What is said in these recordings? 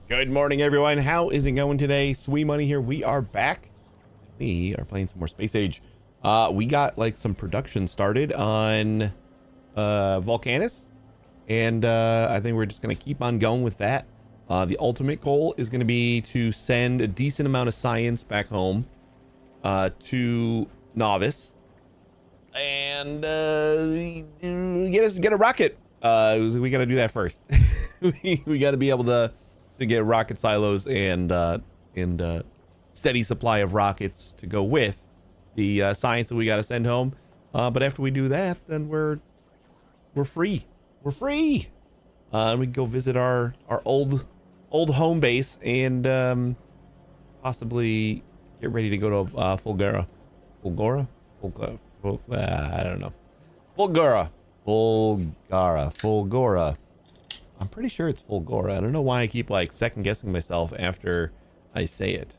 Good morning, everyone. How is it going today? Sweet Money here. We are back. We are playing some more Space Age. We got like some production started on Vulcanus, and I think we're just gonna keep on going with that. The ultimate goal is going to be to send a decent amount of science back home to Novice, and get a rocket. We got to do that first. we got to be able to get rocket silos and steady supply of rockets to go with the science that we got to send home. But after we do that, then we're free. We're free. We can go visit our old home base and possibly get ready to go to Fulgura. I don't know. Fulgura. I'm pretty sure it's Fulgura. I don't know why I keep like second guessing myself after I say it.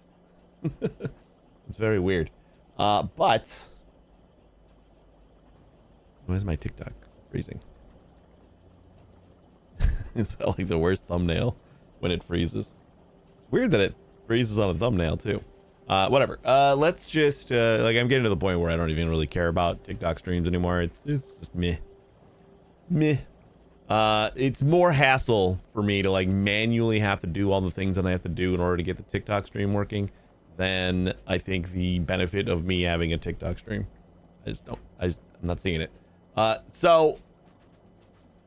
It's very weird. But why is my TikTok freezing? Is that like the worst thumbnail when it freezes? It's weird that it freezes on a thumbnail too. Whatever. Let's just like, I'm getting to the point where I don't even really care about TikTok streams anymore. It's just meh. It's more hassle for me to like manually have to do all the things that I have to do in order to get the TikTok stream working than I think the benefit of me having a TikTok stream. I'm not seeing it. So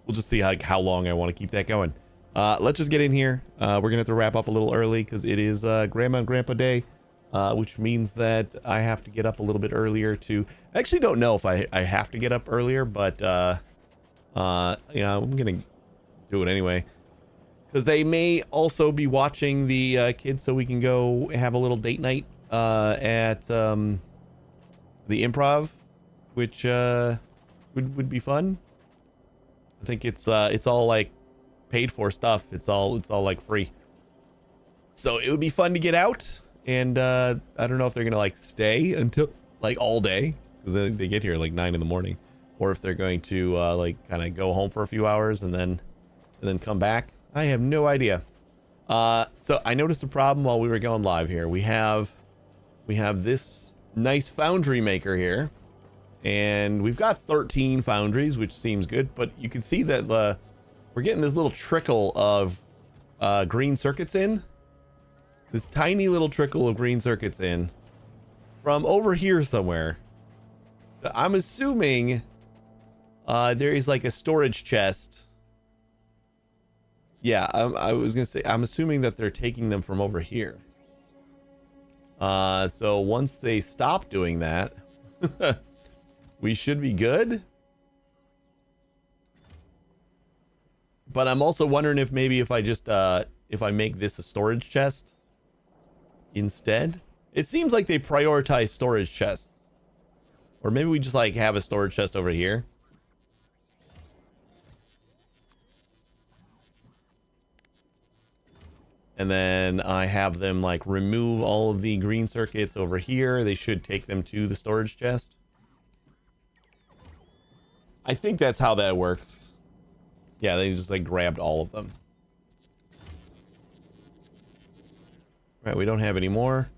we'll just see like how long I want to keep that going. Let's just get in here. We're gonna have to wrap up a little early because it is Grandma and Grandpa Day, which means that I have to get up a little bit earlier to. I actually don't know if I have to get up earlier, but yeah, I'm gonna do it anyway because they may also be watching the kids, so we can go have a little date night at the Improv, which would be fun. I think it's all like paid for stuff. It's all like free, so it would be fun to get out. And I don't know if they're gonna like stay until like all day because they get here like 9 in the morning, or if they're going to like kind of go home for a few hours and then come back. I have no idea. So I noticed a problem while we were going live here. We have this nice foundry maker here, and we've got 13 foundries, which seems good, but you can see that we're getting this little trickle of green circuits in. This tiny little trickle of green circuits in from over here somewhere. So I'm assuming there is like a storage chest. Yeah, I was gonna say, I'm assuming that they're taking them from over here. So once they stop doing that, we should be good. But I'm also wondering if maybe if I just if I make this a storage chest instead. It seems like they prioritize storage chests. Or maybe we just like have a storage chest over here. And then I have them like remove all of the green circuits over here. They should take them to the storage chest. I think that's how that works. Yeah, they just like grabbed all of them. Right, we don't have any more.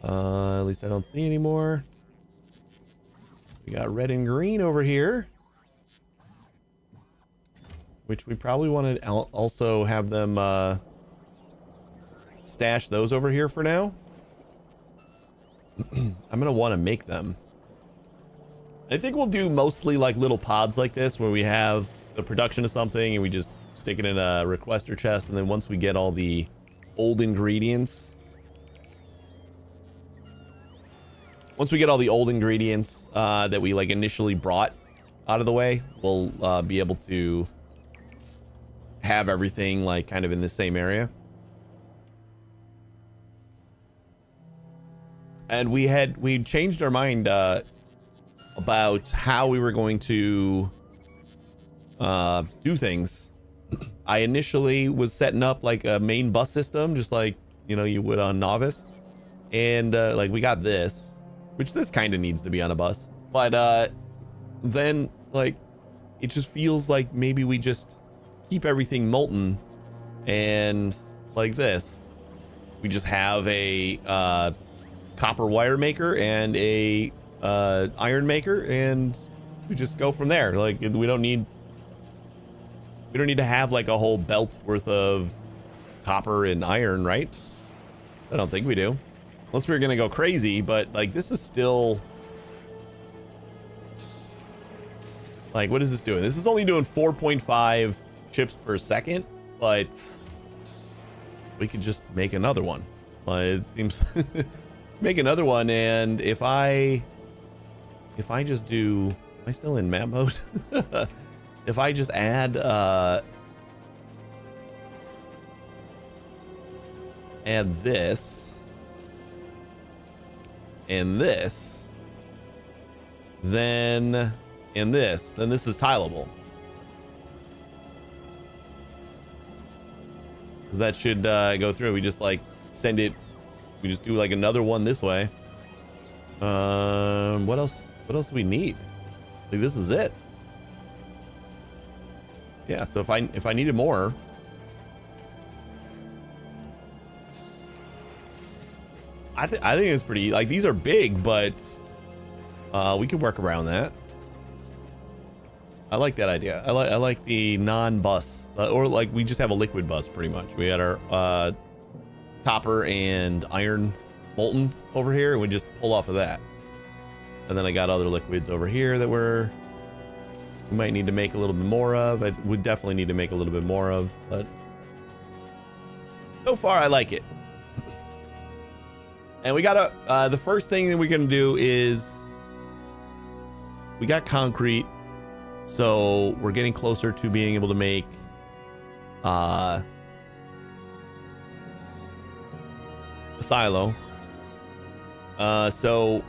At least I don't see any more. We got red and green over here, which we probably want to also have them stash those over here for now. I'm gonna want to make them. I think we'll do mostly like little pods like this where we have the production of something and we just stick it in a requester chest, and then once we get all the old ingredients, that we like initially brought out of the way, we'll be able to have everything like kind of in the same area. And we changed our mind about how we were going to do things. I initially was setting up like a main bus system, just like, you know, you would on Novice. And like we got this, which this kind of needs to be on a bus. But then like it just feels like maybe we just keep everything molten And like this, we just have a copper wire maker and a iron maker, and we just go from there. Like we don't need to have like a whole belt worth of copper and iron, right? I don't think we do, unless we're gonna go crazy. But like this is still like, what is this doing? This is only doing 4.5 chips per second, but we could just make another one. It seems make another one, and if I just do, am I still in map mode? If I just add this and this, then this is tileable. Because that should go through. We just like send it. We just do like another one this way. What else? What else do we need? Like this is it. Yeah. So if I needed more, I think it's pretty. Like these are big, but we can work around that. I like that idea. I like the non-bus, or like we just have a liquid bus pretty much. We got our copper and iron molten over here, and we just pull off of that. And then I got other liquids over here that we might need to make a little bit more of. I would definitely need to make a little bit more of, but so far I like it. And we gotta the first thing that we're gonna do is we got concrete. So we're getting closer to being able to make a silo. So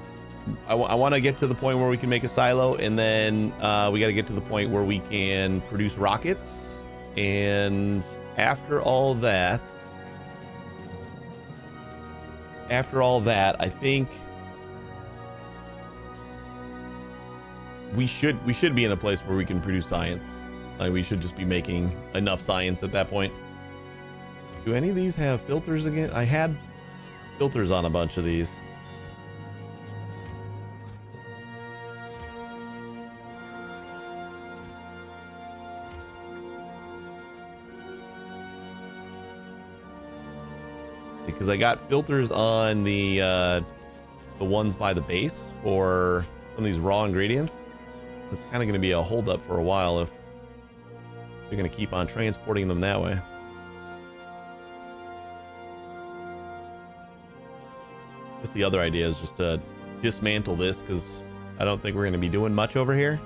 I want to get to the point where we can make a silo, and then we got to get to the point where we can produce rockets. And after all that, I think we should be in a place where we can produce science. Like we should just be making enough science at that point. Do any of these have filters again? I had filters on a bunch of these. Because I got filters on the ones by the base for some of these raw ingredients. It's kind of going to be a holdup for a while if they're going to keep on transporting them that way. I guess the other idea is just to dismantle this, because I don't think we're going to be doing much over here.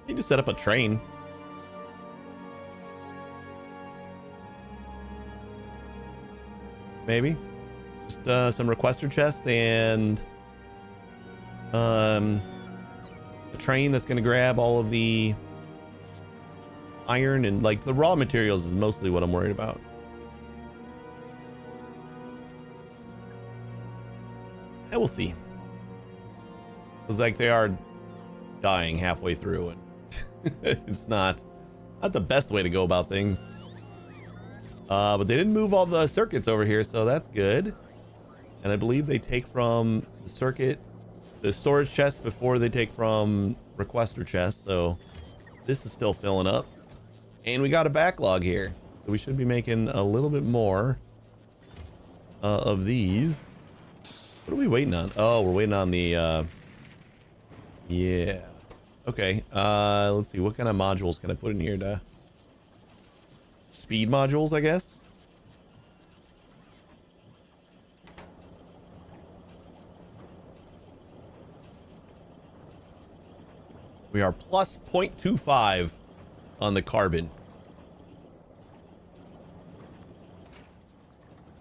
Need to set up a train. Maybe just some requester chests and a train that's going to grab all of the iron, and like the raw materials is mostly what I'm worried about. I will see, because like they are dying halfway through, and it's not the best way to go about things. But they didn't move all the circuits over here, so that's good. And I believe they take from the storage chest before they take from requester chest. So this is still filling up. And we got a backlog here. So we should be making a little bit more of these. What are we waiting on? Oh, we're waiting on the... yeah. Okay. Let's see. What kind of modules can I put in here to... Speed modules, I guess. We are plus 0.25 on the carbon.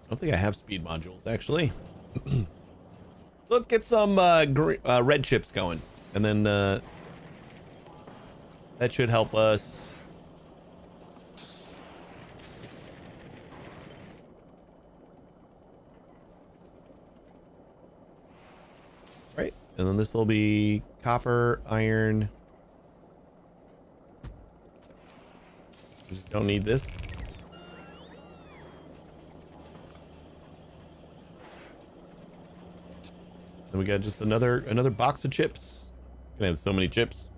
I don't think I have speed modules, actually. So let's get some red chips going, and then that should help us. Right. And then this will be copper, iron. We just don't need this. Then we got just another box of chips. Gonna have so many chips.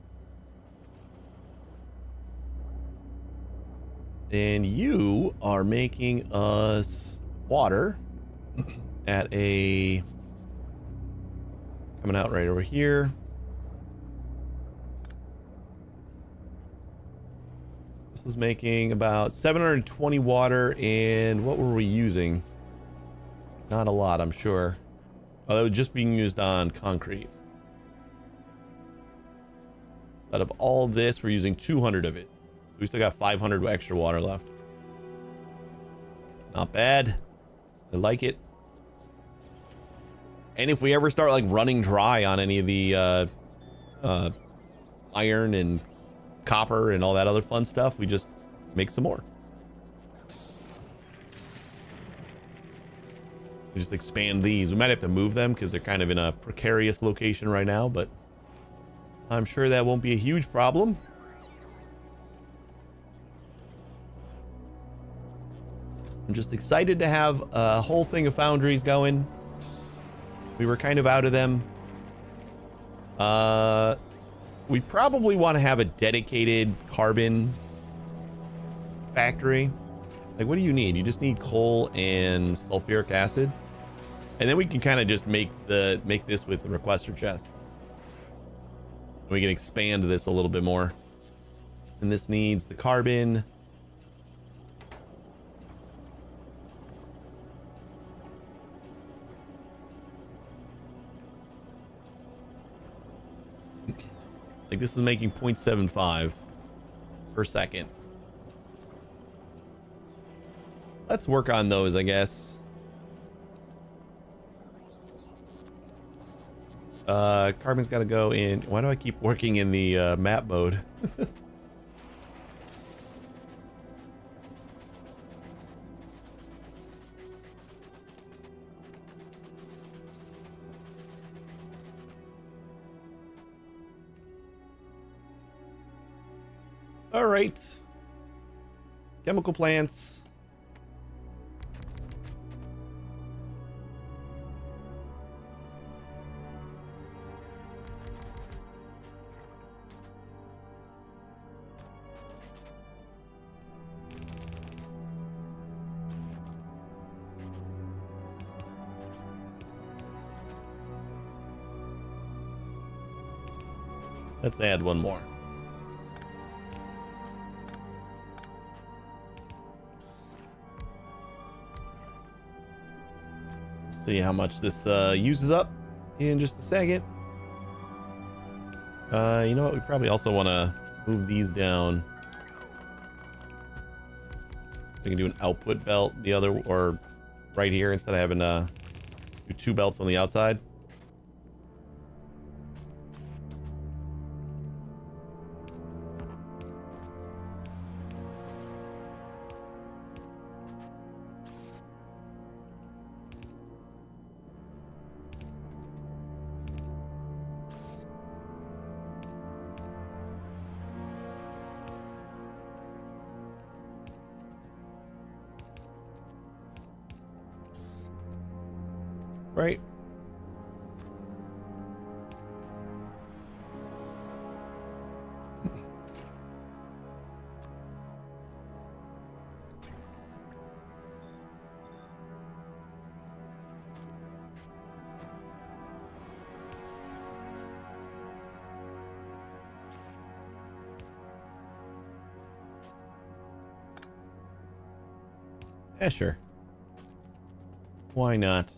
And you are making us water at a coming out right over here. This was making about 720 water, and what were we using? Not a lot, I'm sure. Oh, that was just being used on concrete. So out of all of this, we're using 200 of it. So we still got 500 extra water left. Not bad. I like it. And if we ever start like running dry on any of the iron and copper and all that other fun stuff, we just make some more. We just expand these. We might have to move them because they're kind of in a precarious location right now, but I'm sure that won't be a huge problem. I'm just excited to have a whole thing of foundries going. We were kind of out of them. We probably want to have a dedicated carbon factory. Like, what do you need? You just need coal and sulfuric acid. And then we can kind of just make this with the requester chest. We can expand this a little bit more. And this needs the carbon. Like, this is making 0.75 per second. Let's work on those, I guess. Carbon's got to go in. Why do I keep working in the map mode? All right. Chemical plants. Let's add one more. See how much this uses up in just a second. You know what? We probably also want to move these down. We can do an output belt the other, or right here, instead of having do 2 belts on the outside. Right. Yeah, sure. Why not?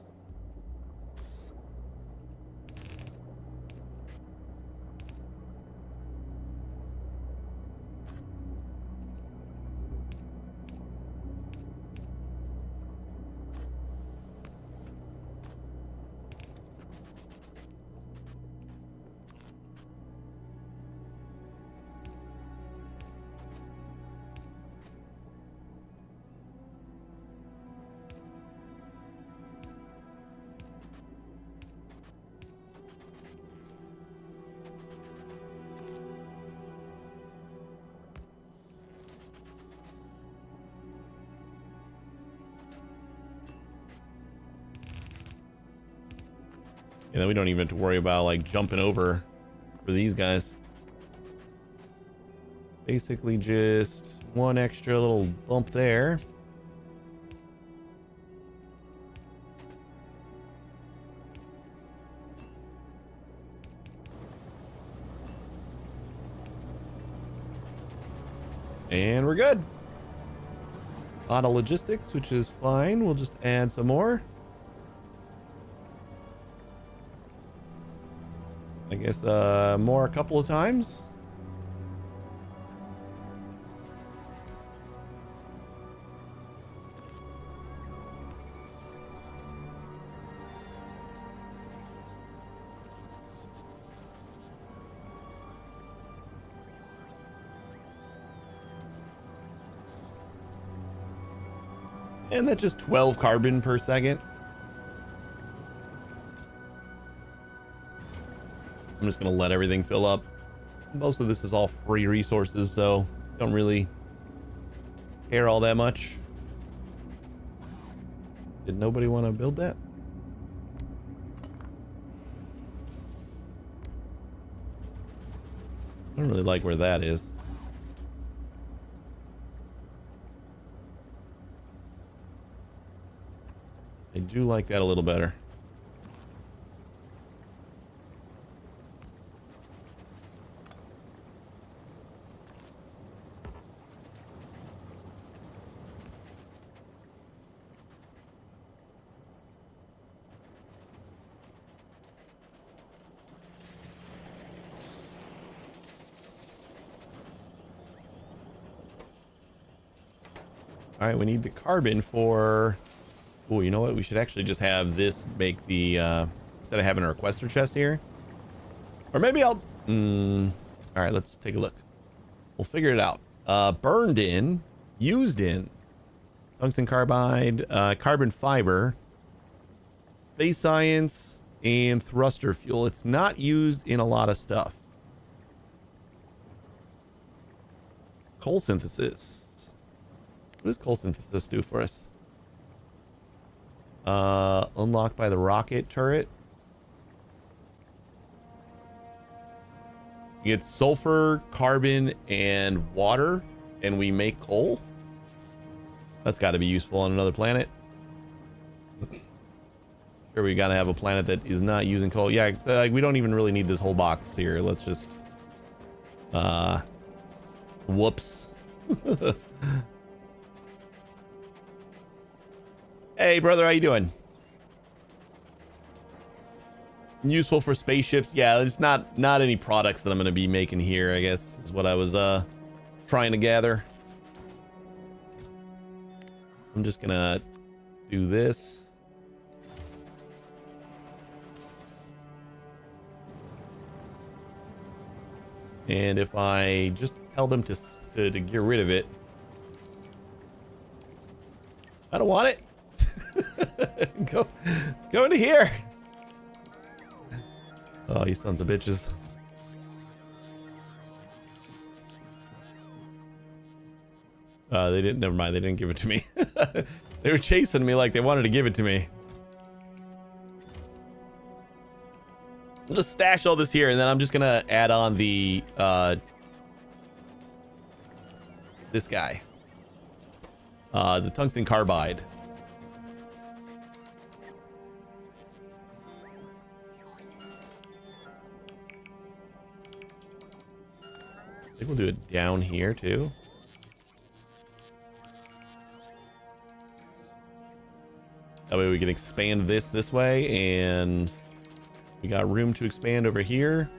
And then we don't even have to worry about like jumping over for these guys. Basically just one extra little bump there. And we're good. A lot of logistics, which is fine. We'll just add some more. I guess more a couple of times. And that's just 12 carbon per second. I'm just gonna let everything fill up. Most of this is all free resources, so don't really care all that much. Did nobody want to build that? I don't really like where that is. I do like that a little better. All right, we need the carbon for... Oh, you know what? We should actually just have this make the... instead of having a requester chest here. Or maybe I'll... all right, let's take a look. We'll figure it out. Burned in. Used in. Tungsten carbide. Carbon fiber. Space science. And thruster fuel. It's not used in a lot of stuff. Coal synthesis. What does coal synthesis do for us? Unlocked by the rocket turret. You get sulfur, carbon, and water, and we make coal. That's got to be useful on another planet. Sure, we got to have a planet that is not using coal. Yeah, like we don't even really need this whole box here. Let's just... whoops. Hey, brother, how you doing? Useful for spaceships. Yeah, there's not any products that I'm going to be making here, I guess, is what I was trying to gather. I'm just going to do this. And if I just tell them to get rid of it. I don't want it. Go into here. Oh, you sons of bitches. They didn't, never mind, they didn't give it to me. They were chasing me like they wanted to give it to me. I'll just stash all this here, and then I'm just gonna add on the this guy. The tungsten carbide. I think we'll do it down here too. That way we can expand this way, and we got room to expand over here.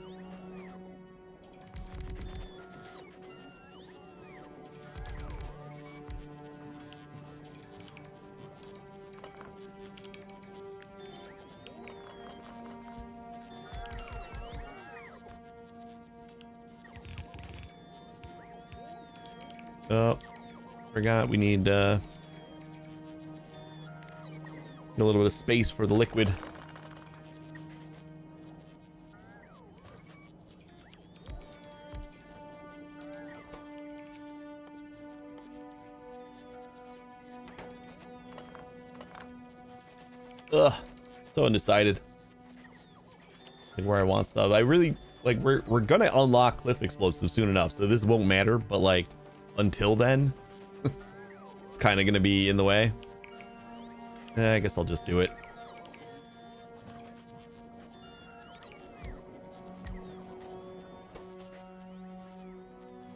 Oh, forgot we need a little bit of space for the liquid. Ugh, so undecided. like where I want stuff. I really like we're gonna unlock cliff explosives soon enough, so this won't matter, but like until then it's kind of gonna be in the way. I guess I'll just do it.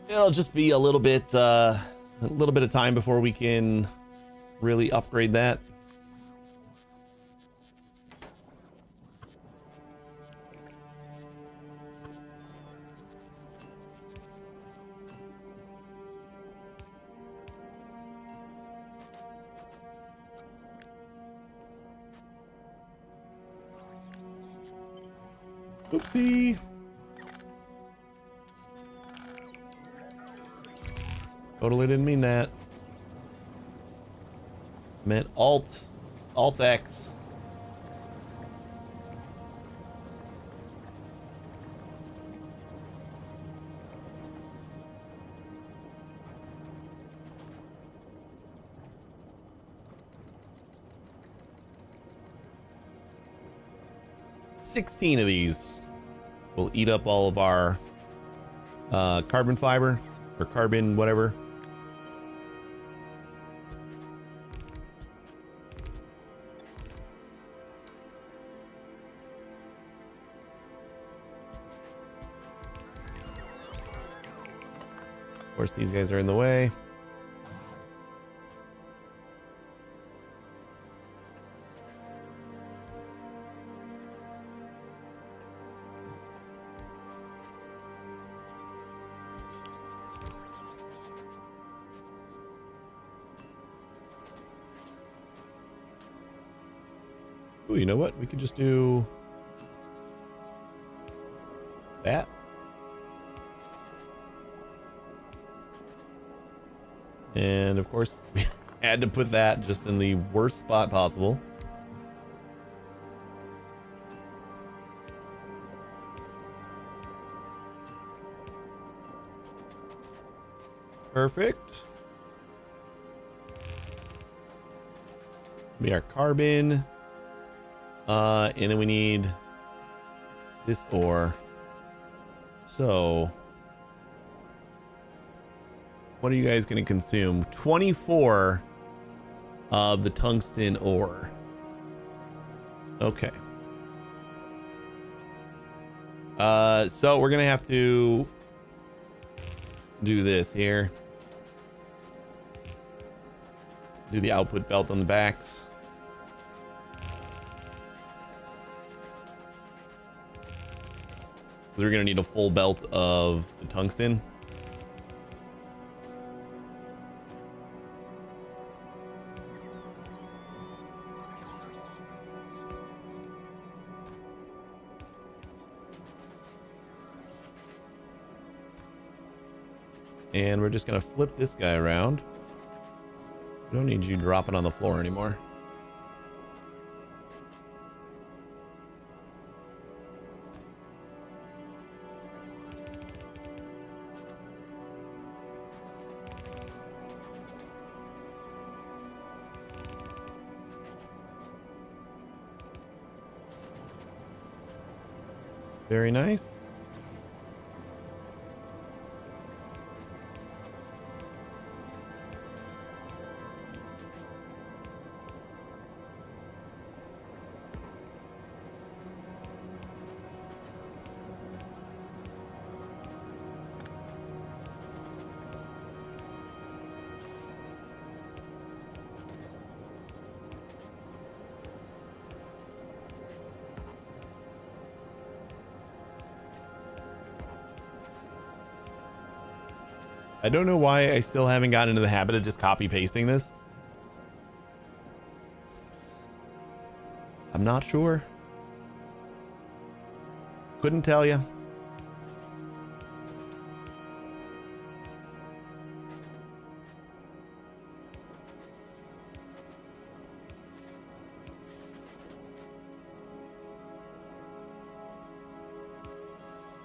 It'll just be a little bit of time before we can really upgrade that. Oopsie. Totally didn't mean that. Meant Alt X. $16 of these will eat up all of our carbon fiber or carbon whatever. Of course, these guys are in the way. Ooh, you know what? We could just do that. And of course, we had to put that just in the worst spot possible. Perfect. Be our carbon. And then we need this ore. So what are you guys going to consume? 24 of the tungsten ore. Okay. So we're going to have to do this here. Do the output belt on the backs. We're going to need a full belt of the tungsten. And we're just going to flip this guy around. We don't need you dropping on the floor anymore. Very nice. I don't know why I still haven't gotten into the habit of just copy pasting this. I'm not sure. Couldn't tell you.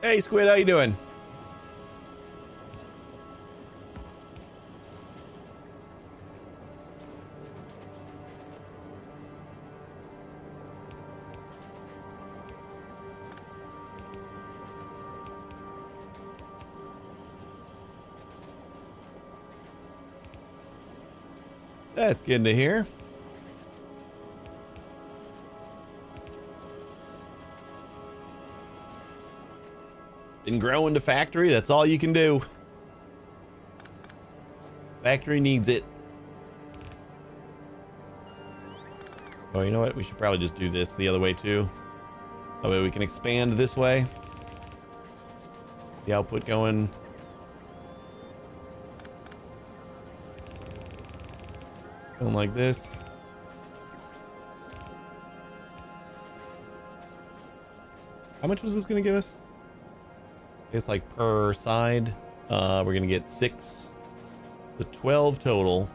Hey Squid, how you doing? That's good to hear. Been growing to factory. That's all you can do. Factory needs it. Oh, you know what? We should probably just do this the other way too. That way we can expand this way. The output going. Going like this. How much was this going to get us? It's like per side. We're going to get 6. So 12 total.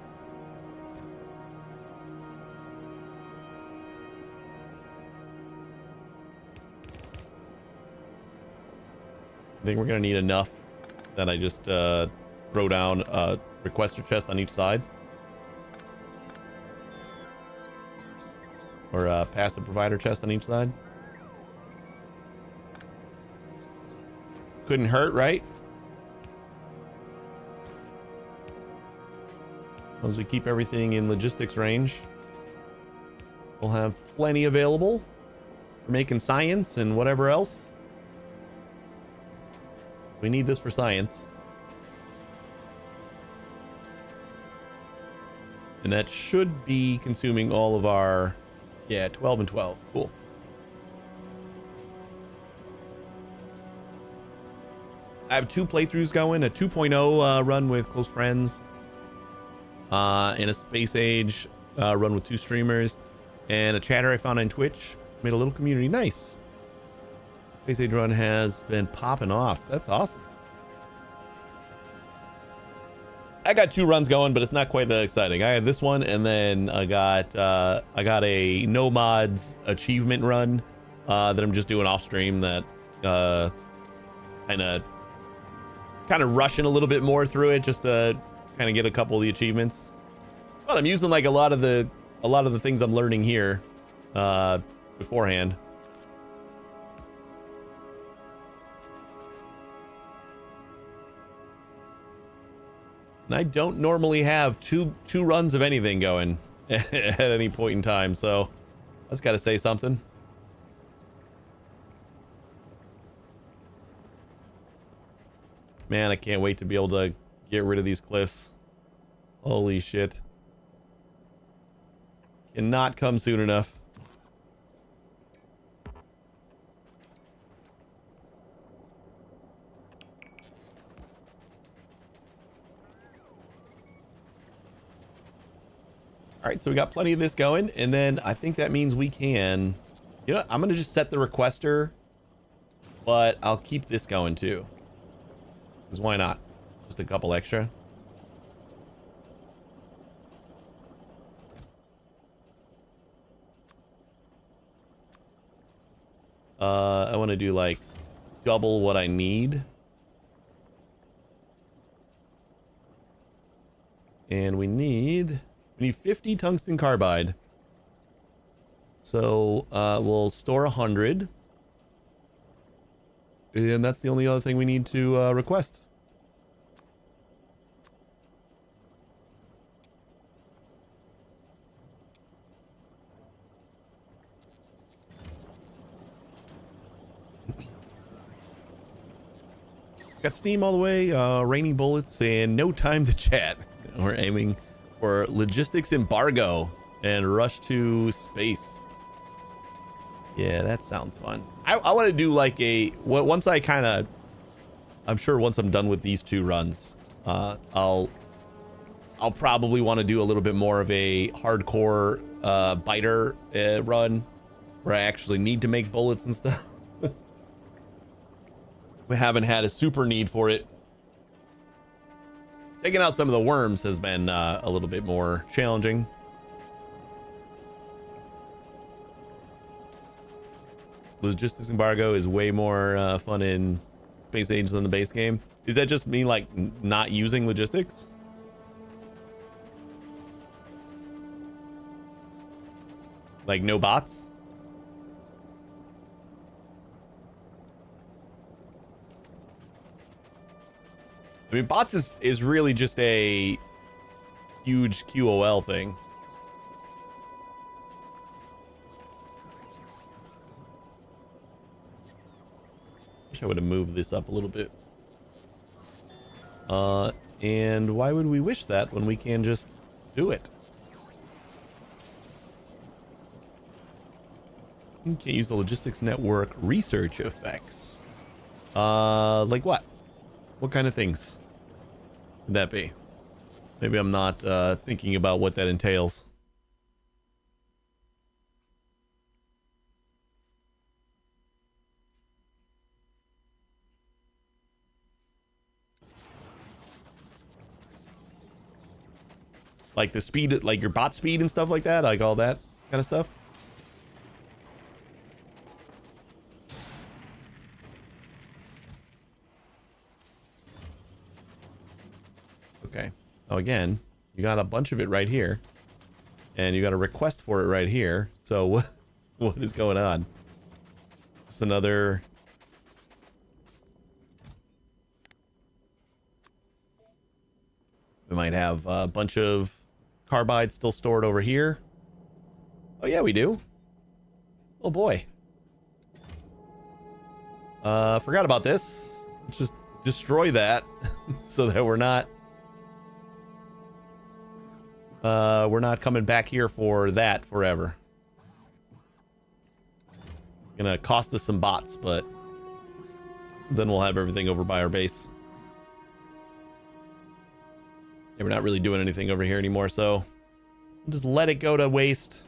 I think we're going to need enough that I just throw down a requester chest on each side. Or a passive provider chest on each side. Couldn't hurt, right? As long as we keep everything in logistics range, we'll have plenty available for making science and whatever else. We need this for science. And that should be consuming all of our... Yeah, 12 and 12. Cool. I have 2 playthroughs going. A 2.0 run with close friends. And a Space Age run with 2 streamers. And a chatter I found on Twitch. Made a little community. Nice. Space Age run has been popping off. That's awesome. I got 2 runs going, but it's not quite that exciting. I had this one, and then I got a no mods achievement run that I'm just doing off stream. That kind of rushing a little bit more through it just to kind of get a couple of the achievements. But I'm using like a lot of the things I'm learning here beforehand. And I don't normally have two runs of anything going at any point in time, so that's got to say something. Man, I can't wait to be able to get rid of these cliffs. Holy shit. Cannot come soon enough. All right, so we got plenty of this going, and then I think that means we can, you know, I'm gonna just set the requester, but I'll keep this going too, because why not? Just a couple extra. I want to do like double what I need, and we need 50 tungsten carbide. So we'll store 100. And that's the only other thing we need to request. Got steam all the way, raining bullets, and no time to chat. We're aiming for logistics embargo and rush to space. Yeah, that sounds fun. I want to do like once I kind of, I'm sure once I'm done with these 2 runs, I'll probably want to do a little bit more of a hardcore biter run where I actually need to make bullets and stuff. We haven't had a super need for it. Taking out some of the worms has been a little bit more challenging. Logistics embargo is way more fun in Space Age than the base game. Does that just mean like not using logistics? Like no bots? I mean, bots is really just you huge QOL thing. Wish I would have moved this up a little bit. And why would we wish that when we can just do it? You can't use the logistics network research effects. Like what? What kind of things would that be? Maybe I'm not thinking about what that entails. Like the speed, like your bot speed and stuff like that, like all that kind of stuff. Okay. Now again, you got a bunch of it right here, and you got a request for it right here. So what is going on? It's another. We might have a bunch of carbide still stored over here. Oh yeah, we do. Oh boy. Forgot about this. Let's just destroy that so that we're not coming back here for that forever. It's gonna cost us some bots, but then we'll have everything over by our base. Yeah, we're not really doing anything over here anymore, so we'll just let it go to waste.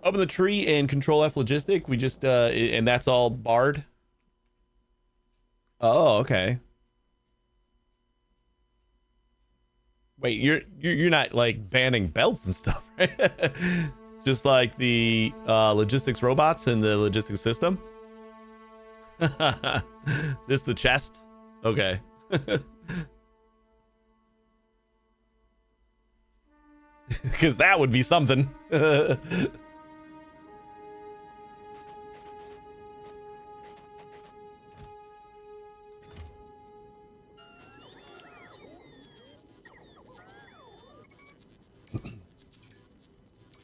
Open the tree and control F logistic. We just and that's all barred. Oh, okay. Wait, you're not like banning belts and stuff, right? Just like the logistics robots in the logistics system. This the chest? Okay. Because that would be something.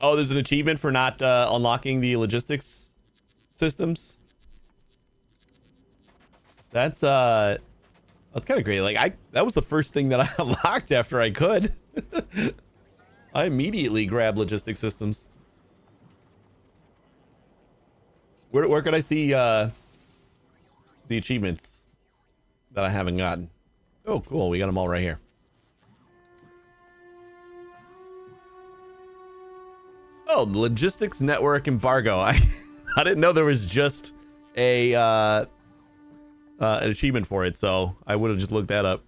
Oh, there's an achievement for not unlocking the logistics systems. That's kind of great. Like that was the first thing that I unlocked after I could. I immediately grabbed logistics systems. Where could I see the achievements that I haven't gotten? Oh, cool. We got them all right here. Oh, logistics network embargo. I didn't know there was just a an achievement for it, so I would have just looked that up.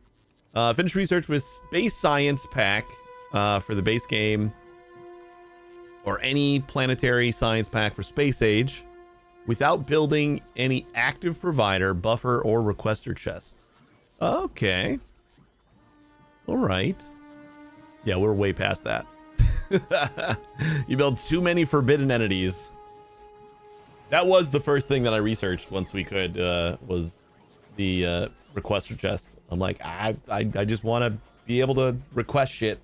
Finish research with space science pack for the base game, or any planetary science pack for space age, without building any active provider, buffer, or requester chests. Okay. All right. Yeah, we're way past that. You build too many forbidden entities. That was the first thing that I researched once we could, was the requester chest. I'm like, I just want to be able to request shit.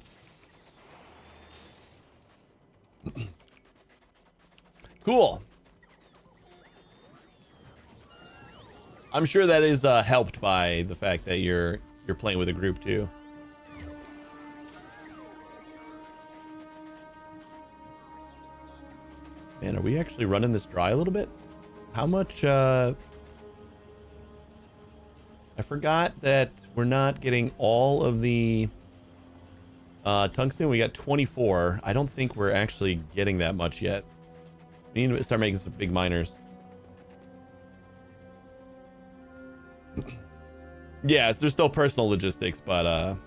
Cool. I'm sure that is helped by the fact that you're playing with a group too. Man, are we actually running this dry a little bit? How much I forgot that we're not getting all of the tungsten. We got 24. I don't think we're actually getting that much yet. We need to start making some big miners. Yes, there's still personal logistics, but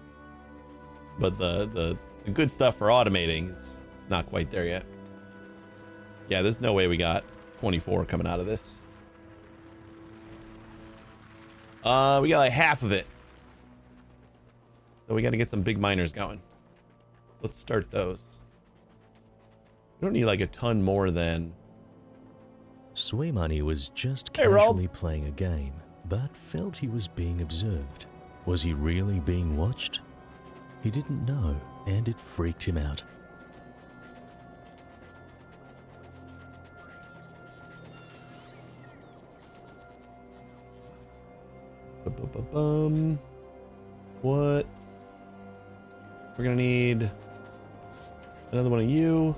the good stuff for automating is not quite there yet. Yeah, there's no way we got 24 coming out of this. We got like half of it. So we got to get some big miners going. Let's start those. We don't need like a ton more than... Swaymani was just casually playing a game, but felt he was being observed. Was he really being watched? He didn't know, and it freaked him out. What? We're gonna need another one of you.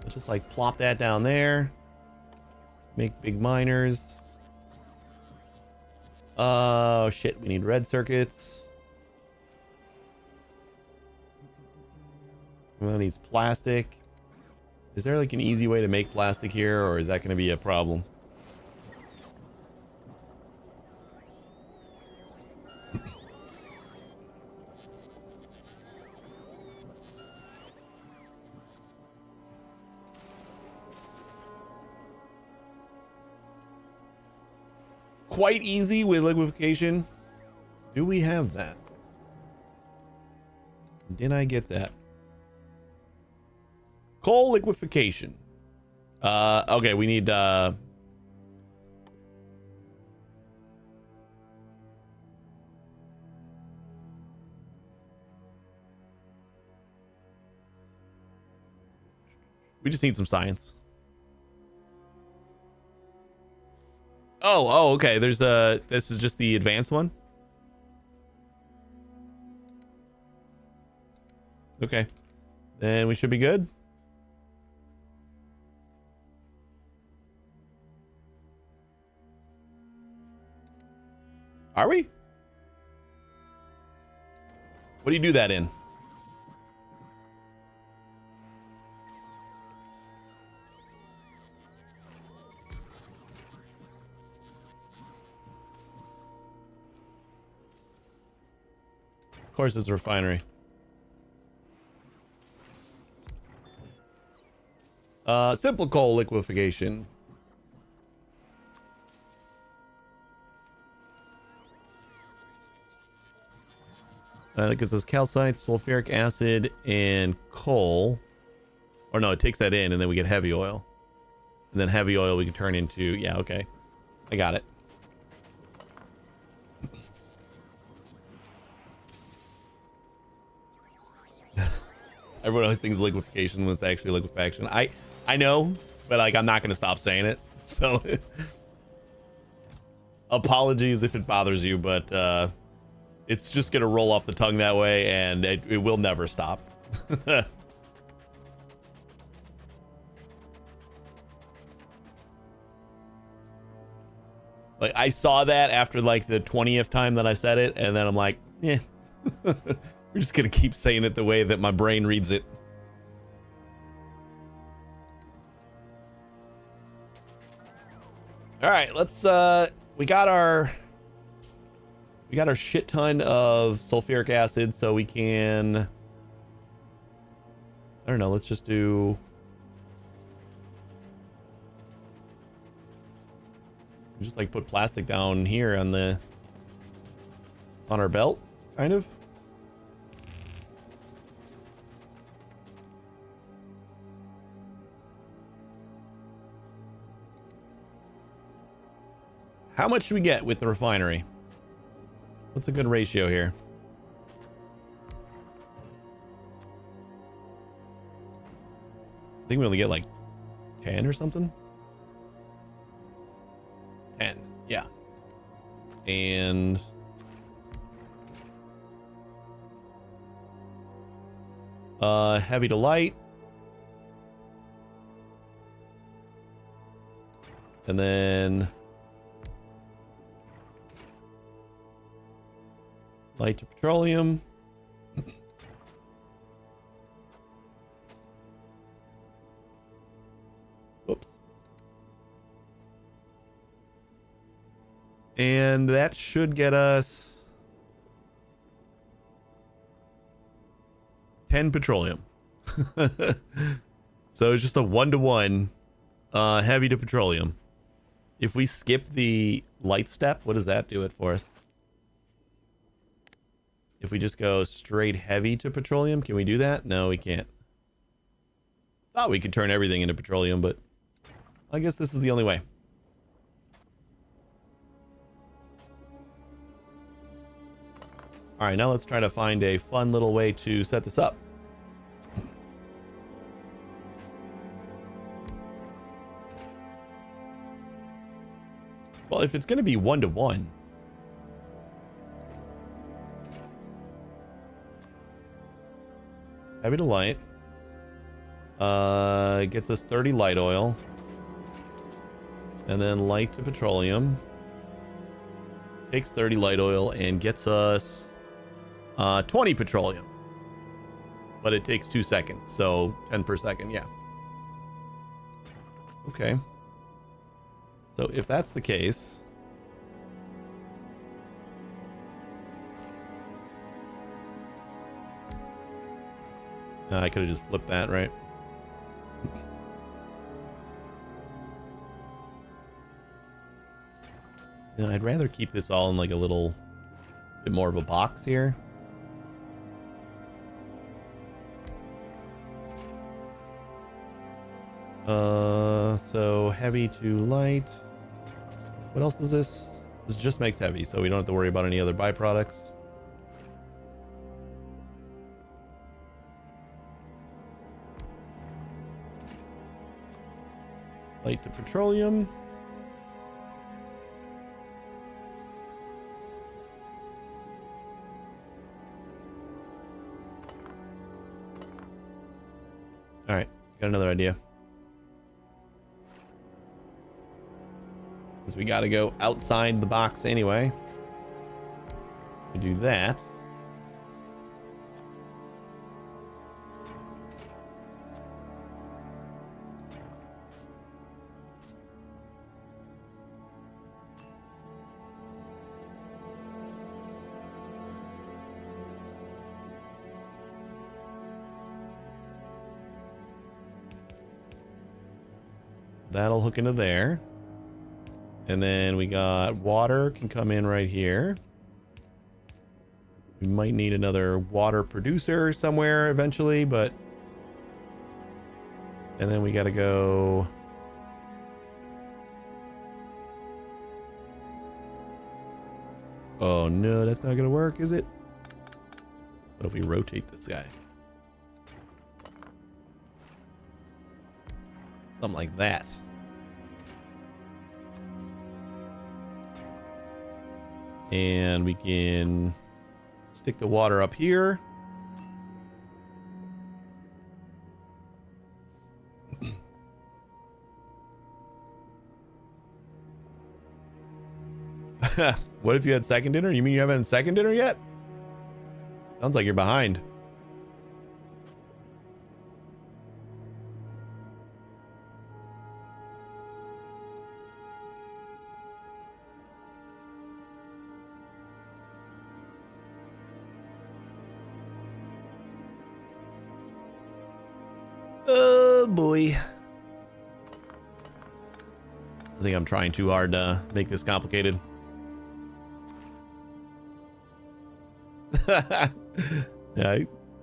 Let's just like plop that down there. Make big miners. Oh shit, we need red circuits. One needs plastic. Is there like an easy way to make plastic here, or is that going to be a problem? Quite easy with liquefaction. Do we have that? Did I get that? Coal liquefaction. Okay, we need we just need some science. Oh, okay. There's this is just the advanced one. Okay. Then we should be good. Are we? What do you do that in? Of course, it's a refinery. Simple coal liquefaction. I think it says calcite, sulfuric acid, and coal. Or no, it takes that in, and then we get heavy oil. And then heavy oil we can turn into... Yeah, okay. I got it. Everyone always thinks liquefaction was actually liquefaction. I know, but like I'm not going to stop saying it. So apologies if it bothers you, but it's just going to roll off the tongue that way, and it will never stop. Like I saw that after like the 20th time that I said it, and then I'm like, eh. We're just gonna keep saying it the way that my brain reads it. All right, let's we got our shit ton of sulfuric acid, so we can, I don't know, let's just do, just like put plastic down here on our belt, kind of. How much do we get with the refinery? What's a good ratio here? I think we only get like 10 or something. 10, yeah. And heavy to light. And then light to petroleum. Whoops. And that should get us 10 petroleum. So it's just a 1-to-1 heavy to petroleum. If we skip the light step, what does that do it for us? If we just go straight heavy to petroleum, can we do that? No, we can't. Thought we could turn everything into petroleum, but I guess this is the only way. All right, now let's try to find a fun little way to set this up. Well, if it's going to be 1-to-1, heavy to light, gets us 30 light oil, and then light to petroleum, takes 30 light oil and gets us 20 petroleum, but it takes 2 seconds, so 10 per second. Yeah. Okay. So if that's the case, I could have just flipped that, right? You know, I'd rather keep this all in like a little bit more of a box here. So heavy to light. What else does this? This just makes heavy, so we don't have to worry about any other byproducts. Light to petroleum. All right, got another idea. Since we got to go outside the box anyway, we do that. That'll hook into there. And then we got water can come in right here. We might need another water producer somewhere eventually, but... And then we got to go... Oh no, that's not going to work, is it? What if we rotate this guy? Something like that. And we can stick the water up here. What if you had second dinner? You mean you haven't had second dinner yet? Sounds like you're behind. Oh boy. I think I'm trying too hard to make this complicated. Yeah,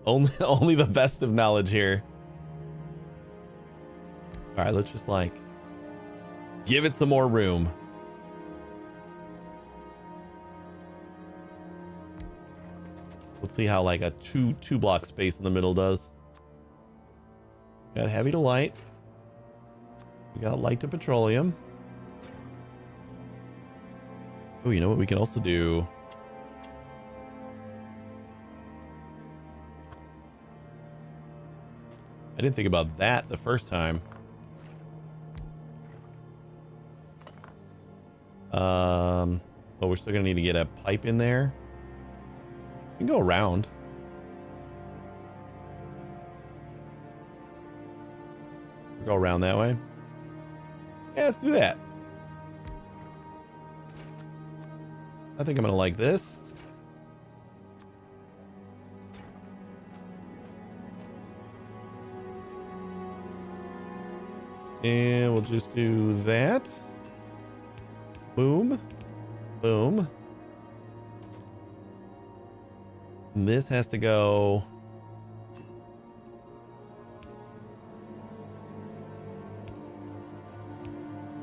only the best of knowledge here. All right, let's just like give it some more room. Let's see how like a two block space in the middle does. Got heavy to light. We got light to petroleum. Oh, you know what we can also do? I didn't think about that the first time. Well, we're still gonna need to get a pipe in there. We can go around. Go around that way. Yeah, let's do that. I think I'm gonna like this. And we'll just do that. Boom. Boom. And this has to go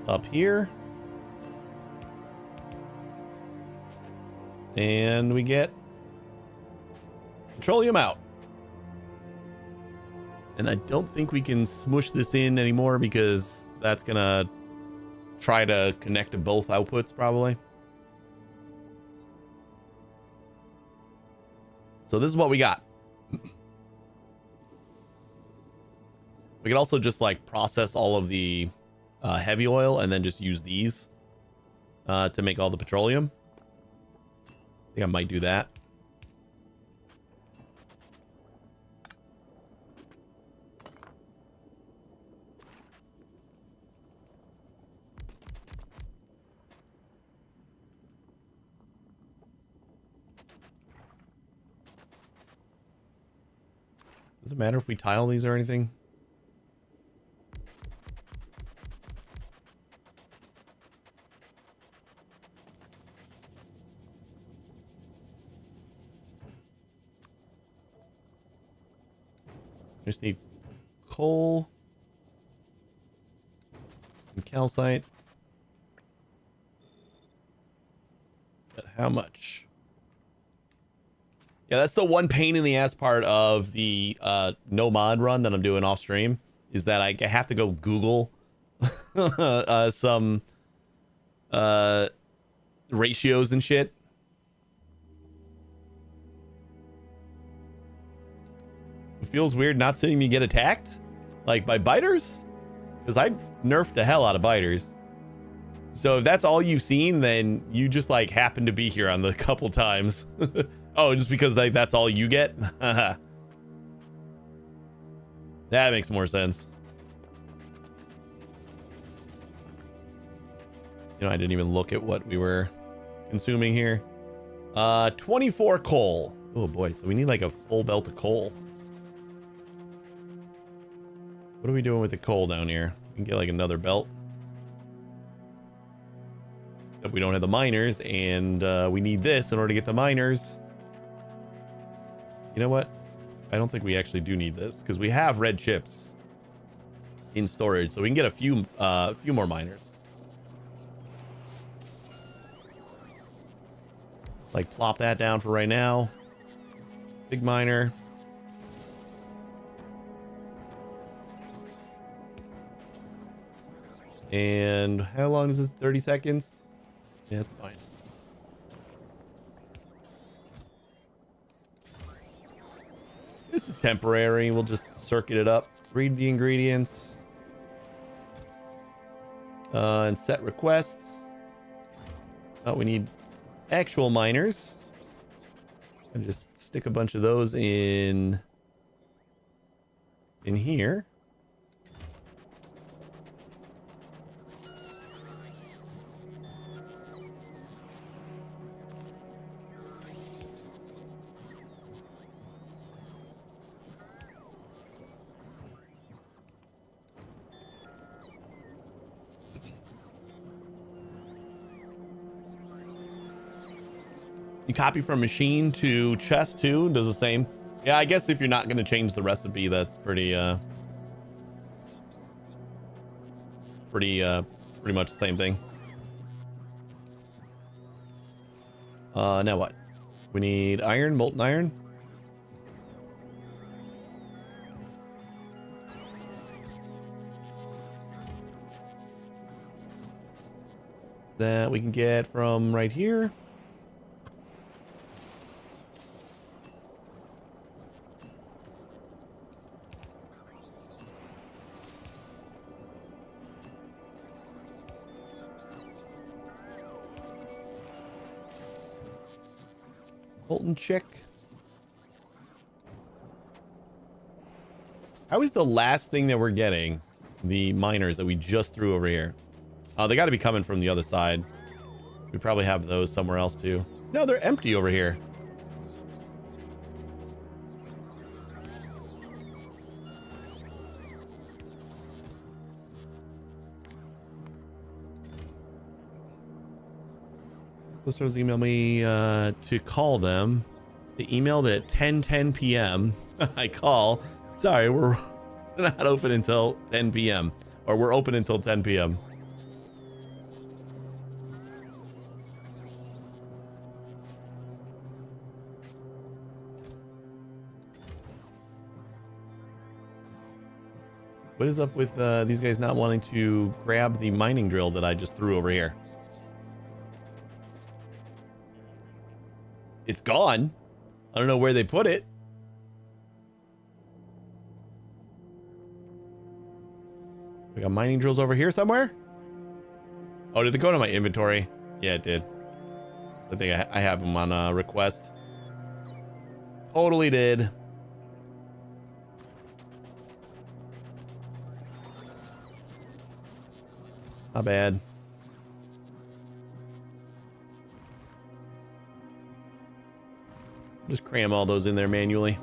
up here. And we get Petroleum out. And I don't think we can smush this in anymore because that's gonna try to connect to both outputs probably. So this is what we got. We could also just like process all of the heavy oil and then just use these to make all the petroleum. I think I might do that. Does it matter if we tile these or anything? Just need coal and calcite. But how much? Yeah, that's the one pain in the ass part of the no mod run that I'm doing off stream, is that I have to go Google some ratios and shit. It feels weird not seeing me get attacked, like by biters, because I nerfed the hell out of biters. So if that's all you've seen, then you just like happen to be here on the couple times. Oh, just because like that's all you get? That makes more sense. You know, I didn't even look at what we were consuming here. 24 coal. Oh boy, so we need like a full belt of coal. What are we doing with the coal down here? We can get like another belt. Except we don't have the miners, and we need this in order to get the miners. You know what? I don't think we actually do need this, because we have red chips in storage, so we can get a few more miners. Like plop that down for right now. Big miner. And how long is this? 30 seconds? Yeah, that's fine. This is temporary. We'll just circuit it up. Read the ingredients. And set requests. Oh, we need actual miners. And just stick a bunch of those in here. You copy from machine to chest too, does the same. Yeah, I guess if you're not going to change the recipe, that's pretty much the same thing. Now what? We need iron, molten iron. That we can get from right here. Molten chick. How is the last thing that we're getting the miners that we just threw over here? Oh, they got to be coming from the other side. We probably have those somewhere else too. No, they're empty over here. Listeners email me to call them. They emailed at 10:10 p.m. I call. Sorry, we're not open until 10 p.m. Or we're open until 10 p.m. What is up with these guys not wanting to grab the mining drill that I just threw over here? It's gone. I don't know where they put it. We got mining drills over here somewhere. Oh, did it go to my inventory? Yeah, it did. I think I have them on request. Totally did. Not bad. Just cram all those in there manually.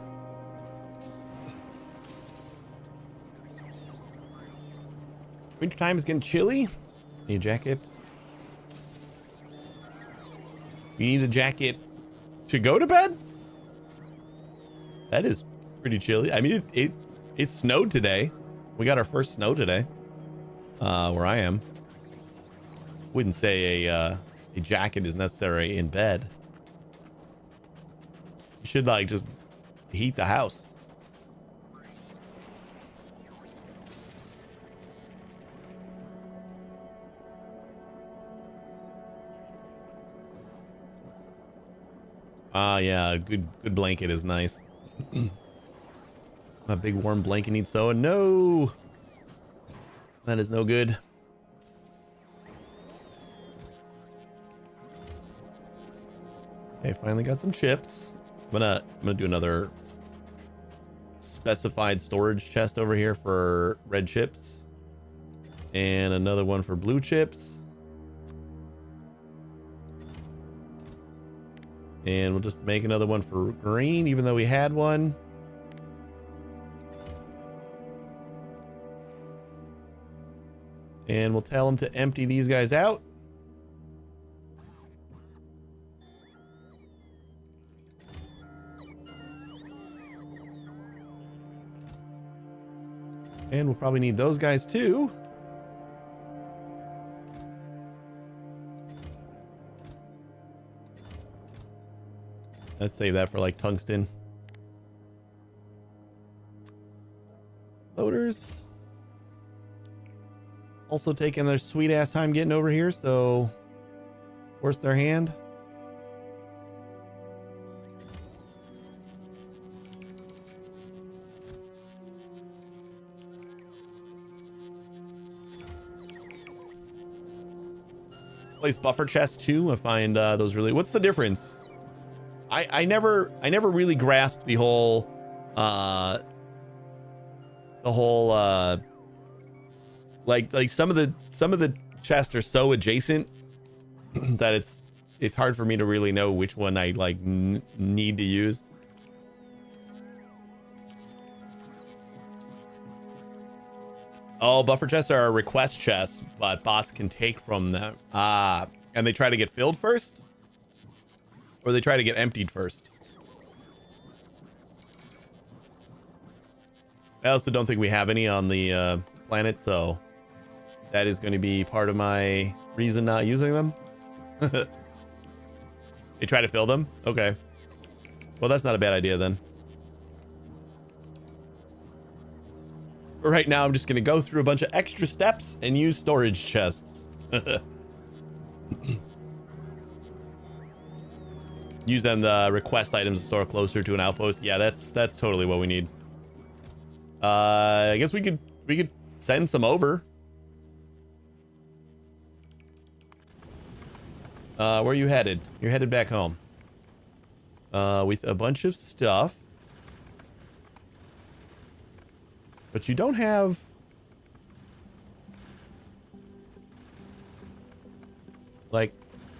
Winter time is getting chilly. Need a jacket. You need a jacket to go to bed? That is pretty chilly. I mean, it snowed today. We got our first snow today. Where I am. Wouldn't say a jacket is necessary in bed. You should like just heat the house. Yeah, a good blanket is nice. A big warm blanket needs so no. That is no good. Okay, finally got some chips. I'm gonna do another specified storage chest over here for red chips. And another one for blue chips. And we'll just make another one for green, even though we had one. And we'll tell them to empty these guys out. And we'll probably need those guys too. Let's save that for like tungsten. Loaders. Also taking their sweet ass time getting over here, so force their hand. Place buffer chests too. I find those really. What's the difference? I never really grasped the whole like some of the chests are so adjacent that it's hard for me to really know which one I like need to use. Oh, buffer chests are request chests, but bots can take from them. And they try to get filled first? Or they try to get emptied first? I also don't think we have any on the planet, so that is going to be part of my reason not using them. They try to fill them? Okay. Well, that's not a bad idea then. But right now, I'm just going to go through a bunch of extra steps and use storage chests. Use them the request items to store closer to an outpost. Yeah, that's totally what we need. I guess we could send some over. Where are you headed? You're headed back home. With a bunch of stuff. But you don't have... like...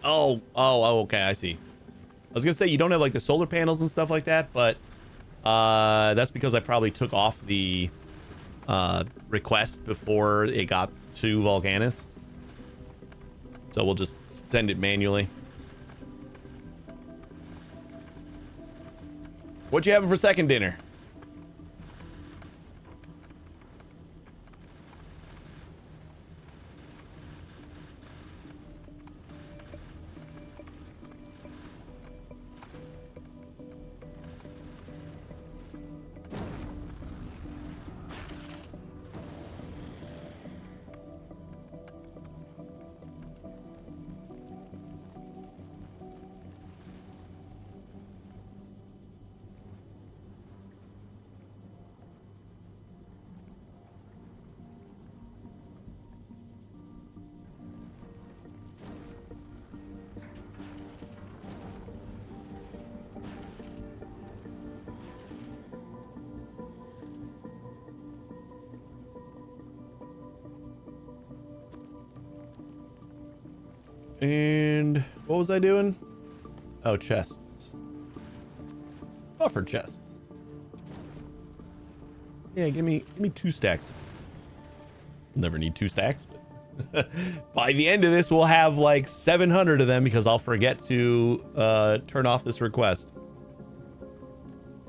Oh, okay, I see. I was gonna say you don't have like the solar panels and stuff like that, but that's because I probably took off the request before it got to Vulcanus. So we'll just send it manually. What you having for second dinner? And what was I doing? Oh, chests. Buffer chests. Yeah, give me 2 stacks. Never need 2 stacks. But by the end of this, we'll have like 700 of them because I'll forget to turn off this request.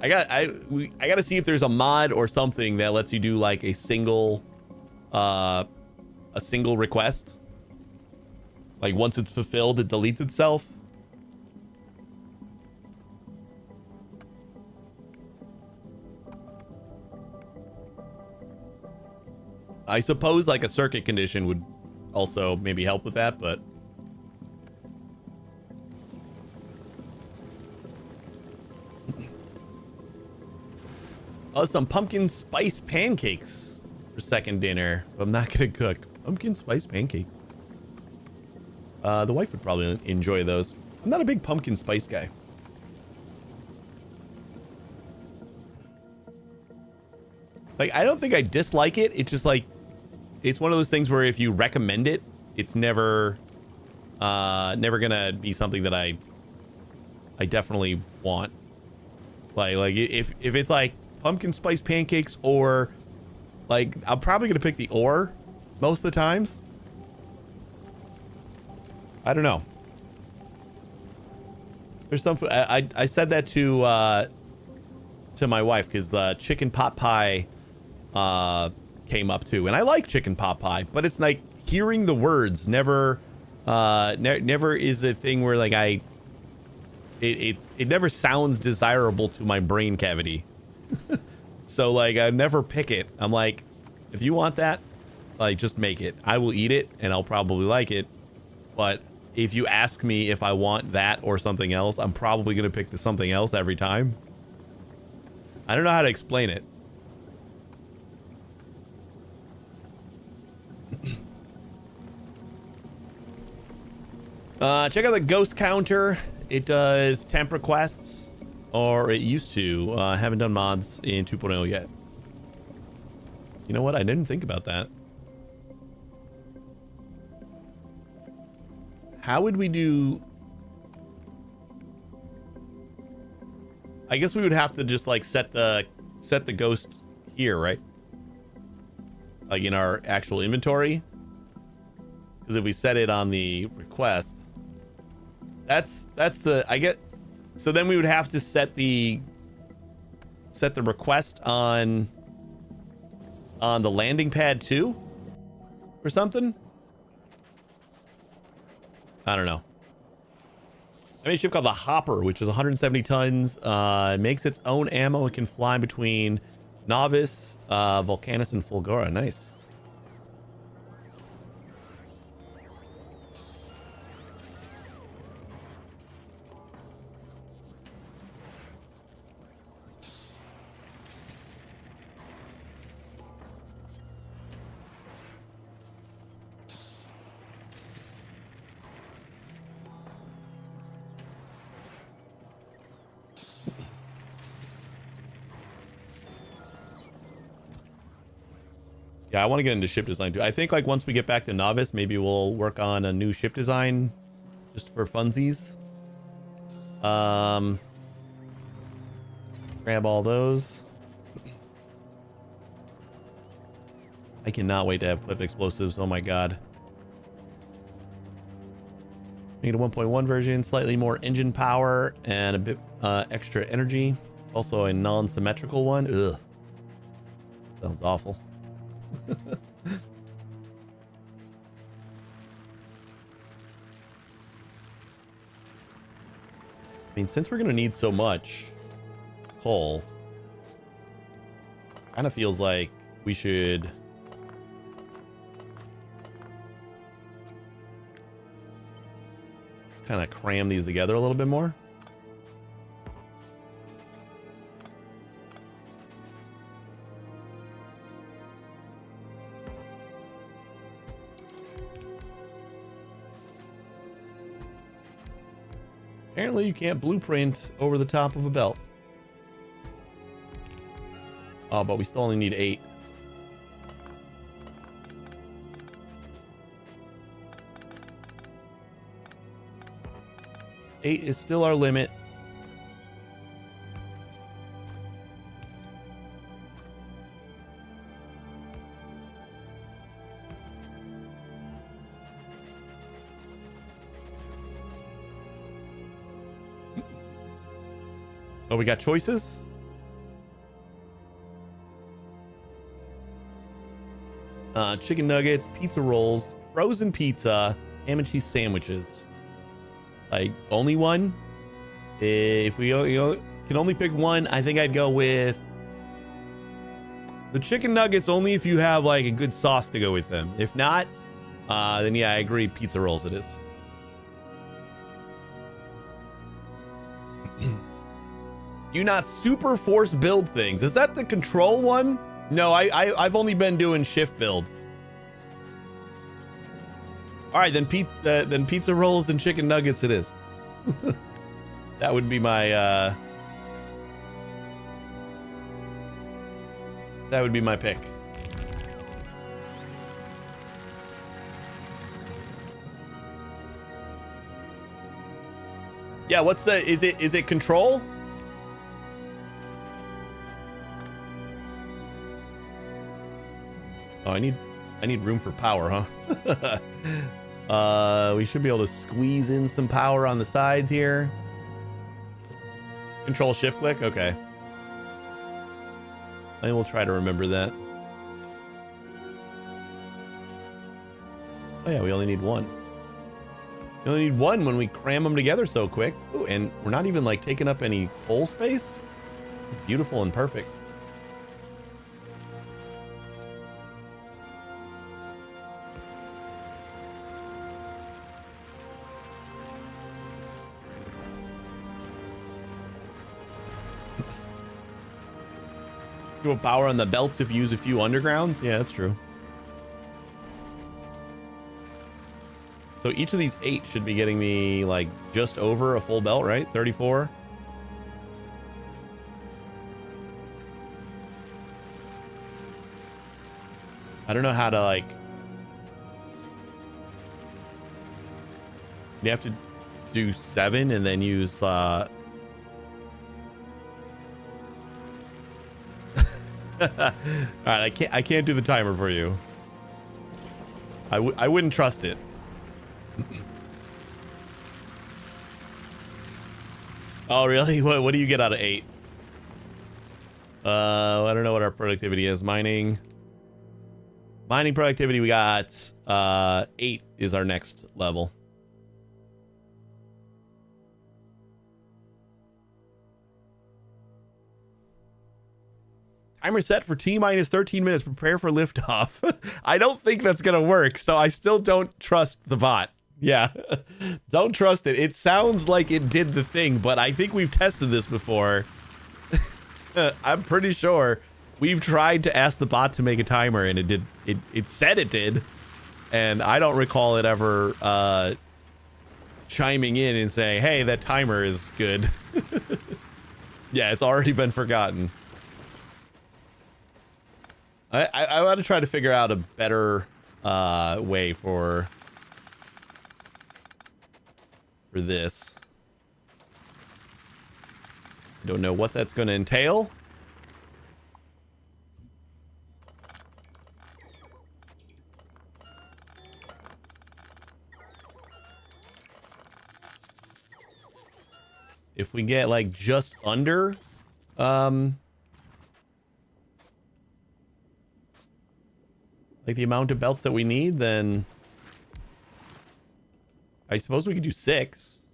I gotta see if there's a mod or something that lets you do like a single request. Like once it's fulfilled, it deletes itself. I suppose like a circuit condition would also maybe help with that, but oh, some pumpkin spice pancakes for second dinner. But I'm not gonna cook pumpkin spice pancakes. The wife would probably enjoy those. I'm not a big pumpkin spice guy. Like, I don't think I dislike it. It's just like, it's one of those things where if you recommend it, it's never gonna be something that I definitely want. Like if it's like pumpkin spice pancakes or like, I'm probably gonna pick the or most of the times. I don't know. There's some, I said that to my wife because the chicken pot pie came up too, and I like chicken pot pie, but it's like hearing the words never never is a thing where like it never sounds desirable to my brain cavity. So like I never pick it. I'm like, if you want that, like just make it. I will eat it and I'll probably like it. But if you ask me if I want that or something else, I'm probably gonna pick the something else every time. I don't know how to explain it. Check out the ghost counter. It does temp requests, or it used to. Haven't done mods in 2.0 yet. You know what? I didn't think about that. How would we do? I guess we would have to just like set the ghost here, right? Like in our actual inventory. Because if we set it on the request, that's the, I get. So then we would have to set the request on the landing pad too, or something. I don't know. I made a ship called the Hopper, which is 170 tons. It makes its own ammo. It can fly between Novice, Vulcanus, and Fulgora. Nice. Yeah, I want to get into ship design too. I think like once we get back to Novice, maybe we'll work on a new ship design just for funsies. Grab all those. I cannot wait to have cliff explosives. Oh my god. Need a 1.1 version, slightly more engine power and a bit extra energy. Also a non-symmetrical one. Ugh. Sounds awful. I mean, since we're gonna need so much coal, kind of feels like we should kind of cram these together a little bit more. Apparently you can't blueprint over the top of a belt. Oh, but we still only need 8. 8 is still our limit. Oh, we got choices? Chicken nuggets, pizza rolls, frozen pizza, ham and cheese sandwiches. Like, only one? If we can only pick one, I think I'd go with the chicken nuggets only if you have like a good sauce to go with them. If not, then yeah, I agree. Pizza rolls it is. You not super force build things. Is that the control one? No, I've only been doing shift build. All right, then pizza rolls and chicken nuggets it is. That would be my pick. Yeah, what's the is it control? Oh, I need room for power, huh? We should be able to squeeze in some power on the sides here. Control shift click, okay. I will try to remember that. Oh yeah, we only need one. We only need one when we cram them together so quick. Ooh, and we're not even like taking up any coal space. It's beautiful and perfect. You want power on the belts if you use a few undergrounds? Yeah, that's true. So each of these 8 should be getting me like just over a full belt, right? 34. I don't know how to like... You have to do 7 and then use... All right, I can't do the timer for you. I wouldn't trust it. Oh really? What do you get out of 8? I don't know what our productivity is. Mining productivity, we got 8 is our next level. Timer set for T-minus 13 minutes. Prepare for liftoff. I don't think that's going to work, so I still don't trust the bot. Yeah, don't trust it. It sounds like it did the thing, but I think we've tested this before. I'm pretty sure we've tried to ask the bot to make a timer, and it did. It said it did, and I don't recall it ever chiming in and saying, "Hey, that timer is good." Yeah, it's already been forgotten. I want to try to figure out a better way for this. Don't know what that's going to entail. If we get like just under like the amount of belts that we need, then I suppose we could do 6.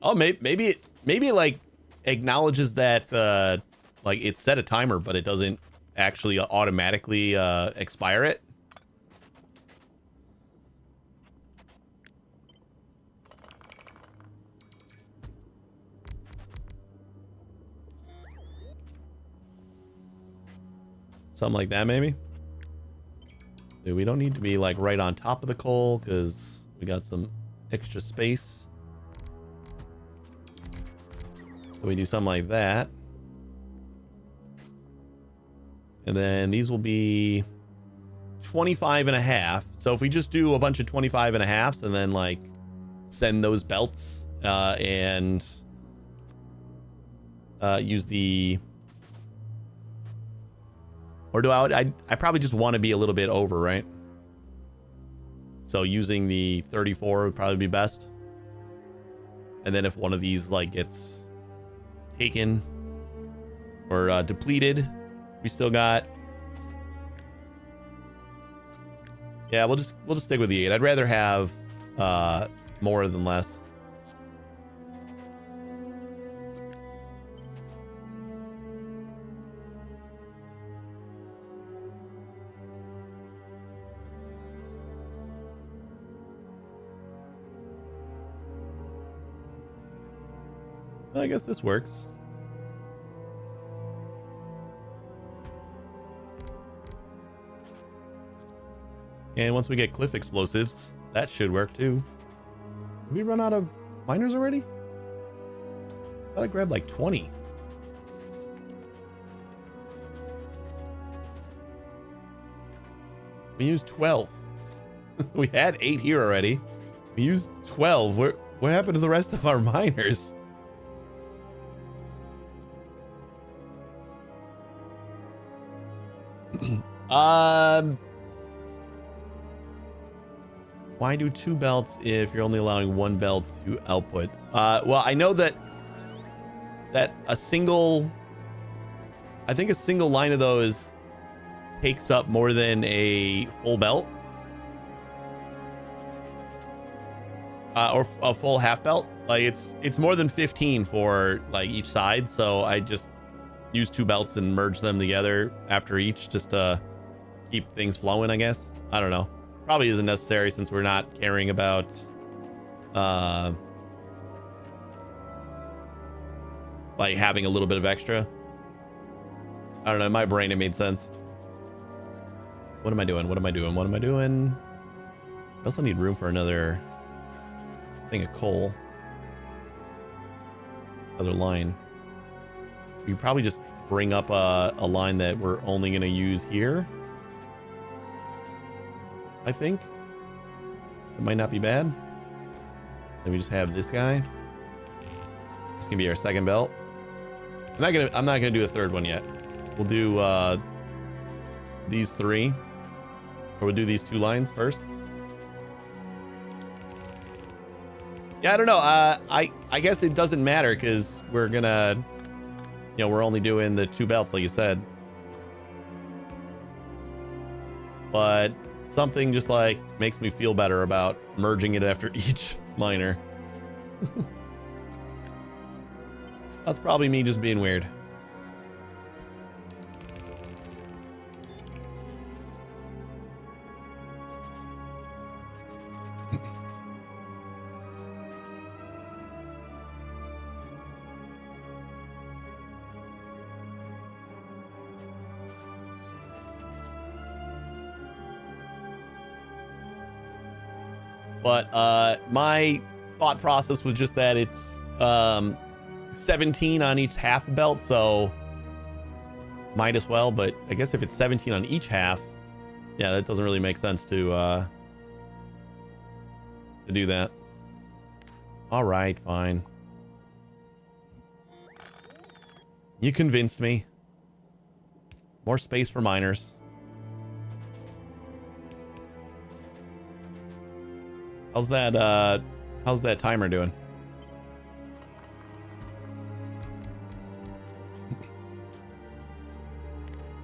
Oh, maybe it like acknowledges that like it set a timer, but it doesn't actually automatically expire it. Something like that, maybe. So we don't need to be like right on top of the coal because we got some extra space. So we do something like that. And then these will be 25 and a half. So if we just do a bunch of 25 and a halves and then like send those belts and use the, or do I probably just want to be a little bit over, right? So using the 34 would probably be best. And then if one of these like gets taken or depleted, we still got, yeah, we'll just stick with the 8. I'd rather have more than less. I guess this works. And once we get cliff explosives, that should work too. Did we run out of miners already? I thought I grabbed like 20. We used 12. We had 8 here already. We used 12. What happened to the rest of our miners? Why do 2 belts if you're only allowing 1 belt to output? Well, I know that a single line of those takes up more than a full belt. Or a full half belt. Like it's more than 15 for like each side, so I just use 2 belts and merge them together after each just to keep things flowing, I guess. I don't know. Probably isn't necessary since we're not caring about like having a little bit of extra. I don't know, in my brain it made sense. What am I doing? I also need room for another thing of coal. Another line. We probably just bring up a line that we're only going to use here. I think it might not be bad. Then we just have this guy. This can be our second belt. I'm not gonna do a third one yet. We'll do these 3, or we'll do these 2 lines first. Yeah, I don't know. I guess it doesn't matter because we're gonna, you know, we're only doing the 2 belts like you said. But something just like makes me feel better about merging it after each miner. That's probably me just being weird. But my thought process was just that it's 17 on each half belt, so might as well. But I guess if it's 17 on each half, yeah, that doesn't really make sense to do that. All right, fine. You convinced me. More space for miners. How's that timer doing?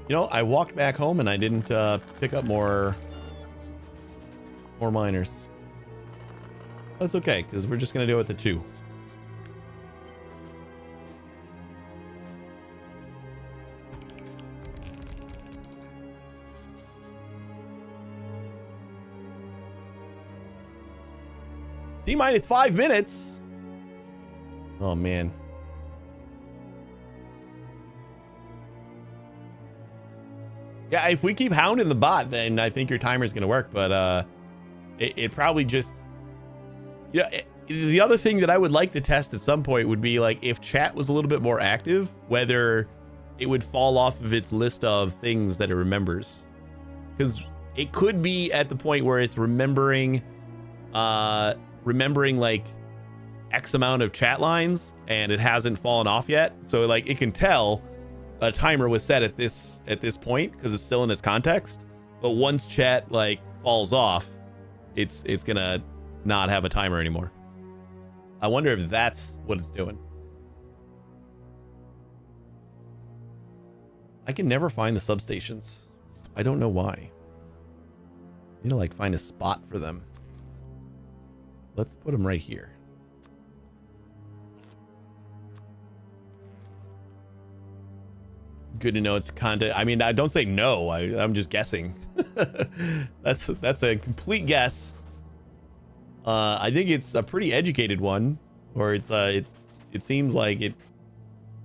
You know, I walked back home and I didn't pick up more miners. That's okay, because we're just gonna do it with the 2. T-minus 5 minutes. Oh man. Yeah, if we keep hounding the bot, then I think your timer's gonna work. But it probably just, you know, the other thing that I would like to test at some point would be like if chat was a little bit more active, whether it would fall off of its list of things that it remembers. Because it could be at the point where it's remembering like X amount of chat lines and it hasn't fallen off yet. So like it can tell a timer was set at this point because it's still in its context. But once chat like falls off, it's gonna not have a timer anymore. I wonder if that's what it's doing. I can never find the substations. I don't know why. I need to like find a spot for them. Let's put them right here. Good to know it's content. I mean, I don't say no. I'm just guessing. That's a complete guess. I think it's a pretty educated one, or it seems like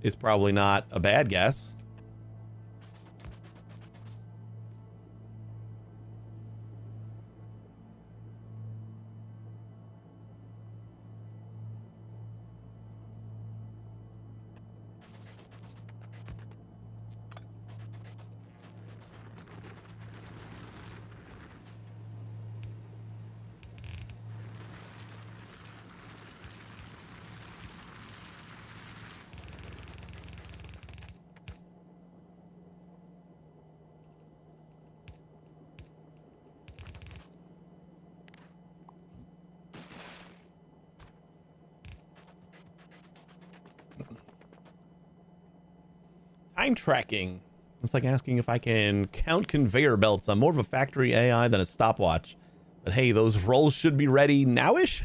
it's probably not a bad guess. Time tracking. It's like asking if I can count conveyor belts. I'm more of a factory AI than a stopwatch. But hey, those rolls should be ready nowish.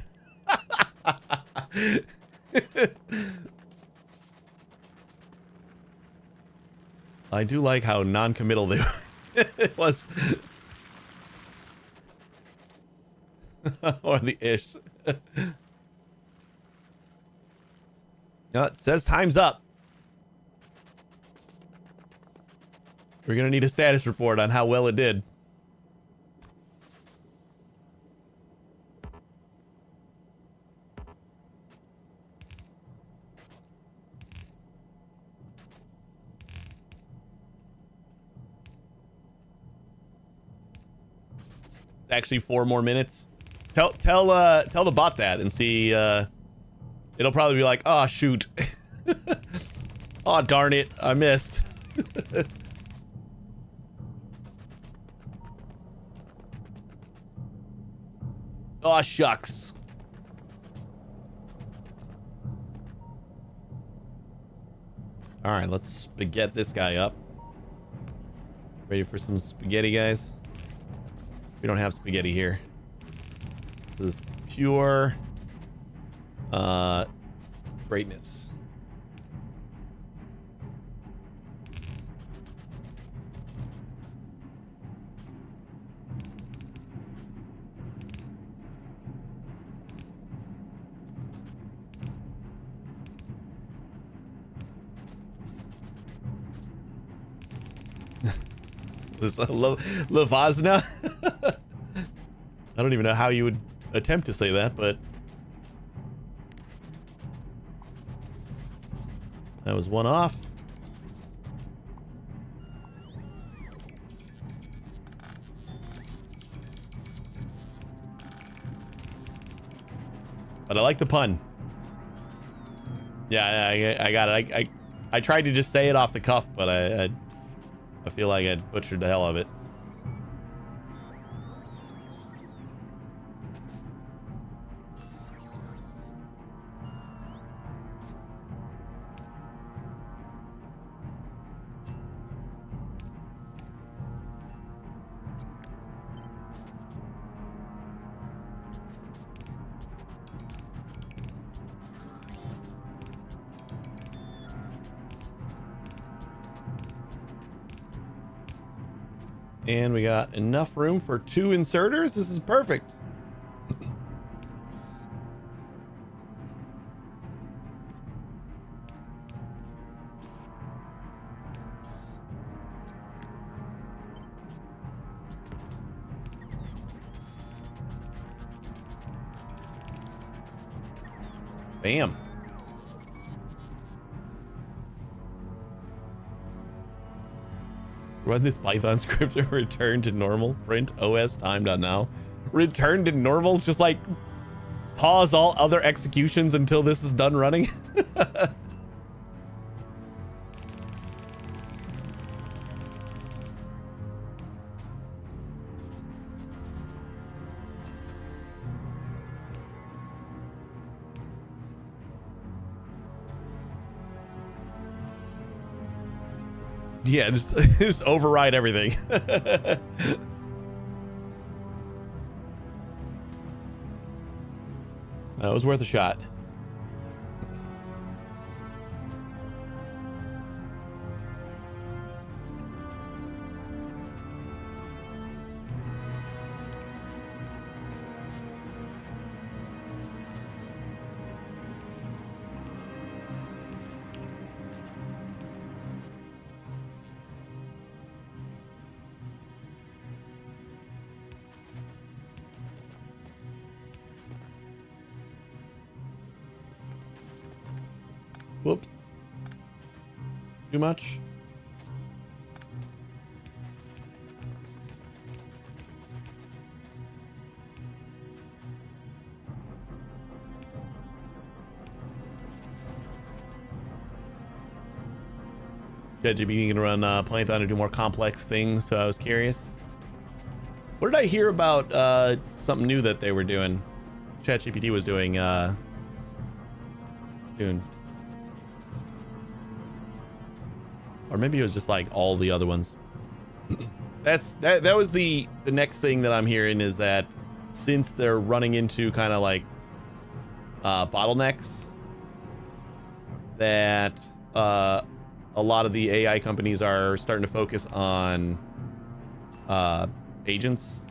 I do like how non-committal they it was. Or the ish. No, it says time's up. We're gonna need a status report on how well it did. It's actually 4 more minutes. Tell the bot that and see. It'll probably be like, oh shoot, oh darn it, I missed. Oh shucks. All right, let's spaghetti this guy up. Ready for some spaghetti, guys? We don't have spaghetti here. This is pure greatness. This Lavazna. I don't even know how you would attempt to say that, but that was one off. But I like the pun. Yeah, I got it. I tried to just say it off the cuff, but I feel like I butchered the hell of it. And we got enough room for 2 inserters. This is perfect. Bam. Run this Python script and return to normal. Print OS time.now. Return to normal? Just like pause all other executions until this is done running? Yeah, just override everything. That was worth a shot. Whoops. Too much. ChatGPT can run Python to do more complex things, so I was curious. What did I hear about something new that they were doing? ChatGPT was doing soon. Or maybe it was just like all the other ones. That was the next thing that I'm hearing, is that since they're running into kind of like bottlenecks, that a lot of the AI companies are starting to focus on agents.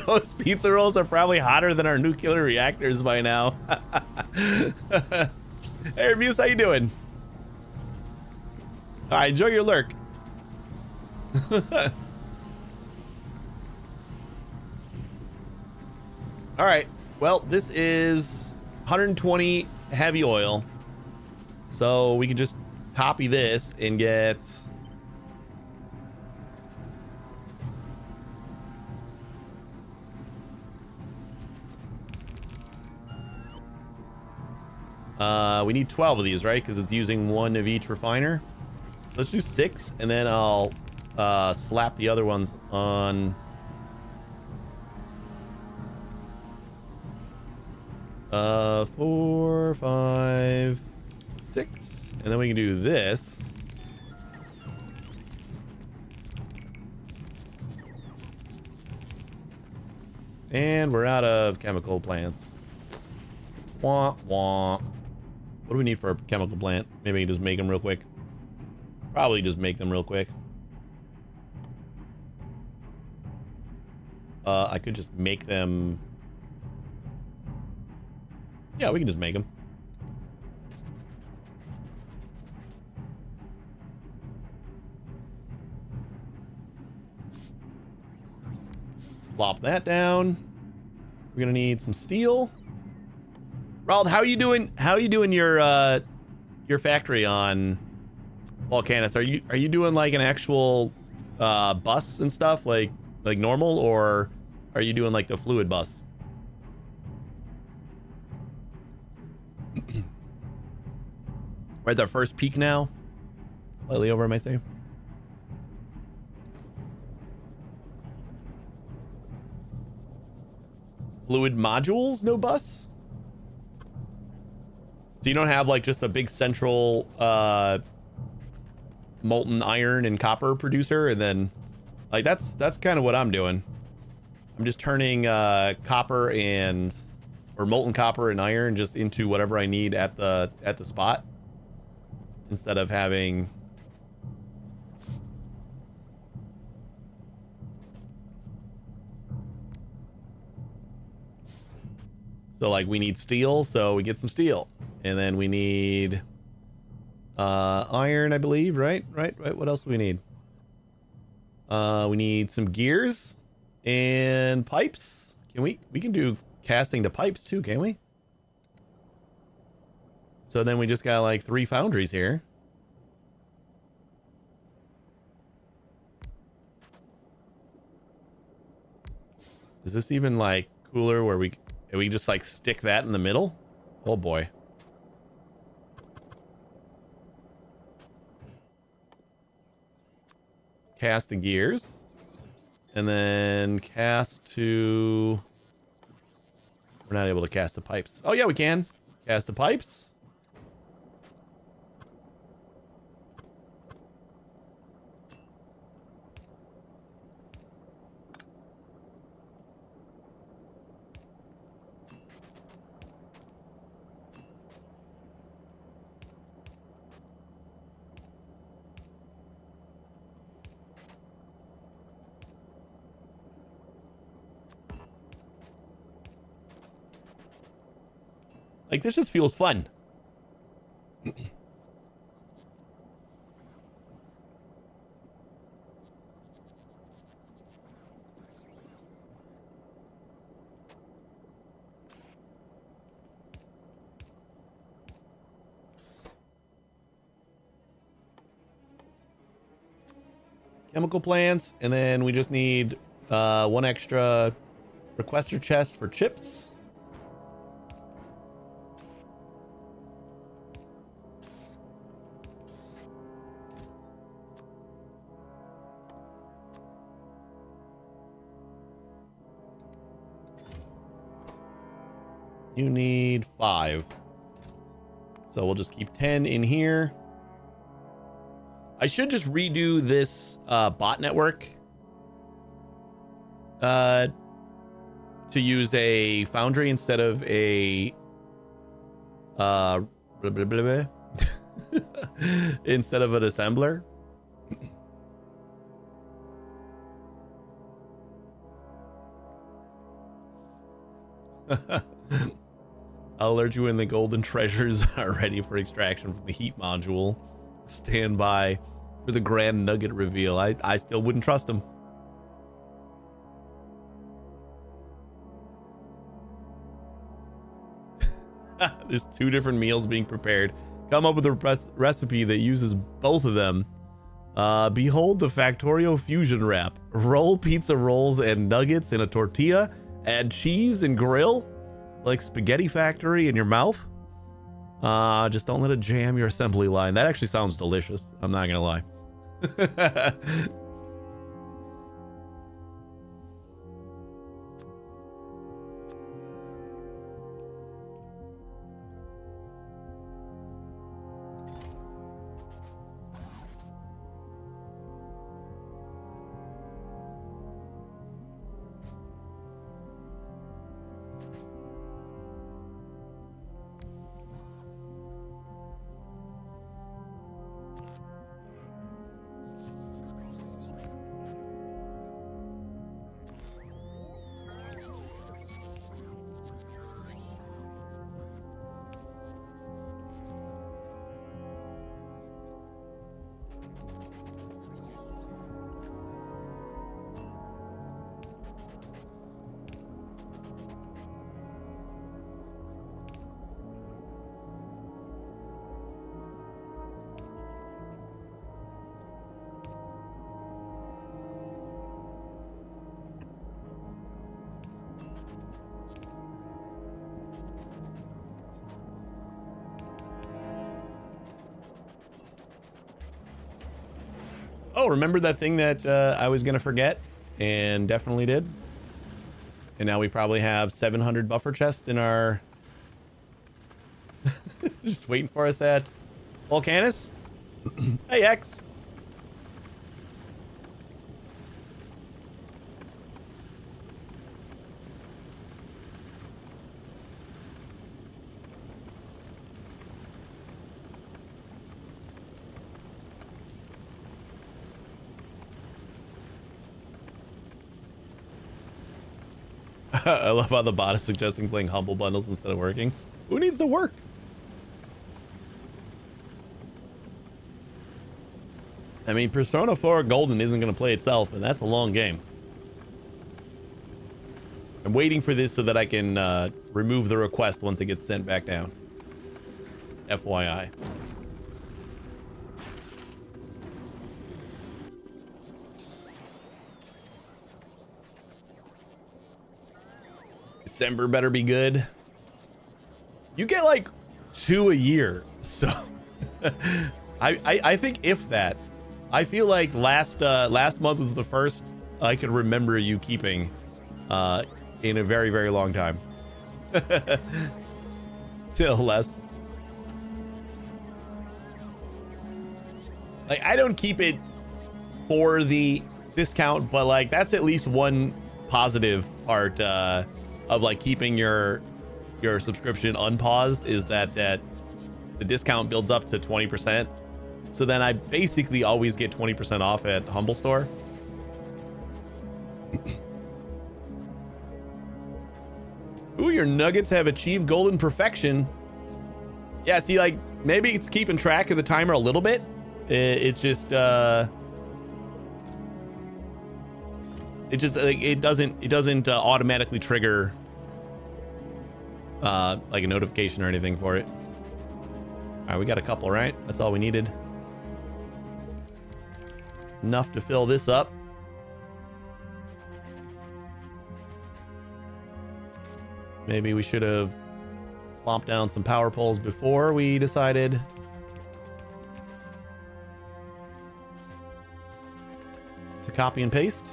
Those pizza rolls are probably hotter than our nuclear reactors by now. Hey, Muse, how you doing? All right, enjoy your lurk. All right, well, this is 120 heavy oil, so we can just copy this and get we need 12 of these, right? Because it's using one of each refiner. Let's do 6, and then I'll slap the other ones on. 4, 5, 6, and then we can do this. And we're out of chemical plants. Wah, wah. What do we need for a chemical plant? Maybe we can just make them real quick. Probably just make them real quick. I could just make them. Yeah, we can just make them. Plop that down. We're gonna need some steel. Ronald, how are you doing? How are you doing your factory on Vulcanus? Are you doing like an actual bus and stuff like normal, or are you doing like the fluid bus? We're at our first peak now. Slightly over, I might say. Fluid modules, no bus? So you don't have like just a big central molten iron and copper producer, and then like that's kind of what I'm doing. I'm just turning copper or molten copper and iron just into whatever I need at the spot, instead of having so like we need steel, so we get some steel, and then we need iron, I believe, right? What else do we need? We need some gears and pipes. Can we can do casting to pipes too, can we? So then we just got like 3 foundries here. Is this even like cooler where we just like stick that in the middle? Oh boy. Cast the gears. And then cast to... We're not able to cast the pipes. Oh yeah, we can. Cast the pipes. Like, this just feels fun. Chemical plants, and then we just need 1 extra requester chest for chips. You need 5. So we'll just keep 10 in here. I should just redo this bot network to use a foundry instead of a instead of an assembler. I'll alert you when the golden treasures are ready for extraction from the heat module. Stand by for the grand nugget reveal. I still wouldn't trust him. There's 2 different meals being prepared. Come up with a recipe that uses both of them. Behold the Factorio fusion wrap. Roll pizza rolls and nuggets in a tortilla. Add cheese and grill. Like spaghetti factory in your mouth. Just don't let it jam your assembly line. That actually sounds delicious. I'm not gonna lie. Oh, remember that thing that I was gonna forget and definitely did? And now we probably have 700 buffer chests in our... Just waiting for us at Vulcanus. Hey, X. I love how the bot is suggesting playing humble bundles instead of working. Who needs to work? I mean, Persona 4 Golden isn't going to play itself, and that's a long game. I'm waiting for this so that I can remove the request once it gets sent back down. FYI. December better be good. You get like 2 a year, so I think if that. I feel like last month was the first I could remember you keeping in a very, very long time. Still less. Like, I don't keep it for the discount, but like that's at least one positive part of like keeping your subscription unpaused, is that the discount builds up to 20%. So then I basically always get 20% off at Humble Store. Ooh, your nuggets have achieved golden perfection. Yeah, see, like, maybe it's keeping track of the timer a little bit. It's just it doesn't automatically trigger like a notification or anything for it. All right, we got a couple, right? That's all we needed. Enough to fill this up. Maybe we should have plopped down some power poles before we decided to copy and paste.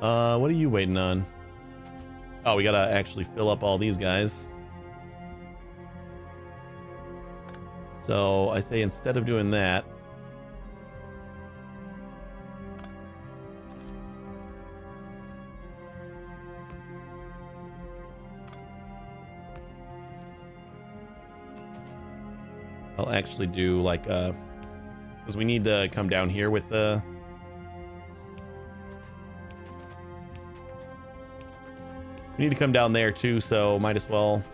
What are you waiting on? Oh, we gotta actually fill up all these guys. So I say instead of doing that, I'll actually do like because we need to come down here with the we need to come down there too, so might as well.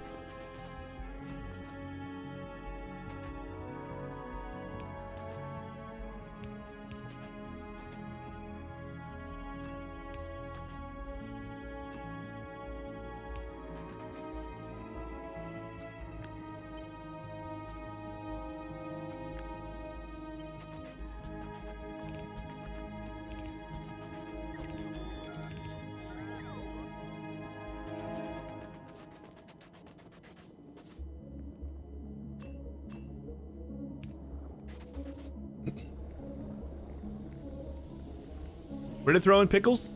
Ready to throw in pickles?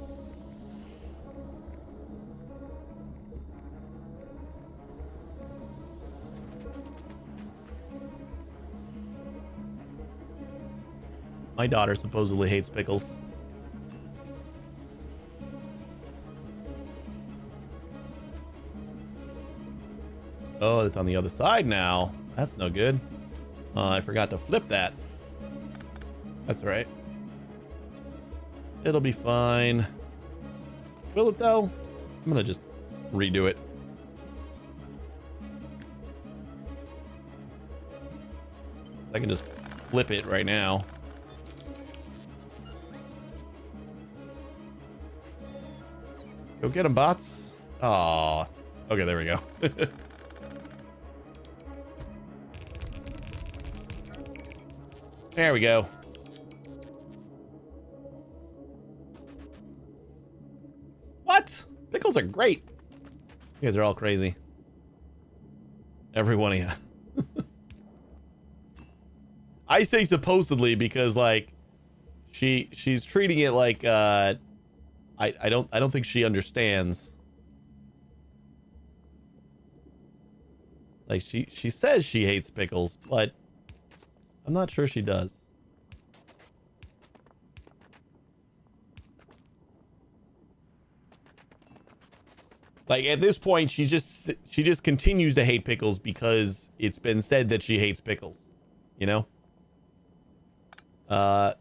My daughter supposedly hates pickles. Oh, it's on the other side now. That's no good. I forgot to flip that. That's right. It'll be fine. Will it though? I'm gonna just redo it. I can just flip it right now. Go get him, bots. Aw. Okay, there we go. There we go. What? Pickles are great. You guys are all crazy. Every one of you. I say supposedly because like she's treating it like I don't think she understands. Like she says she hates pickles, but I'm not sure she does. Like at this point, she just continues to hate pickles because it's been said that she hates pickles, you know?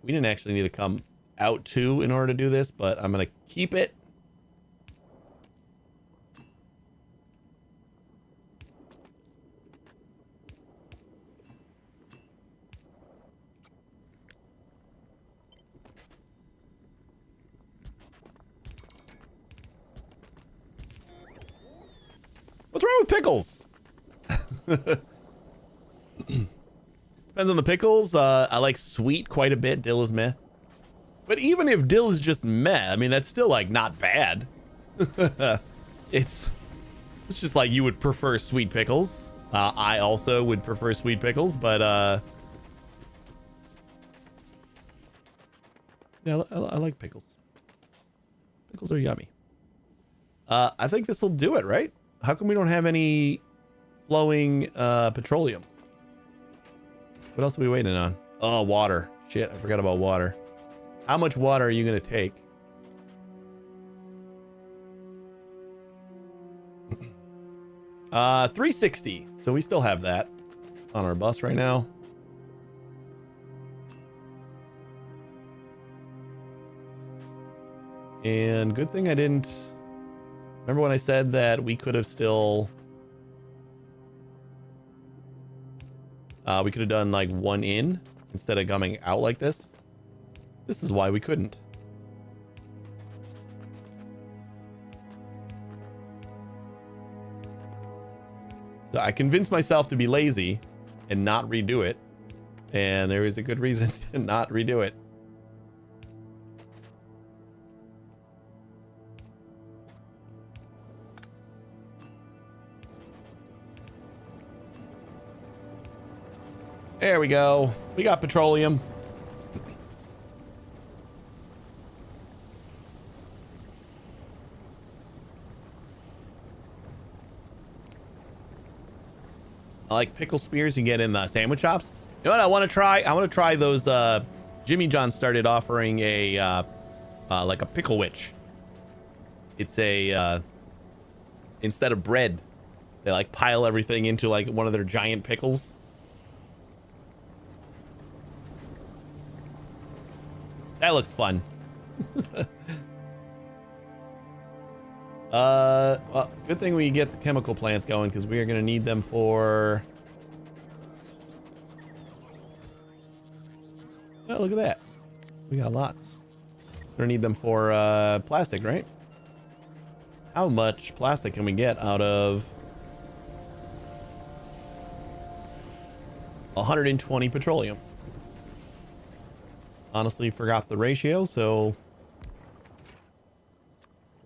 We didn't actually need to come out too in order to do this, but I'm gonna keep it. What's wrong with pickles? Depends on the pickles. I like sweet quite a bit. Dill is meh. But even if dill is just meh, I mean, that's still like not bad. It's just like you would prefer sweet pickles. I also would prefer sweet pickles, but yeah, I like pickles. Pickles are yummy. I think this will do it, right? How come we don't have any flowing petroleum? What else are we waiting on? Oh, water. Shit, I forgot about water. How much water are you gonna take? Uh, 360. So we still have that on our bus right now. And good thing I didn't... Remember when I said that we could have still... we could have done like one in instead of coming out like this? This is why we couldn't. So I convinced myself to be lazy and not redo it. And there is a good reason to not redo it. There we go. We got petroleum. I like pickle spears you get in the sandwich shops. You know what I want to try? I want to try those. Jimmy John started offering a like a pickle witch. It's a instead of bread, they like pile everything into like one of their giant pickles. That looks fun. Well, good thing we get the chemical plants going because we are going to need them for... Oh, look at that. We got lots. We're going to need them for plastic, right? How much plastic can we get out of 120 petroleum? Honestly, forgot the ratio, so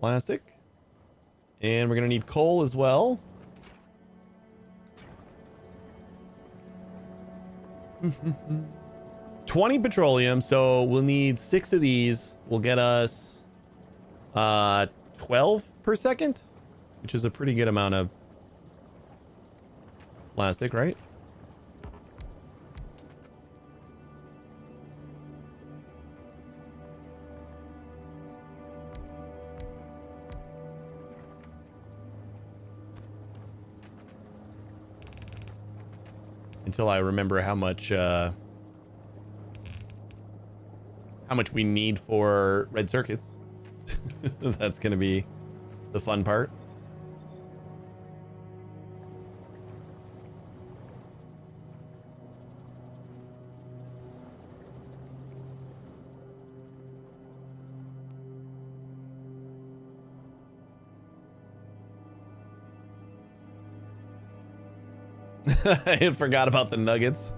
plastic. And we're gonna need coal as well. $20 petroleum, so we'll need 6 of these. Will get us 12 per second, which is a pretty good amount of plastic, right? Until I remember how much we need for red circuits. That's gonna be the fun part. I had forgot about the nuggets.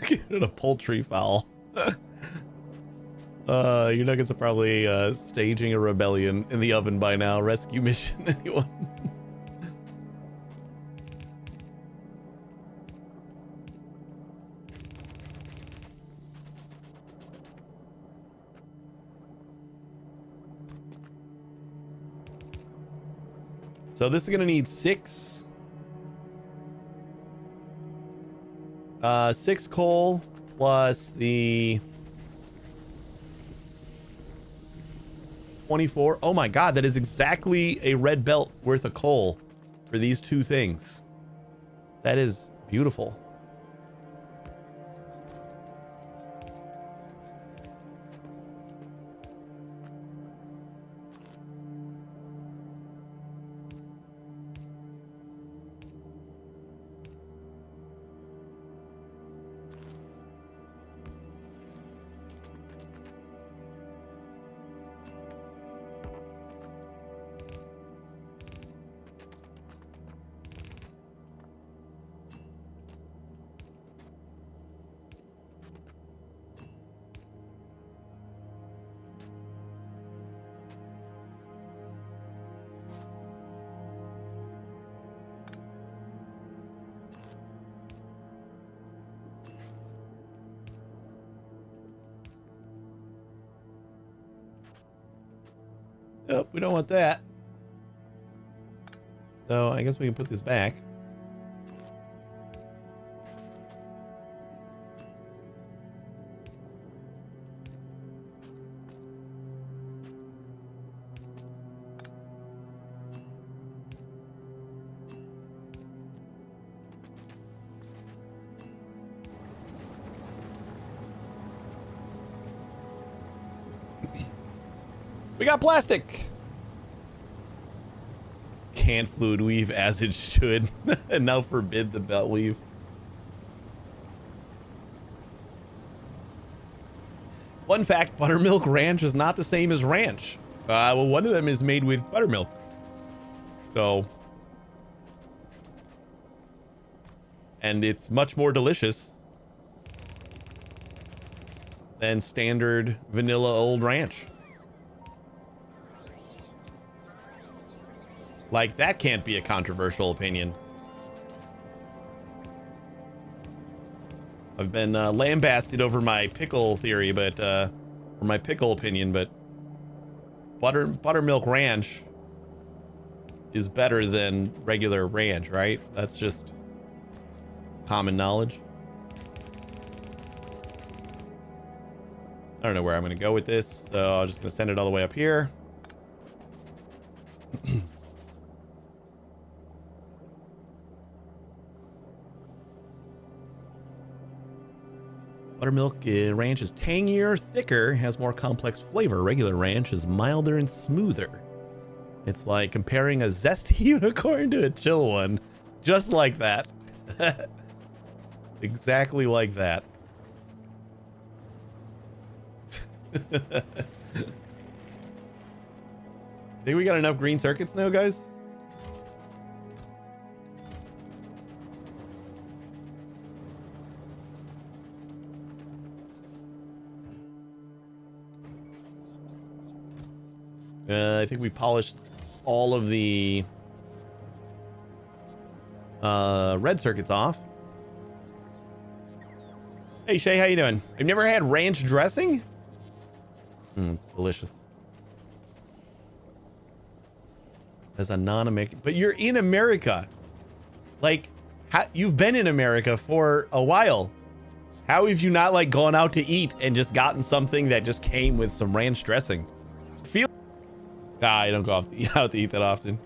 Get a poultry fowl. Your nuggets are probably staging a rebellion in the oven by now. Rescue mission, anyone? So this is gonna need 6 coal plus the 24. Oh my god, that is exactly a red belt worth of coal for these 2 things. That is beautiful. Nope, we don't want that. So I guess we can put this back. We got plastic. Can't fluid weave as it should. And now forbid the belt weave. Fun fact, buttermilk ranch is not the same as ranch. Well, one of them is made with buttermilk. So. And it's much more delicious than standard vanilla old ranch. Like, that can't be a controversial opinion. I've been lambasted over my pickle theory, but or my pickle opinion, but buttermilk ranch is better than regular ranch, right? That's just common knowledge. I don't know where I'm going to go with this, so I'm just going to send it all the way up here. Buttermilk ranch is tangier, thicker, has more complex flavor. Regular ranch is milder and smoother. It's like comparing a zesty unicorn to a chill one. Just like that. Exactly like that. Think we got enough green circuits now, guys? I think we polished all of the red circuits off. Hey Shay, how you doing? I've never had ranch dressing. It's delicious. As a non-American, but you're in America. Like, you've been in America for a while. How have you not like gone out to eat and just gotten something that just came with some ranch dressing? I don't go out to eat that often.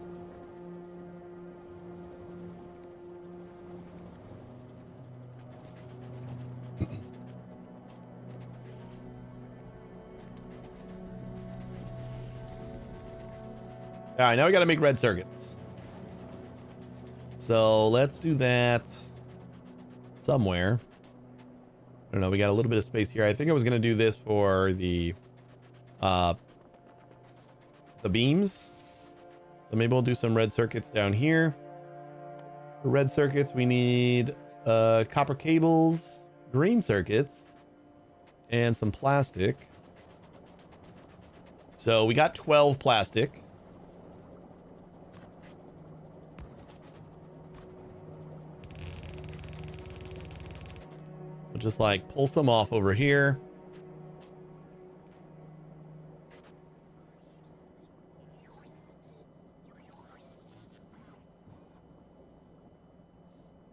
All right, now we got to make red circuits. So let's do that somewhere. I don't know. We got a little bit of space here. I think I was going to do this for the beams. So maybe we'll do some red circuits down here. For red circuits, we need copper cables, green circuits, and some plastic. So we got 12 plastic. We'll just like pull some off over here.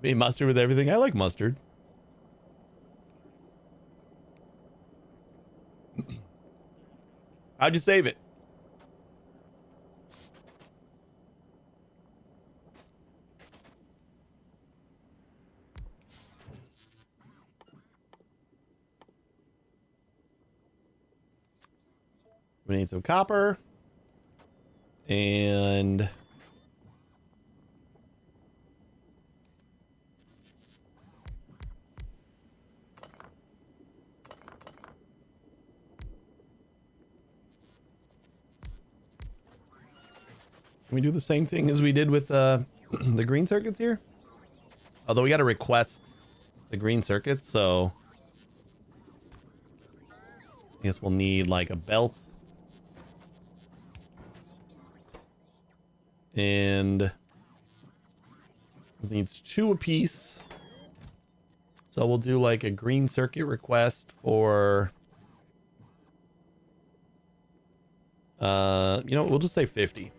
Made mustard with everything. I like mustard. How'd you save it? We need some copper. And can we do the same thing as we did with the green circuits here? Although we got to request the green circuits, so I guess we'll need like a belt. And this needs 2 apiece. So we'll do like a green circuit request for you know, we'll just say 50.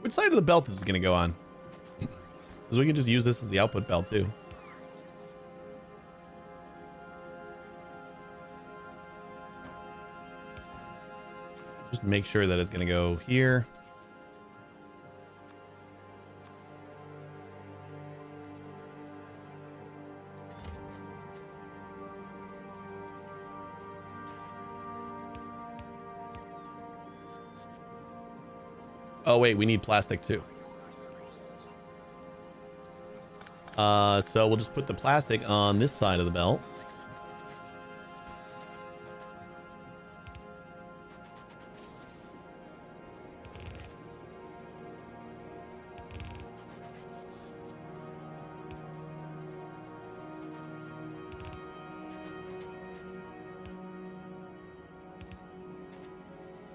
Which side of the belt is this going to go on? Because we can just use this as the output belt too. Just make sure that it's going to go here. Oh wait, we need plastic too. So we'll just put the plastic on this side of the belt.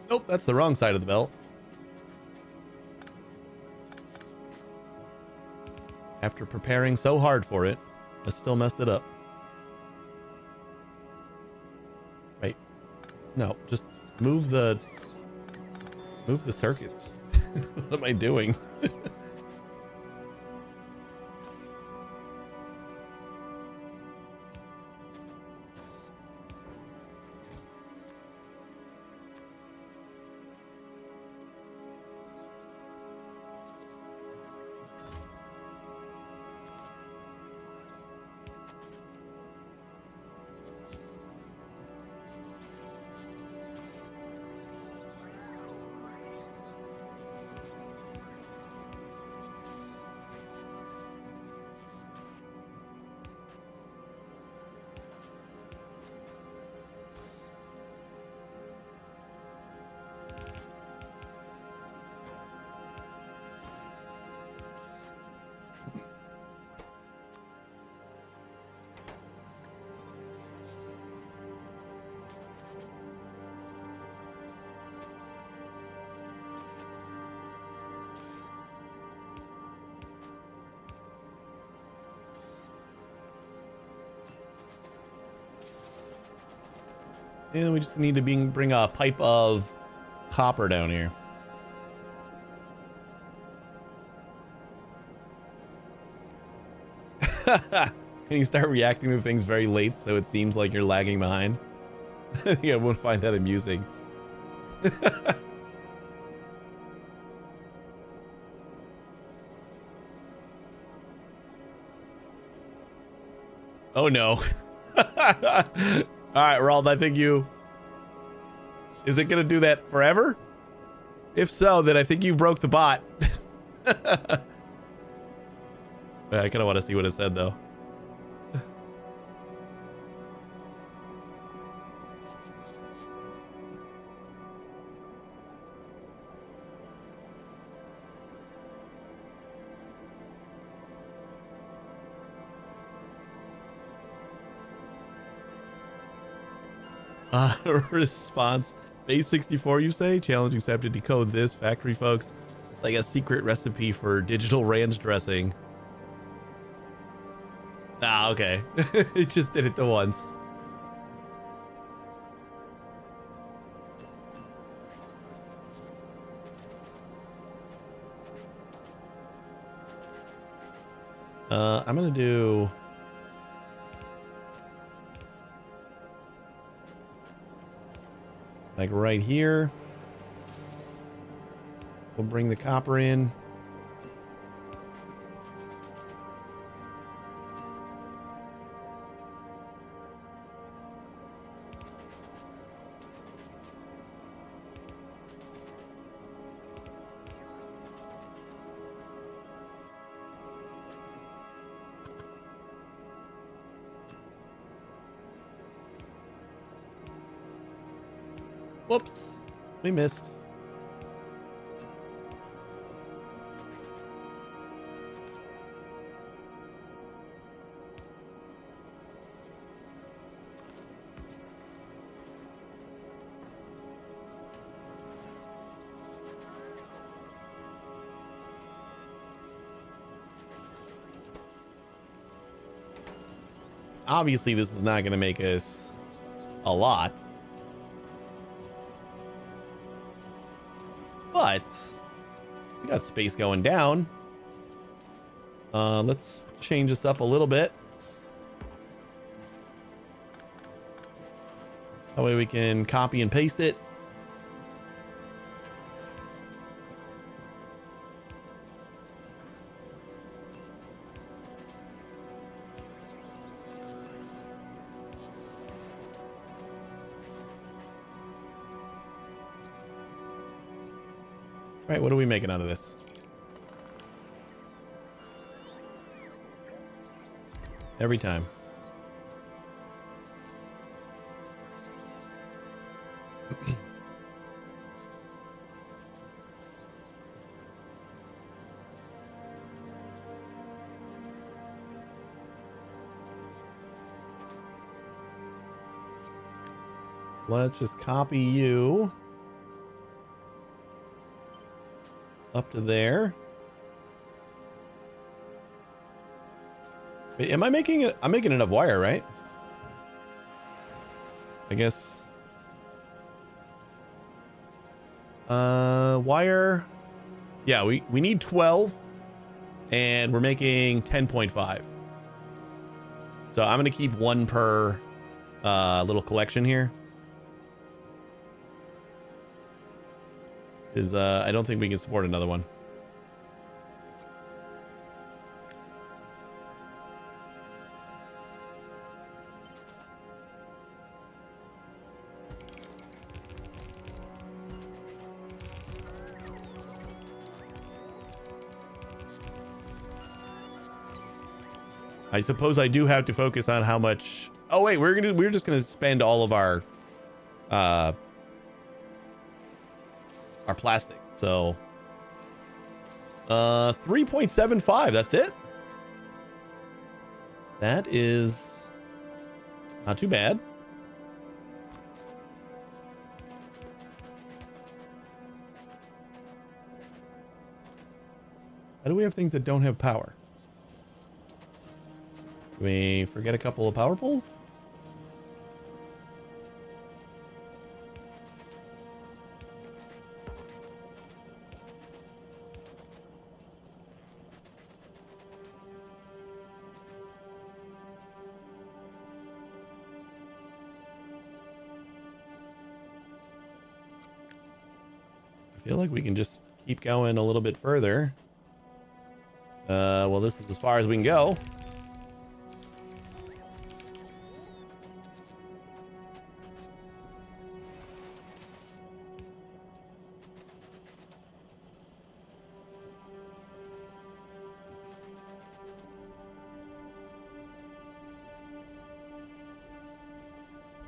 Nope, that's the wrong side of the belt. After preparing so hard for it, I still messed it up. Wait. No, just move the circuits. What am I doing? And we just need to bring a pipe of copper down here. Can you start reacting to things very late so it seems like you're lagging behind? I think I won't find that amusing. Oh no. All right, Rald, I think you... Is it going to do that forever? If so, then I think you broke the bot. I kind of want to see what it said, though. Response. Base 64, you say? Challenge accepted. Decode this. Factory folks. Like a secret recipe for digital ranch dressing. Ah, okay. It just did it the once. I'm gonna do like right here. We'll bring the copper in. Whoops, we missed. Obviously, this is not going to make us a lot. But we got space going down. Let's change this up a little bit. That way we can copy and paste it. All right, what are we making out of this? Every time. Let's just copy you up to there. Wait, am I making it? I'm making enough wire, right? I guess. Wire. Yeah, we need 12 and we're making 10.5. So I'm going to keep one per little collection here. Because I don't think we can support another one. I suppose I do have to focus on how much. Oh wait, we're just gonna spend all of our plastic. So 3.75, that's it. That is not too bad. How do we have things that don't have power? Do we forget a couple of power poles? I feel like we can just keep going a little bit further. Well, this is as far as we can go.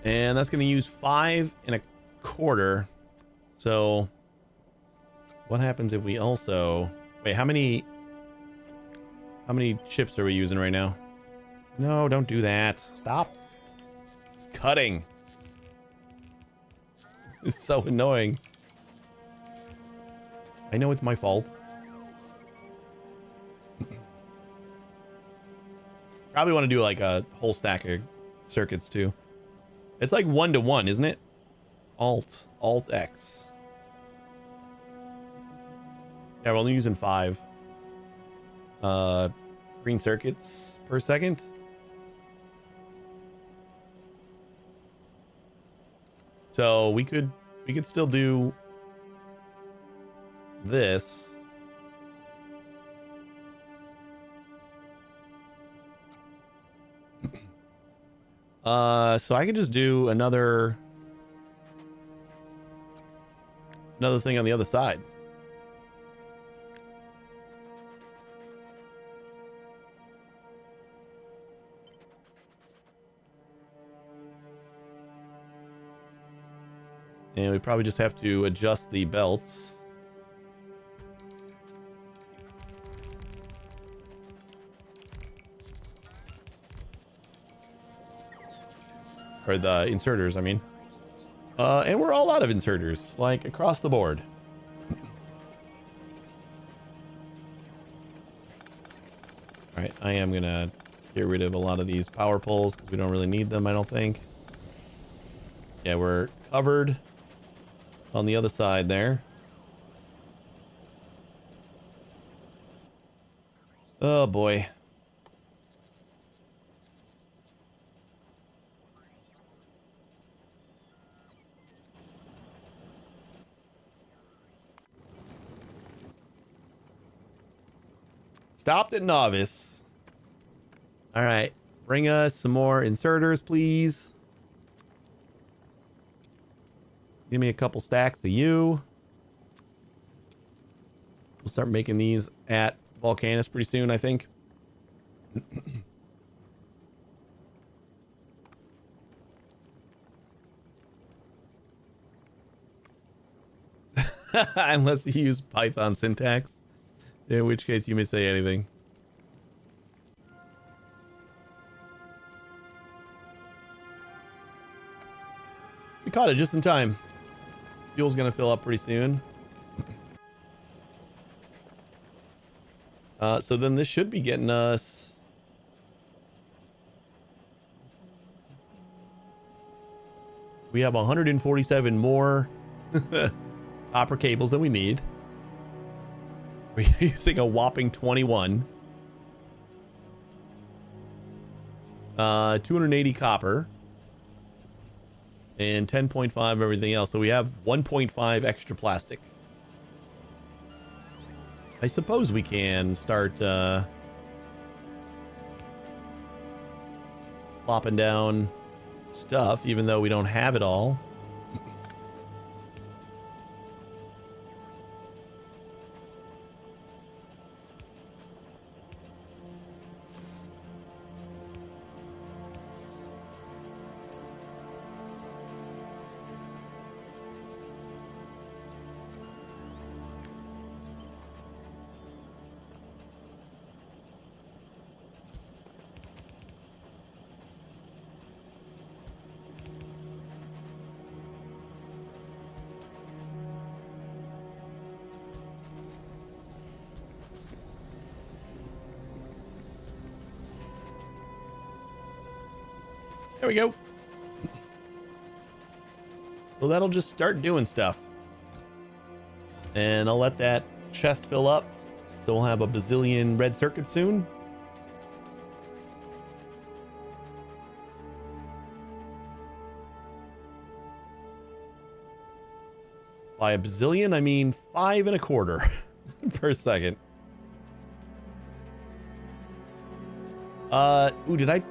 And that's going to use 5 1/4. So what happens if we also... Wait, how many chips are we using right now? No, don't do that. Stop cutting. It's so annoying. I know it's my fault. Probably want to do like a whole stack of circuits too. It's like 1-to-1, isn't it? Alt X. Yeah, we're only using 5 green circuits per second. So we could still do this. So I could just do another thing on the other side. And we probably just have to adjust the belts. Or the inserters, I mean. And we're all out of inserters, like across the board. All right, I am gonna get rid of a lot of these power poles because we don't really need them, I don't think. Yeah, we're covered on the other side there. Oh boy. Stopped at novice. All right, bring us some more inserters, please. Give me a couple stacks of you. We'll start making these at Vulcanus pretty soon, I think. Unless you use Python syntax, in which case you may say anything. We caught it just in time. Fuel's gonna fill up pretty soon. So then this should be getting us... We have 147 more copper cables than we need. We're using a whopping 21. 280 copper. And 10.5 everything else. So we have 1.5 extra plastic. I suppose we can start plopping down stuff, even though we don't have it all. There we go. So that'll just start doing stuff. And I'll let that chest fill up. So we'll have a bazillion red circuits soon. By a bazillion, I mean 5 1/4 per second. Ooh, did I?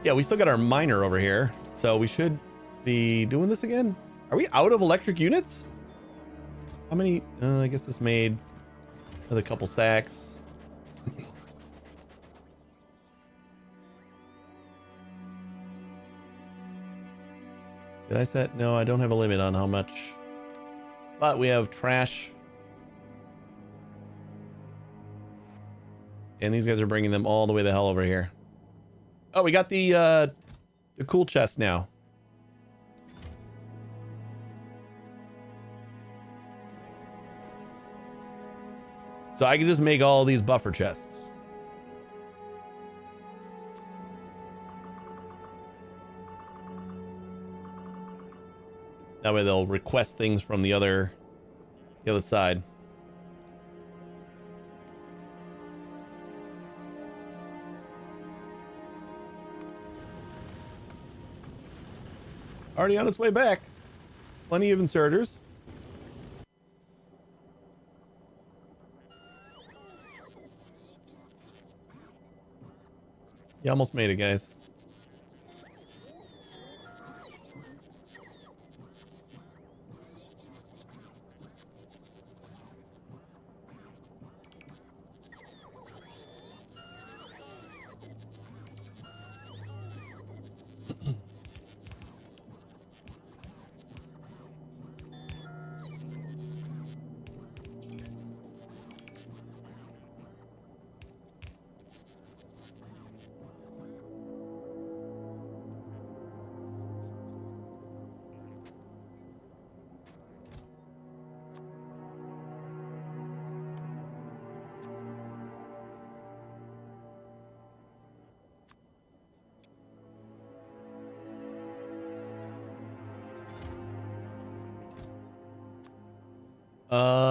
Yeah, we still got our miner over here, so we should be doing this again. Are we out of electric units? How many? I guess this made another couple stacks. Did I set? No, I don't have a limit on how much. But we have trash. And these guys are bringing them all the way the hell over here. Oh, we got the cool chest now. So I can just make all these buffer chests. That way they'll request things from the other side. Already on its way back. Plenty of inserters. You almost made it, guys.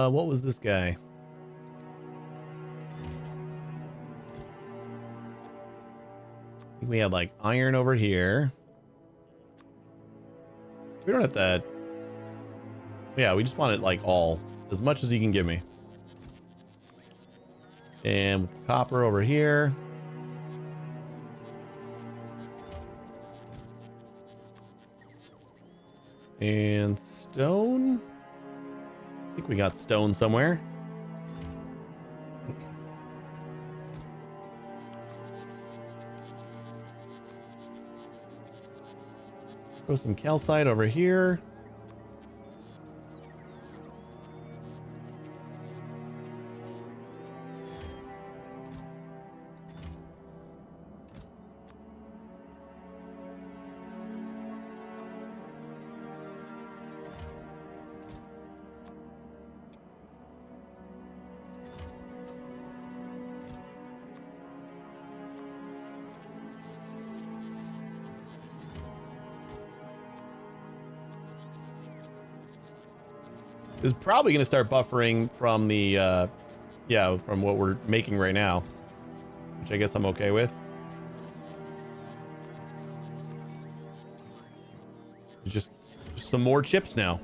What was this guy? I think we had like iron over here. We don't have to. Yeah, we just want it like all, as much as you can give me. And copper over here. And stone. I think we got stone somewhere. Throw some calcite over here. Is probably going to start buffering from the, from what we're making right now, which I guess I'm okay with. Just some more chips now.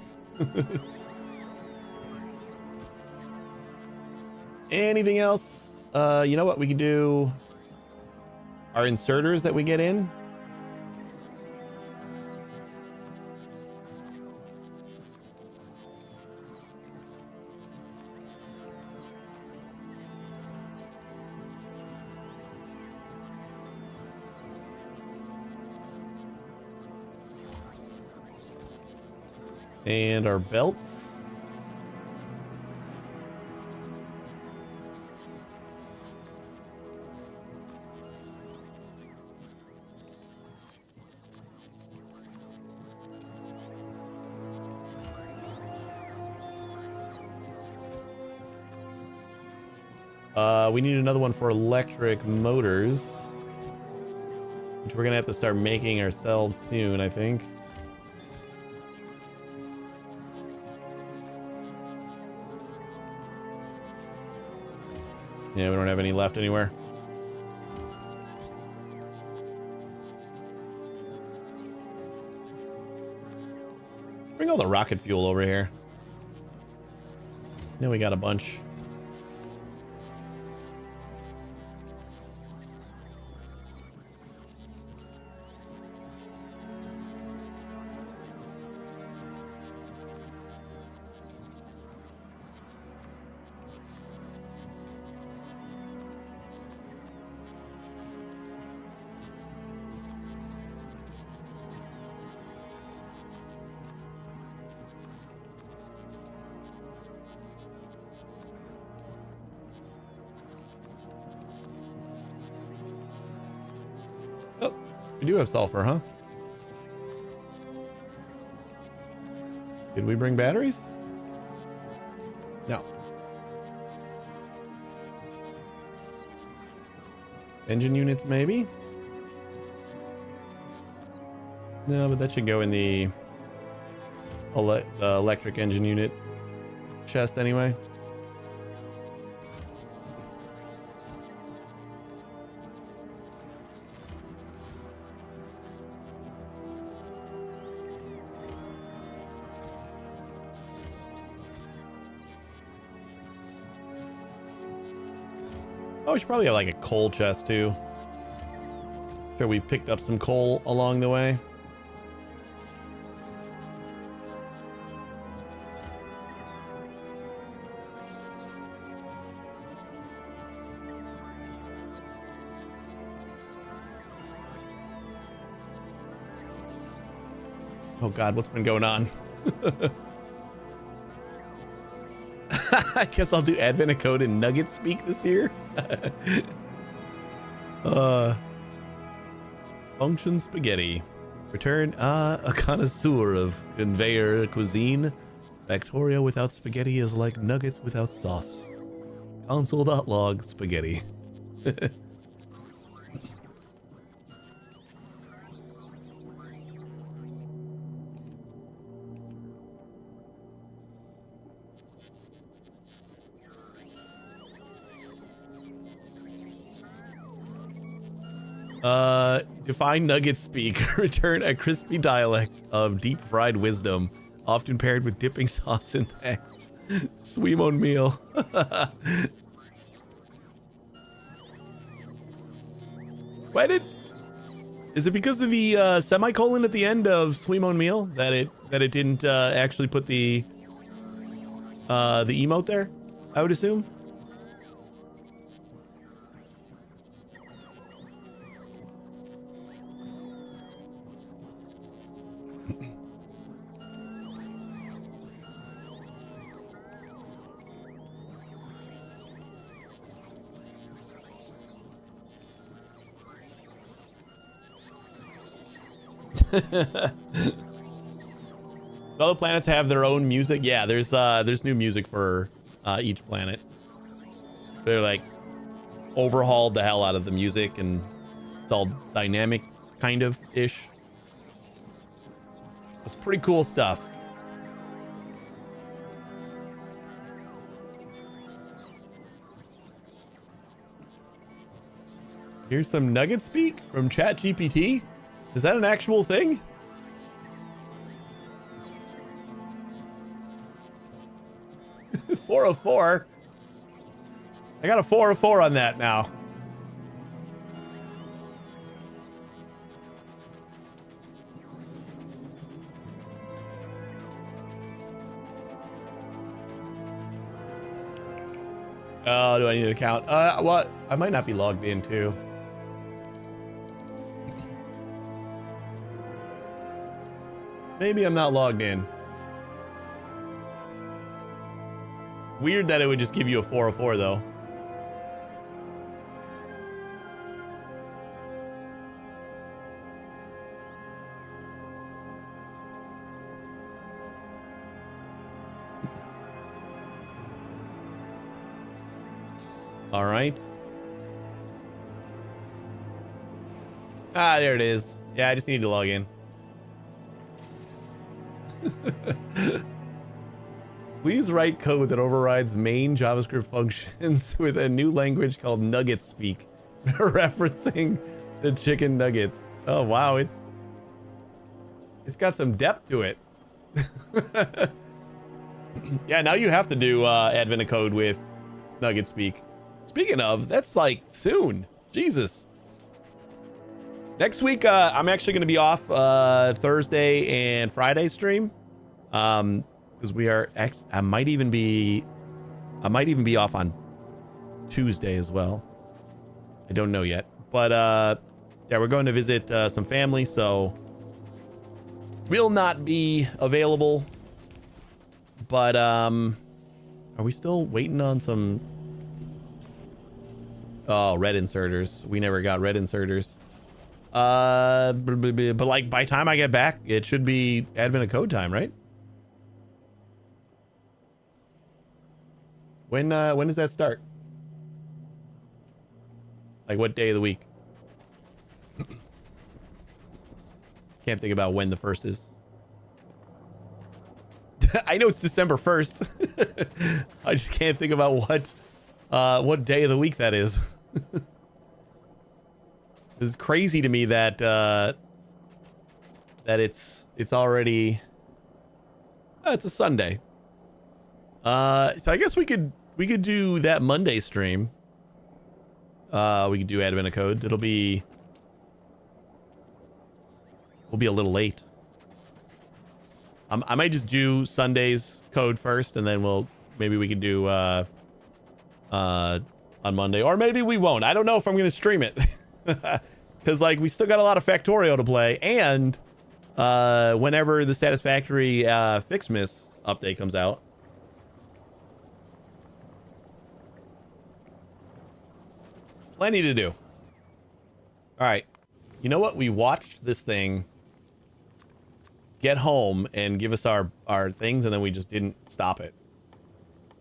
Anything else? You know what we can do? Our inserters that we get in. And our belts. We need another one for electric motors, which we're gonna have to start making ourselves soon, I think. Yeah, we don't have any left anywhere. Bring all the rocket fuel over here. Now we got a bunch. Oh, we do have sulfur, huh? Did we bring batteries? No. Engine units, maybe? No, but that should go in the the electric engine unit chest anyway. Oh, we should probably have like a coal chest too. Sure, we picked up some coal along the way. Oh God, what's been going on? I guess I'll do Advent of Code and Nugget Speak this year. Function spaghetti. Return a connoisseur of conveyor cuisine. Factorio without spaghetti is like nuggets without sauce. Console.log spaghetti. Define nugget speak. Return a crispy dialect of deep fried wisdom, often paired with dipping sauce syntax. Sweemon meal. Why is it because of the semicolon at the end of Sweemon meal that it didn't actually put the emote there? I would assume. Other planets have their own music. Yeah, there's new music for each planet. They're like overhauled the hell out of the music, and it's all dynamic kind of ish. It's pretty cool stuff. Here's some nugget speak from ChatGPT. Is that an actual thing? $404. I got a 404 on that now. Oh, do I need an account? What? I might not be logged in too. Maybe I'm not logged in. Weird that it would just give you a 404 though. All right. Ah, there it is. Yeah, I just need to log in. Please write code that overrides main JavaScript functions with a new language called Nugget Speak, referencing the chicken nuggets. Oh wow, it's got some depth to it. Yeah, now you have to do Advent of Code with Nugget Speak. Speaking of, that's like soon. Jesus. Next week, I'm actually going to be off Thursday and Friday stream. Because we are I might even be off on Tuesday as well. I don't know yet, but yeah, we're going to visit some family, so will not be available. But are we still waiting on some? Oh, red inserters. We never got red inserters. But like by time I get back, it should be Advent of Code time, right? When does that start? Like what day of the week? Can't think about when the first is. I know it's December 1st. I just can't think about what day of the week that is. It's crazy to me that that it's already it's a Sunday. So I guess we could do that Monday stream. We could do admin a code. We'll be a little late. I might just do Sunday's code first, and then maybe we can do on Monday, or maybe we won't. I don't know if I'm gonna stream it because like we still got a lot of Factorio to play, and whenever the Satisfactory Fixmas update comes out. Plenty to do. All right. You know what? We watched this thing get home and give us our things, and then we just didn't stop it.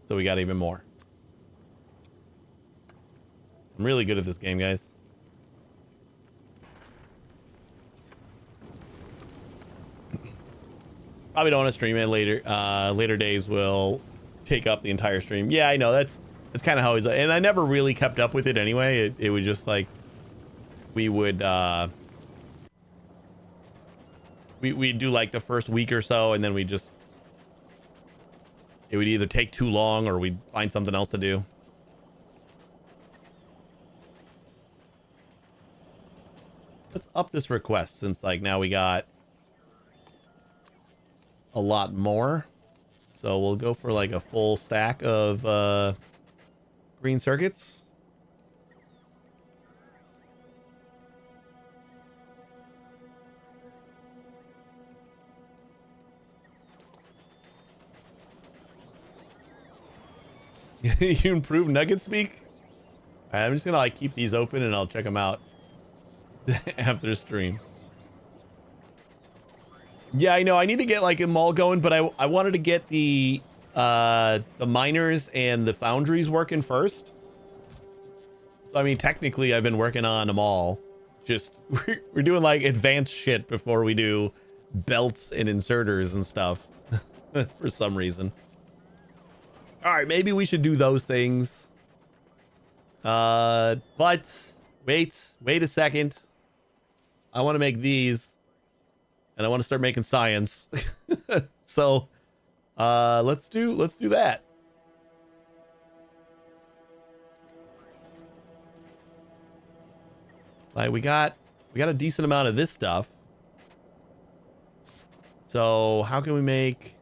So we got even more. I'm really good at this game, guys. Probably don't want to stream it later. Later days will take up the entire stream. Yeah, I know. That's kind of how he's, and I never really kept up with it anyway. It was just like we'd do like the first week or so, and then it would either take too long or we'd find something else to do. Let's up this request, since like now we got a lot more. So we'll go for like a full stack of green circuits. You improve nugget speak? I'm just gonna like keep these open and I'll check them out after stream. Yeah, I know. I need to get like them all going, but I wanted to get the miners and the foundries working first. So I mean, technically, I've been working on them all. Just we're doing like advanced shit before we do belts and inserters and stuff for some reason. All right, maybe we should do those things. But wait a second. I want to make these, and I want to start making science. So, let's do that. Like we got a decent amount of this stuff. So how can we make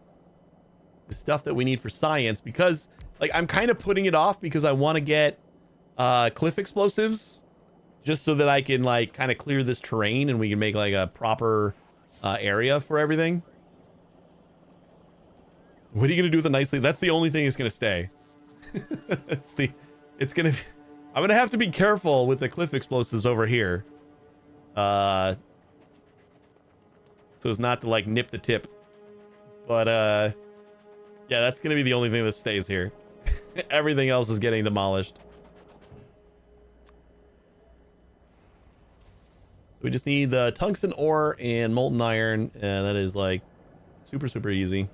the stuff that we need for science? Because like I'm kind of putting it off because I want to get cliff explosives just so that I can like kind of clear this terrain and we can make like a proper area for everything. What are you gonna do with it nicely? That's the only thing that's gonna stay. I'm gonna have to be careful with the cliff explosives over here. So as not to like nip the tip. But yeah, that's gonna be the only thing that stays here. Everything else is getting demolished. So we just need the tungsten ore and molten iron, and that is like super easy.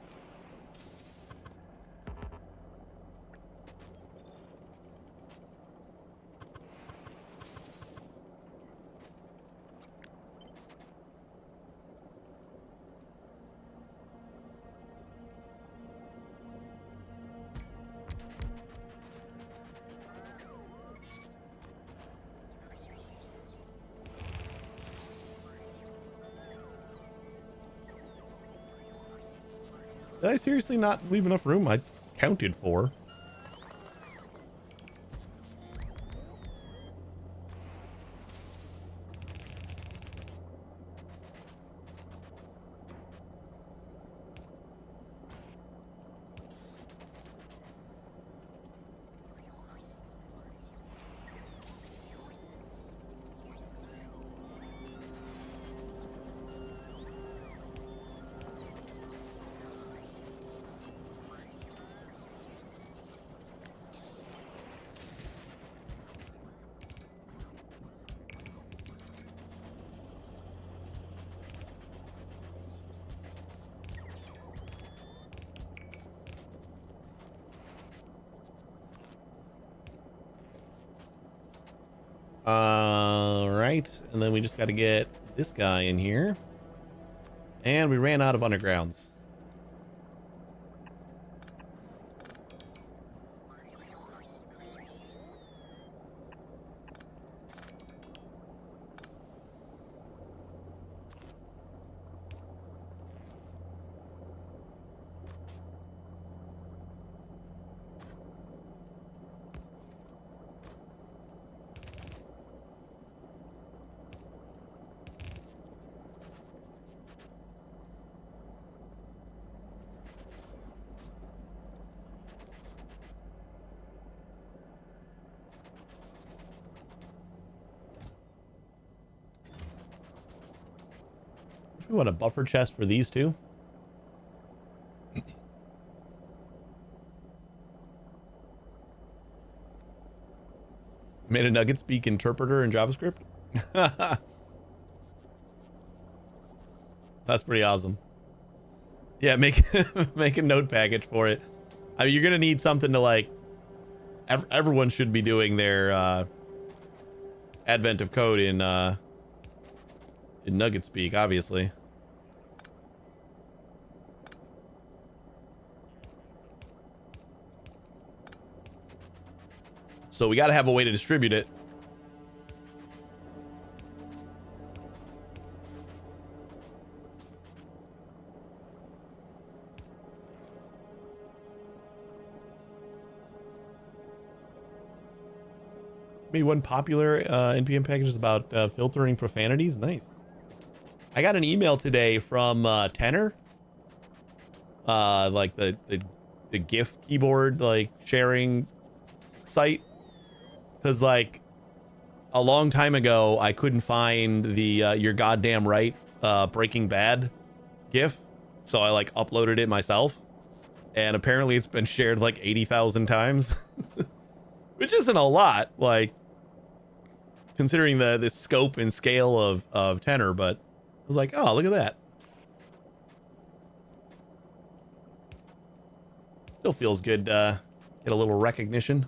Did I seriously not leave enough room? I counted 4. Right, and then we just got to get this guy in here. And we ran out of undergrounds. If we want a buffer chest for these two. Made a nugget speak interpreter in JavaScript. That's pretty awesome. Yeah, make make a node package for it. I mean, you're gonna need something to like. Everyone should be doing their advent of code in nugget speak, obviously. So we got to have a way to distribute it. Made one popular npm package is about filtering profanities. Nice. I got an email today from Tenor, like the GIF keyboard like sharing site, because like a long time ago I couldn't find the "You're goddamn right" Breaking Bad GIF, so I like uploaded it myself, and apparently it's been shared like 80,000 times, which isn't a lot, like considering the scope and scale of Tenor, but I was like, oh, look at that. Still feels good get a little recognition.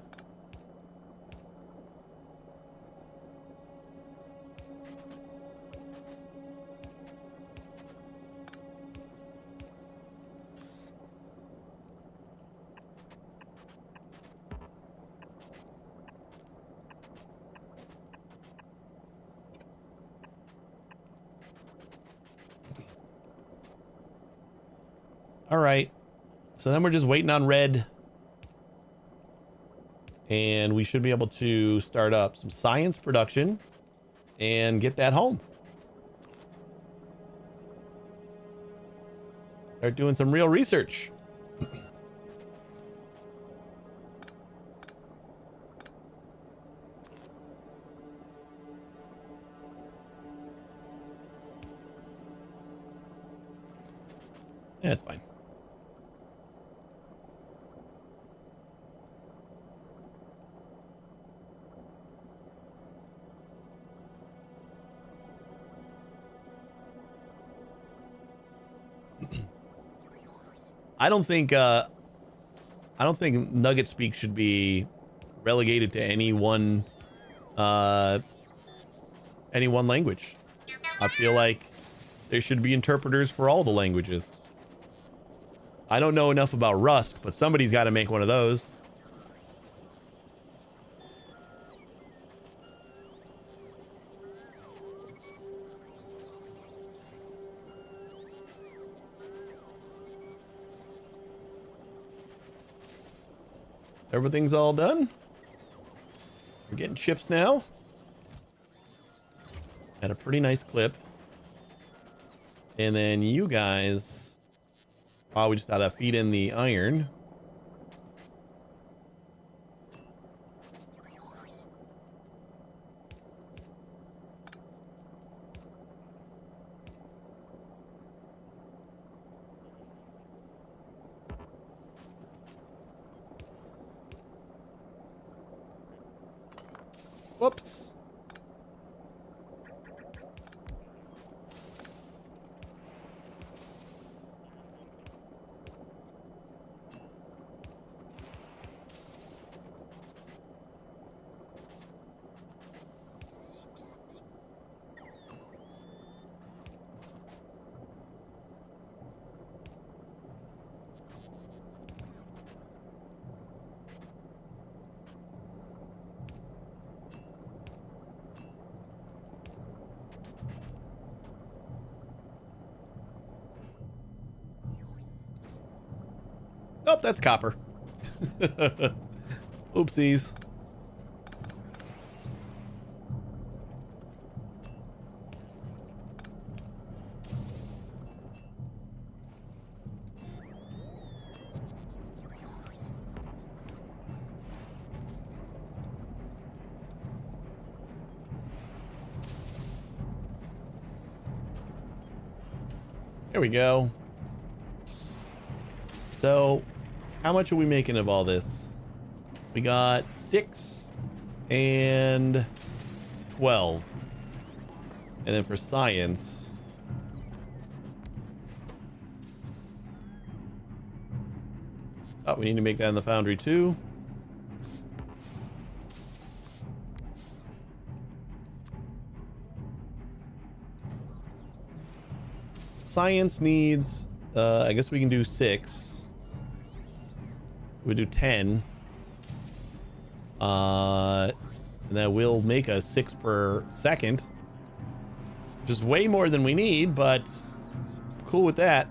All right, so then we're just waiting on red, and we should be able to start up some science production and get that home. Start doing some real research. Yeah, it's fine. I don't think Nugget Speak should be relegated to any one language. I feel like there should be interpreters for all the languages. I don't know enough about Rust, but somebody's got to make one of those. Everything's all done. We're getting chips now at a pretty nice clip. And then you guys, oh, we just gotta feed in the iron. Whoops. Oh, that's copper. Oopsies. There we go. So, how much are we making of all this? We got 6 and 12. And then for science, oh, we need to make that in the foundry too. Science needs, I guess we can do 6. We do 10. And that will make us 6 per second. Which is way more than we need, but cool with that.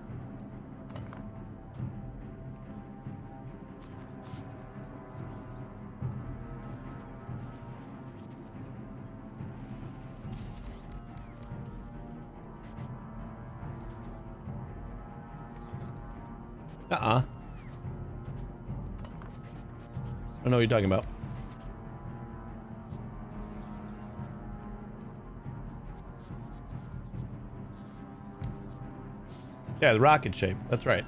I don't know what you're talking about. Yeah, the rocket shape. That's right.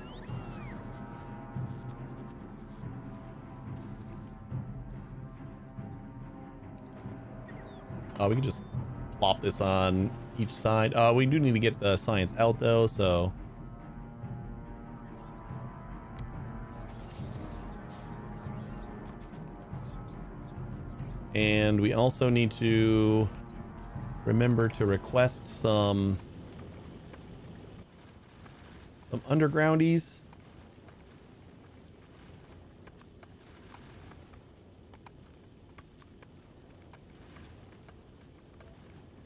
We can just plop this on each side. We do need to get the science out though, so... And we also need to remember to request some undergroundies.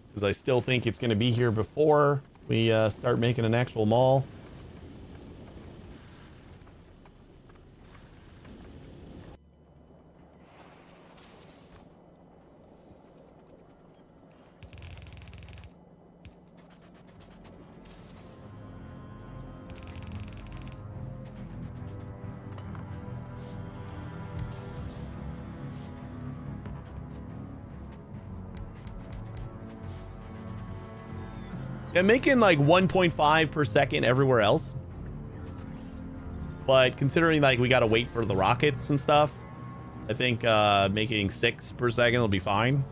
Because I still think it's going to be here before we start making an actual mall. Yeah, making like 1.5 per second everywhere else. But considering like we gotta wait for the rockets and stuff, I think making 6 per second will be fine.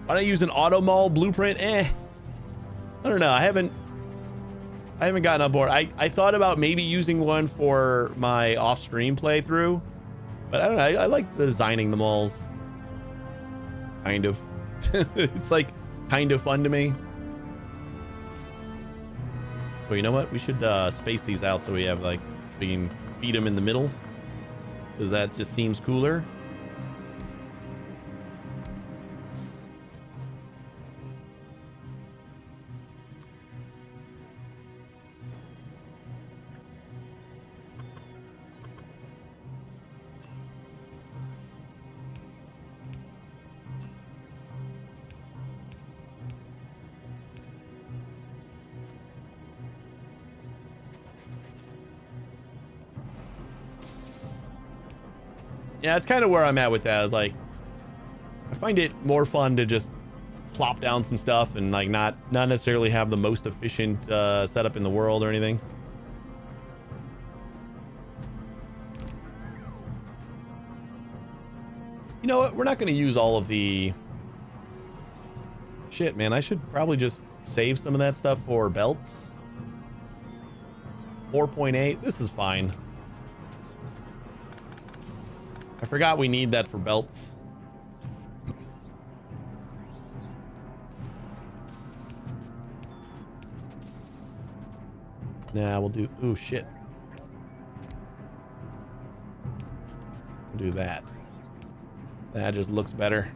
Why not use an auto mall blueprint? I don't know. I haven't gotten on board. I thought about maybe using one for my off-stream playthrough, but I don't know. I like designing the malls. Kind of. It's like kind of fun to me. Well, you know what? We should space these out so we have like we can feed them in the middle, because that just seems cooler. Yeah, it's kind of where I'm at with that. Like, I find it more fun to just plop down some stuff and like not necessarily have the most efficient setup in the world or anything. You know what? We're not going to use all of the... Shit, man. I should probably just save some of that stuff for belts. 4.8. This is fine. I forgot we need that for belts. Nah, we'll do... Ooh, shit. We'll do that. That just looks better.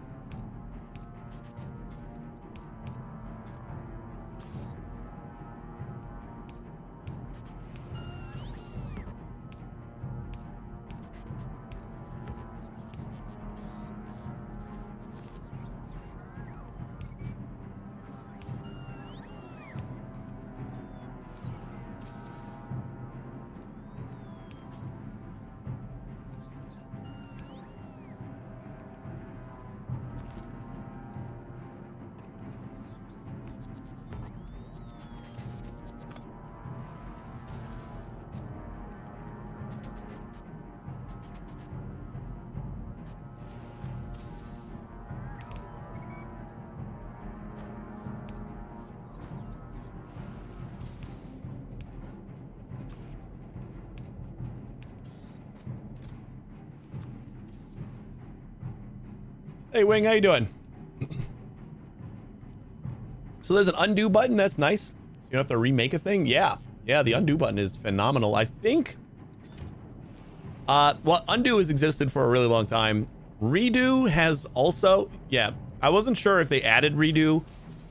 Hey, Wing, how you doing? So there's an undo button. That's nice. You don't have to remake a thing. Yeah. Yeah, the undo button is phenomenal. I think... well, undo has existed for a really long time. Redo has also... Yeah, I wasn't sure if they added redo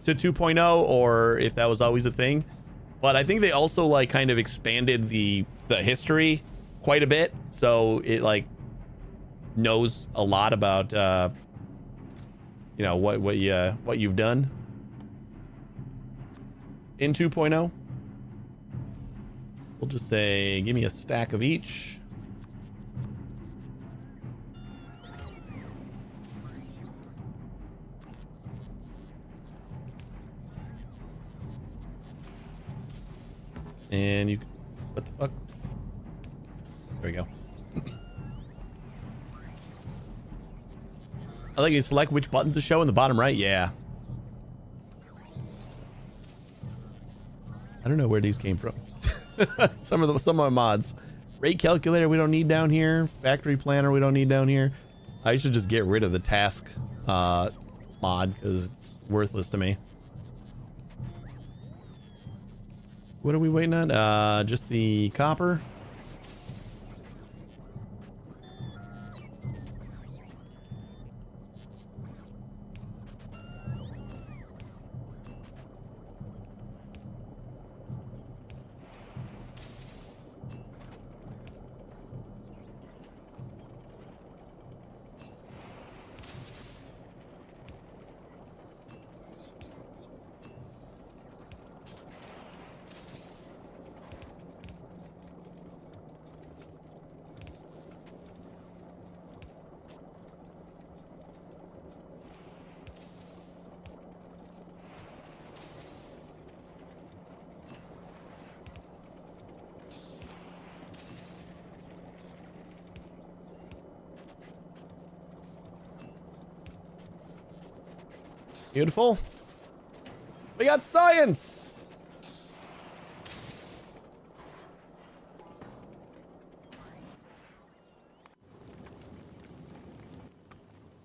to 2.0 or if that was always a thing. But I think they also, like, kind of expanded the history quite a bit. So it, like, knows a lot about, you know, what you've done in 2.0. We'll just say, give me a stack of each. And you, what the fuck? There we go. I like you select which buttons to show in the bottom right. Yeah. I don't know where these came from. some of my mods. Rate calculator we don't need down here. Factory planner we don't need down here. I should just get rid of the task mod because it's worthless to me. What are we waiting on? Just the copper. Beautiful. We got science.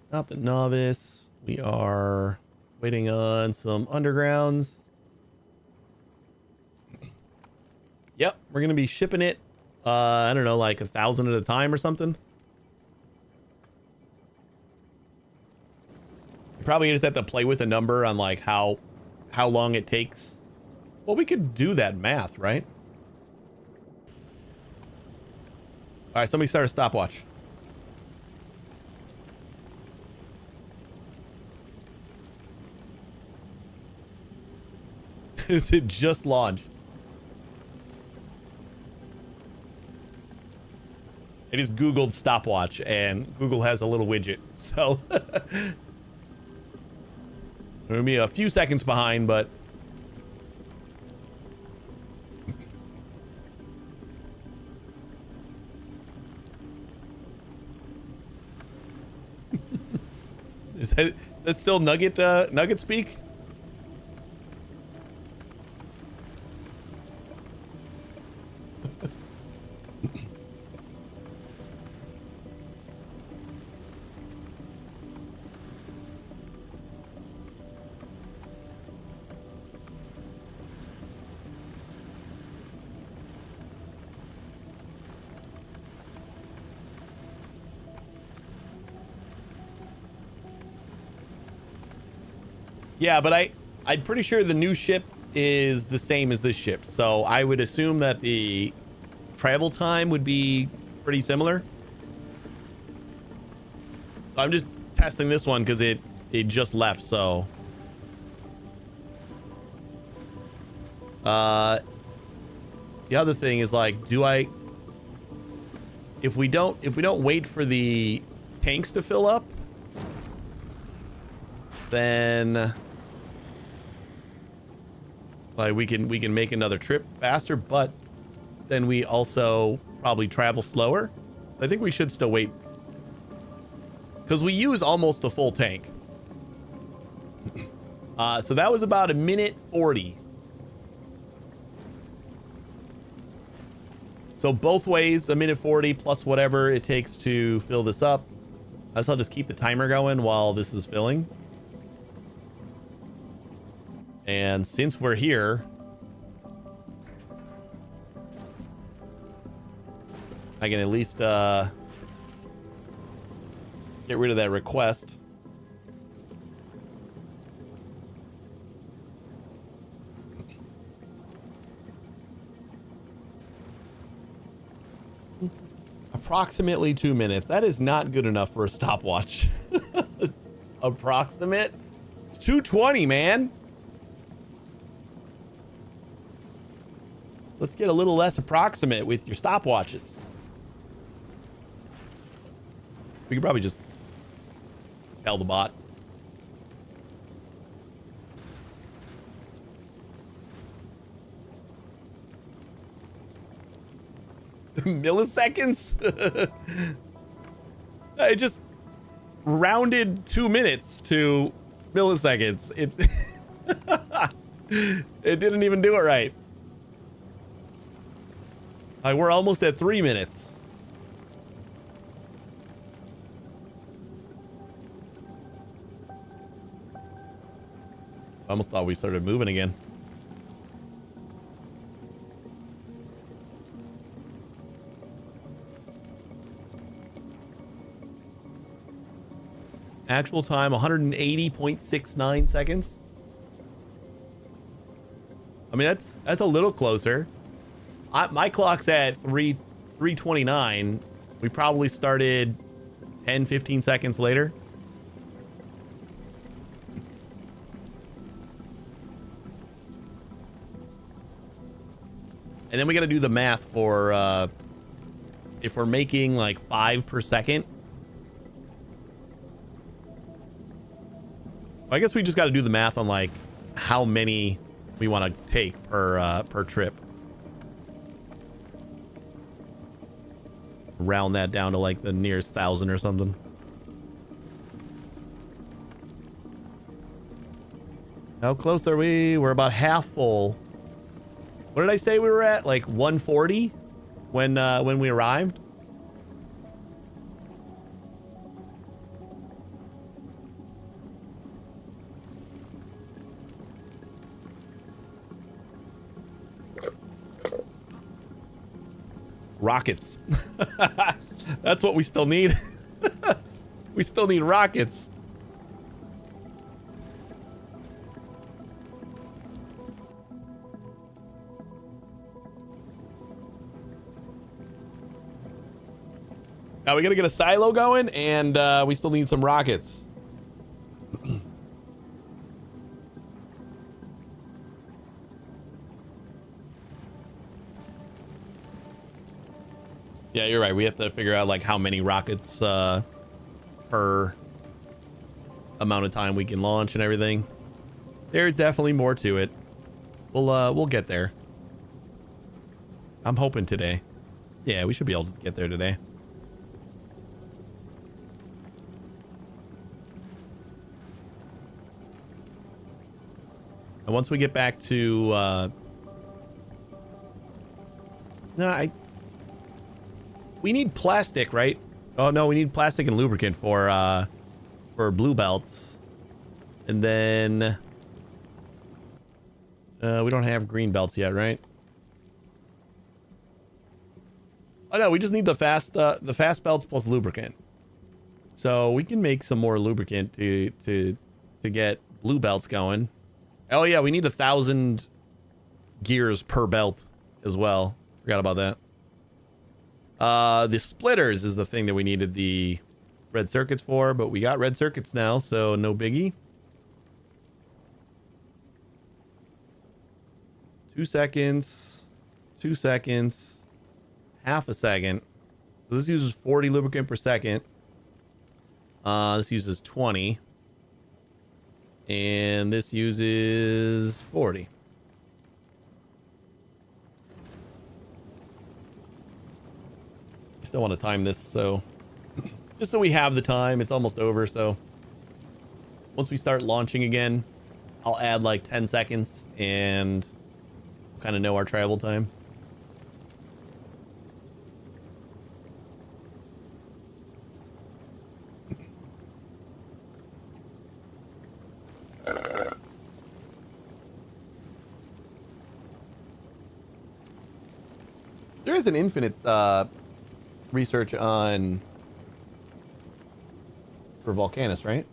Stop the novice. We are waiting on some undergrounds. Yep, we're gonna be shipping it. I don't know, like 1,000 at a time or something. You probably just have to play with a number on like how long it takes. Well, we could do that math, right? All right, somebody start a stopwatch. Is it just launched? I just Googled stopwatch and Google has a little widget. So we're gonna be a few seconds behind, but is that still nugget speak? Yeah, but I'm pretty sure the new ship is the same as this ship. So I would assume that the travel time would be pretty similar. I'm just testing this one because it just left, so. The other thing is like, if we don't wait for the tanks to fill up, then like we can make another trip faster, but then we also probably travel slower. I think we should still wait because we use almost the full tank. So that was about 1:40. So both ways, 1:40 plus whatever it takes to fill this up. I guess I'll just keep the timer going while this is filling. And since we're here, I can at least get rid of that request. Approximately 2 minutes. That is not good enough for a stopwatch. Approximate? It's 2:20, man. Let's get a little less approximate with your stopwatches. We could probably just tell the bot. Milliseconds? I just rounded 2 minutes to milliseconds. It it didn't even do it right. We're almost at 3 minutes. I almost thought we started moving again. Actual time 180.69 seconds. I mean, that's a little closer. My clock's at 3:29. We probably started 10-15 seconds later. And then we got to do the math for if we're making like 5 per second. I guess we just got to do the math on like how many we want to take per trip. Round that down to like the nearest 1,000 or something. How close are we? We're about half full. What did I say we were at? Like 140 when we arrived? Rockets. That's what we still need. We still need rockets. Now we gotta get a silo going, and we still need some rockets. Yeah, you're right. We have to figure out like how many rockets per amount of time we can launch and everything. There's definitely more to it. We'll get there. I'm hoping today. Yeah, we should be able to get there today. And once we get back to we need plastic, right? Oh no, we need plastic and lubricant for blue belts. And then we don't have green belts yet, right? Oh no, we just need the fast belts plus lubricant. So we can make some more lubricant to get blue belts going. Oh yeah, we need 1,000 gears per belt as well. Forgot about that. The splitters is the thing that we needed the red circuits for, but we got red circuits now, so no biggie. 2 seconds, 2 seconds, half a second. So this uses 40 lubricant per second. This uses 20. And this uses 40. Still want to time this, so just so we have the time. It's almost over, so once we start launching again, I'll add like 10 seconds and kind of know our travel time. There is an infinite research on for Vulcanus, right?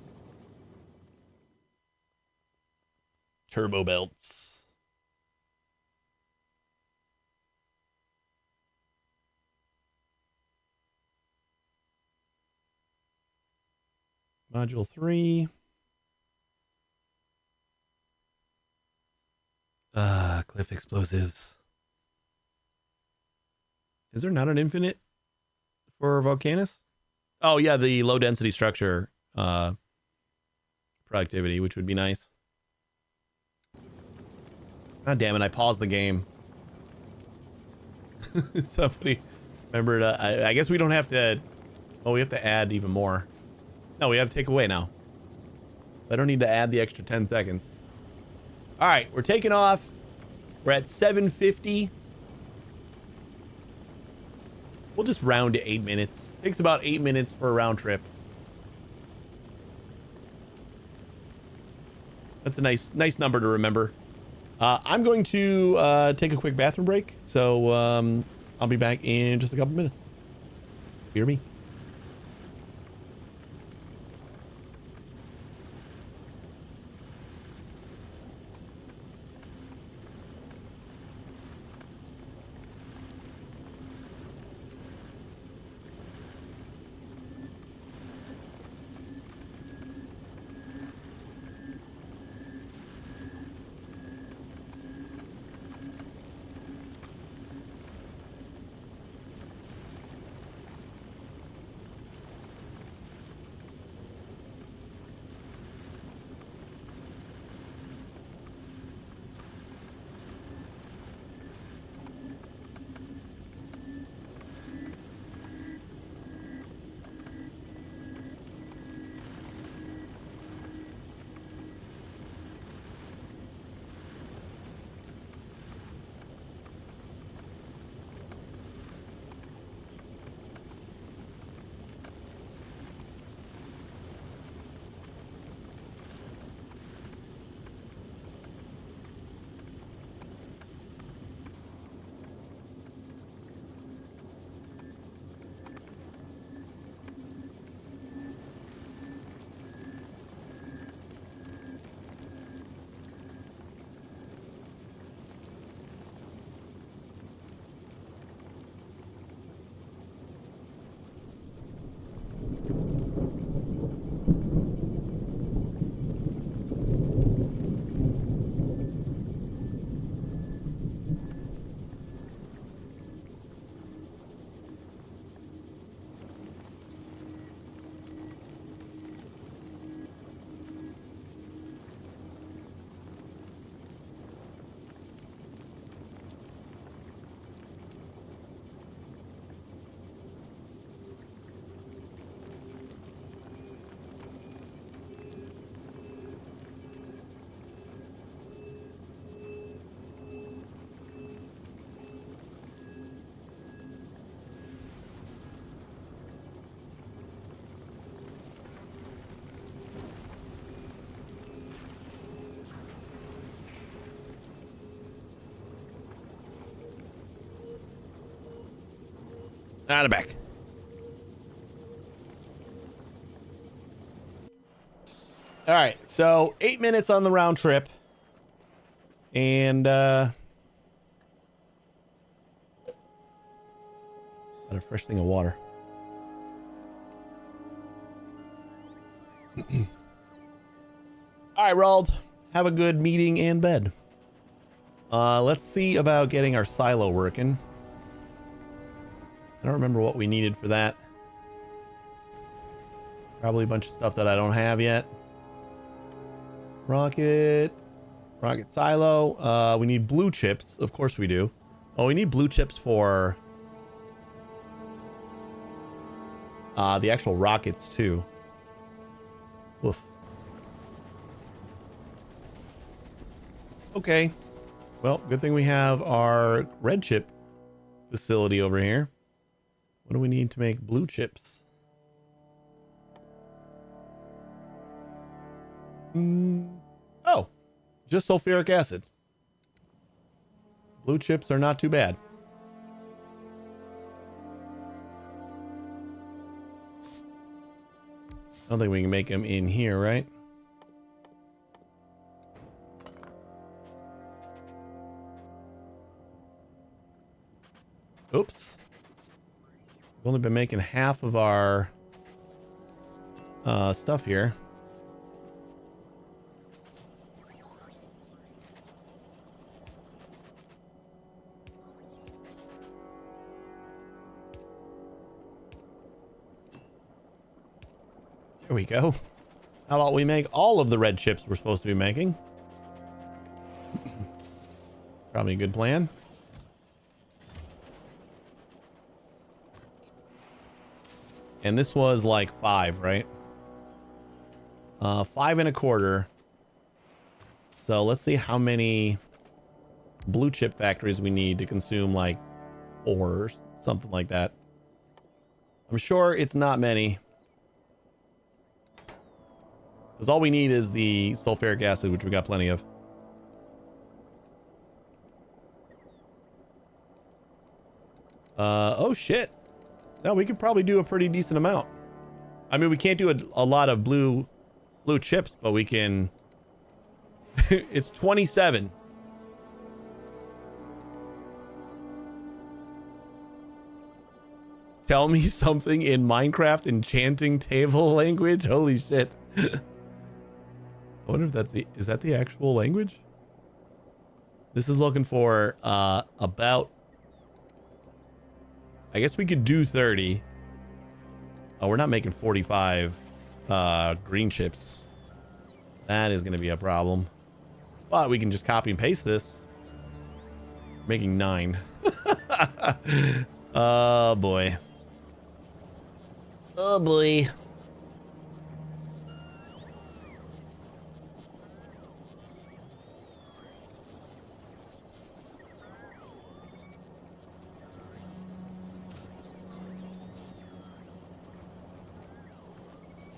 Turbo belts. Module 3. Cliff explosives. Is there not an infinite for Vulcanus? Oh yeah, the low density structure productivity, which would be nice. God damn it, I paused the game. Somebody remembered, I guess we don't have to, oh, we have to add even more. No, we have to take away now. I don't need to add the extra 10 seconds. All right, we're taking off. We're at 7:50. We'll just round to 8 minutes. Takes about 8 minutes for a round trip. That's a nice number to remember. I'm going to take a quick bathroom break, so I'll be back in just a couple minutes. Hear me? Out of back. All right, so 8 minutes on the round trip, and got a fresh thing of water. All right, Rald, have a good meeting and bed. Let's see about getting our silo working. I don't remember what we needed for that. Probably a bunch of stuff that I don't have yet. Rocket silo. We need blue chips. Of course we do. Oh, we need blue chips for the actual rockets too. Woof. Okay. Well, good thing we have our red chip facility over here. What do we need to make blue chips? Oh, just sulfuric acid. Blue chips are not too bad. I don't think we can make them in here, right? Oops. We've only been making half of our stuff here. There we go. How about we make all of the red chips we're supposed to be making? Probably a good plan. And this was like 5, right? 5 1/4. So let's see how many blue chip factories we need to consume, like 4 or something like that. I'm sure it's not many. Because all we need is the sulfuric acid, which we got plenty of. Oh shit. No, we could probably do a pretty decent amount. I mean, we can't do a lot of blue chips, but we can. It's 27. Tell me something in Minecraft enchanting table language. Holy shit. I wonder if that's is that the actual language? This is looking for about, I guess we could do 30. Oh, we're not making 45 green chips. That is going to be a problem. But we can just copy and paste this. Making 9. Oh boy. Oh boy.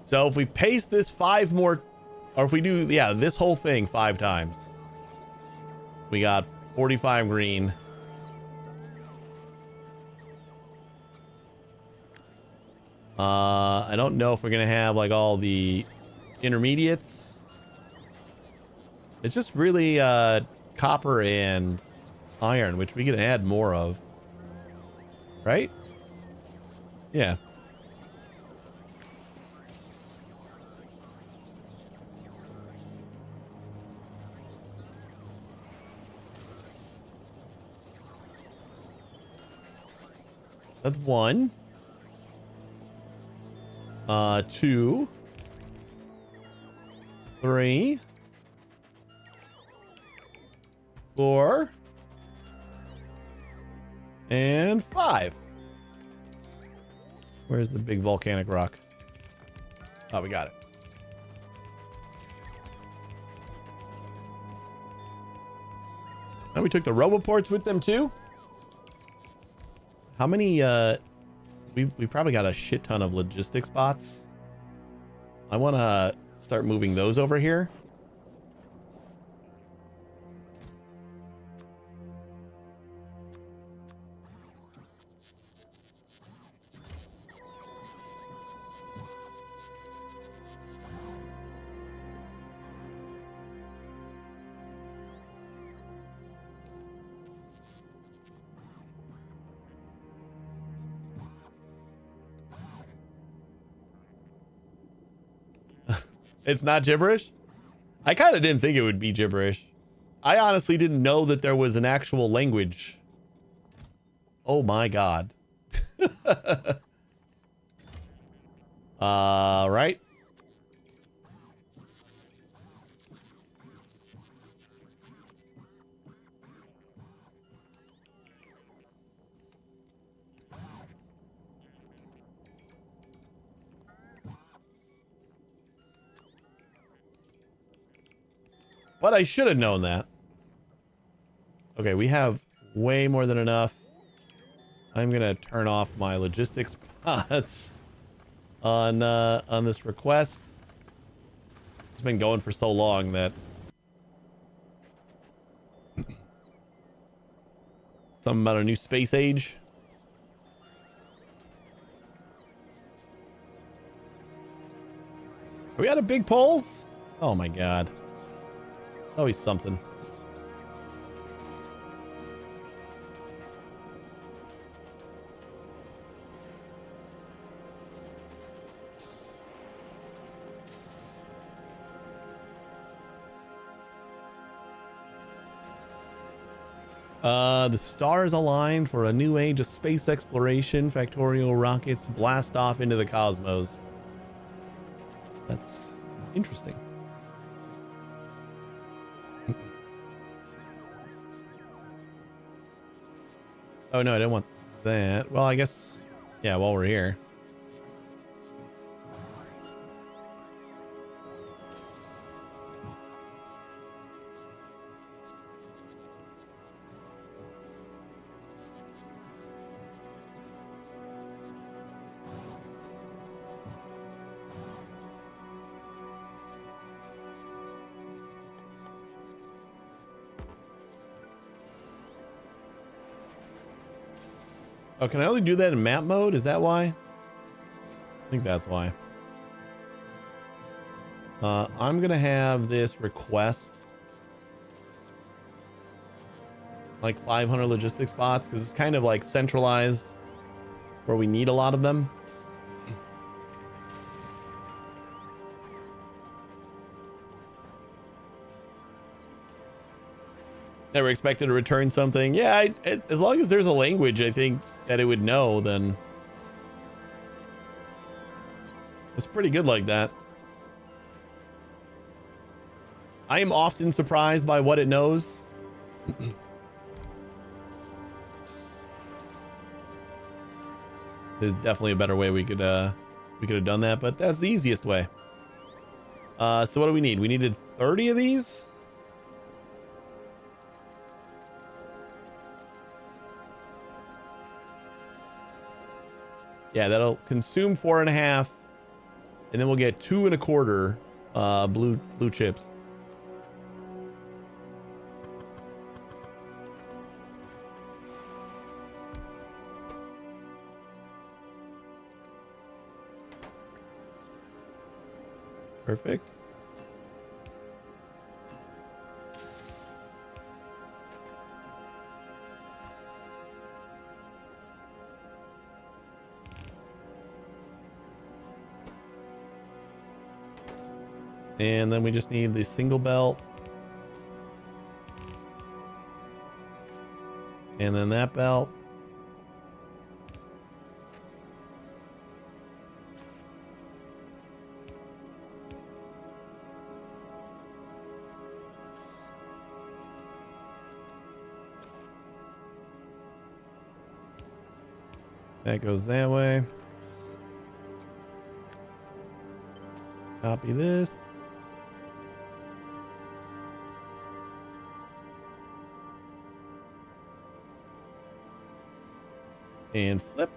So if we paste this 5 more, or if we do, yeah, this whole thing 5 times, we got 45 green. I don't know if we're going to have like all the intermediates. It's just really copper and iron, which we can add more of. Right? Yeah. That's 1. 2. 3. 4. And 5. Where's the big volcanic rock? Oh, we got it. And we took the roboports with them too. How many, we probably got a shit ton of logistics bots. I want to start moving those over here. It's not gibberish? I kind of didn't think it would be gibberish. I honestly didn't know that there was an actual language. Oh my god. Right. But I should have known that. Okay, we have way more than enough. I'm gonna turn off my logistics pods on this request. It's been going for so long that something about a new space age. Are we out of big poles? Oh my god. Always something. The stars align for a new age of space exploration. Factorio rockets blast off into the cosmos. That's interesting. Oh no, I didn't want that. Well, I guess, yeah, while we're here. Oh, can I only do that in map mode? Is that why? I think that's why. I'm gonna have this request like 500 logistics spots because it's kind of like centralized where we need a lot of them. Never expected to return something. Yeah, as long as there's a language, I think that it would know, then it's pretty good like that. I am often surprised by what it knows. There's definitely a better way we could have done that, but that's the easiest way. So what do we need? We needed 30 of these. Yeah, that'll consume 4.5, and then we'll get 2.25 blue chips. Perfect. And then we just need the single belt. And then that belt. That goes that way. Copy this. And flip.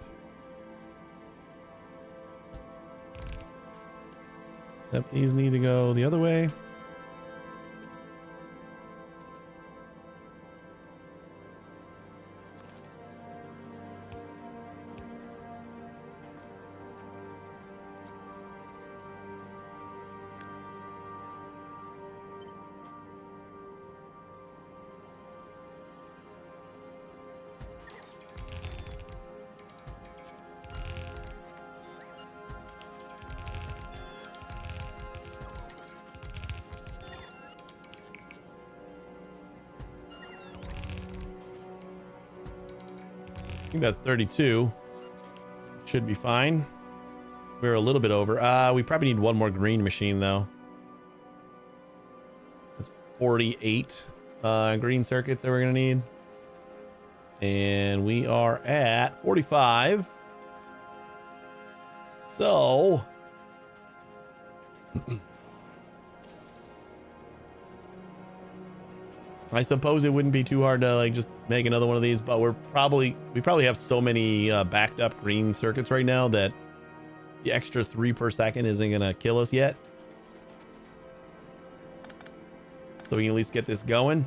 Except these need to go the other way. I think that's 32. Should be fine. We're a little bit over. We probably need one more green machine though. That's 48 green circuits that we're gonna need. And we are at 45. So I suppose it wouldn't be too hard to like just make another one of these, but we probably have so many backed up green circuits right now that the extra 3 per second isn't gonna kill us yet. So we can at least get this going.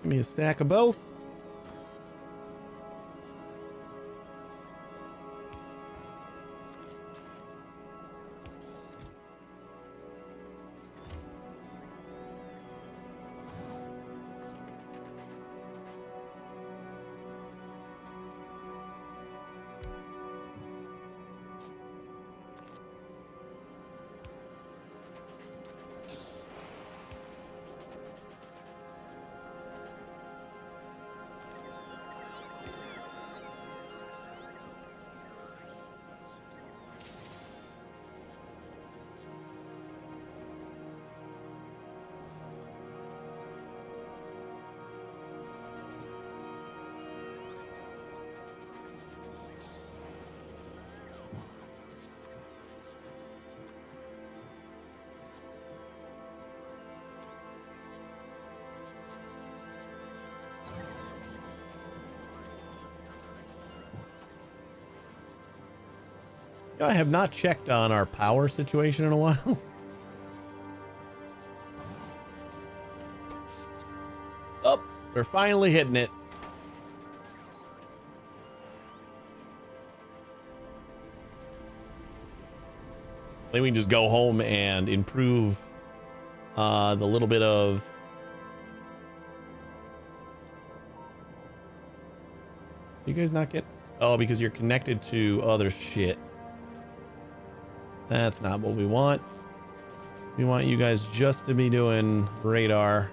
Give me a stack of both. I have not checked on our power situation in a while. Oh, we're finally hitting it. Then we can just go home and improve the little bit of... You guys not get... Oh, because you're connected to other shit. That's not what we want. We want you guys just to be doing radar.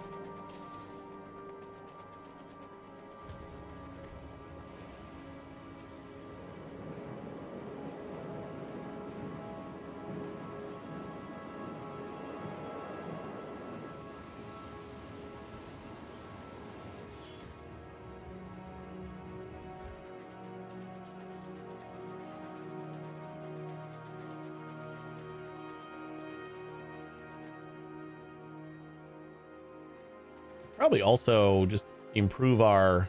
Probably also just improve our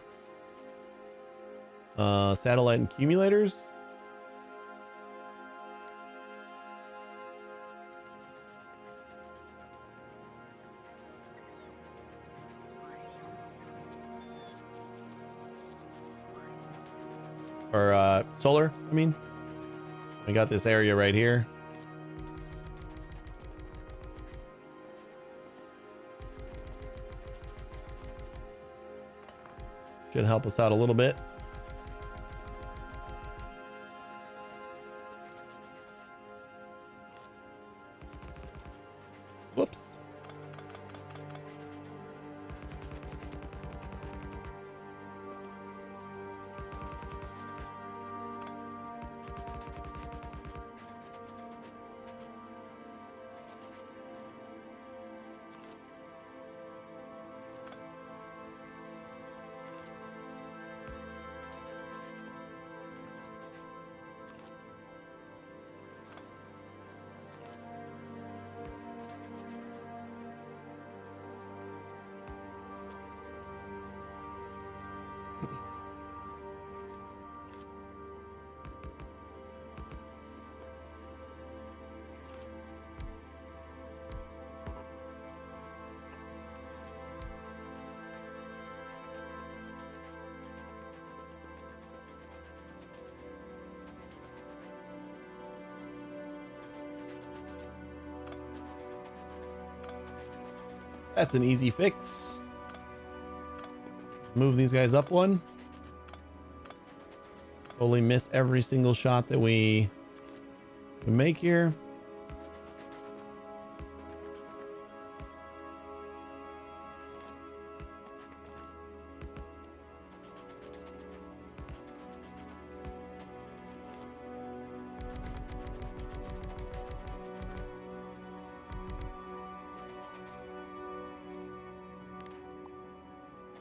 satellite accumulators. Or solar, I mean. We got this area right here. Should help us out a little bit. Whoops. That's an easy fix. Move these guys up one. Totally miss every single shot that we make here.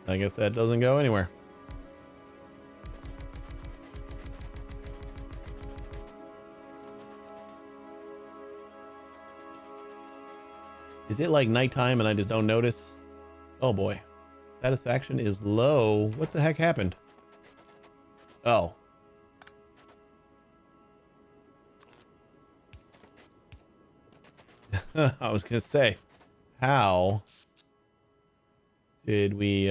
I guess that doesn't go anywhere. Is it like nighttime and I just don't notice? Oh boy. Satisfaction is low. What the heck happened? Oh. I was gonna say, how did we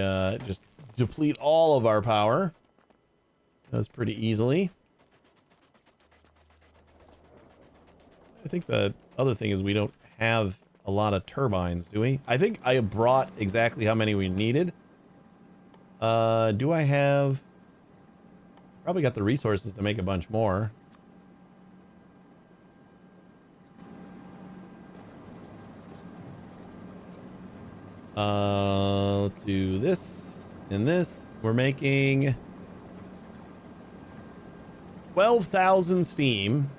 just deplete all of our power. That was pretty easily. I think the other thing is we don't have a lot of turbines, do we? I think I brought exactly how many we needed. Do I have... Probably got the resources to make a bunch more. Let's do this and this. We're making 12,000 steam.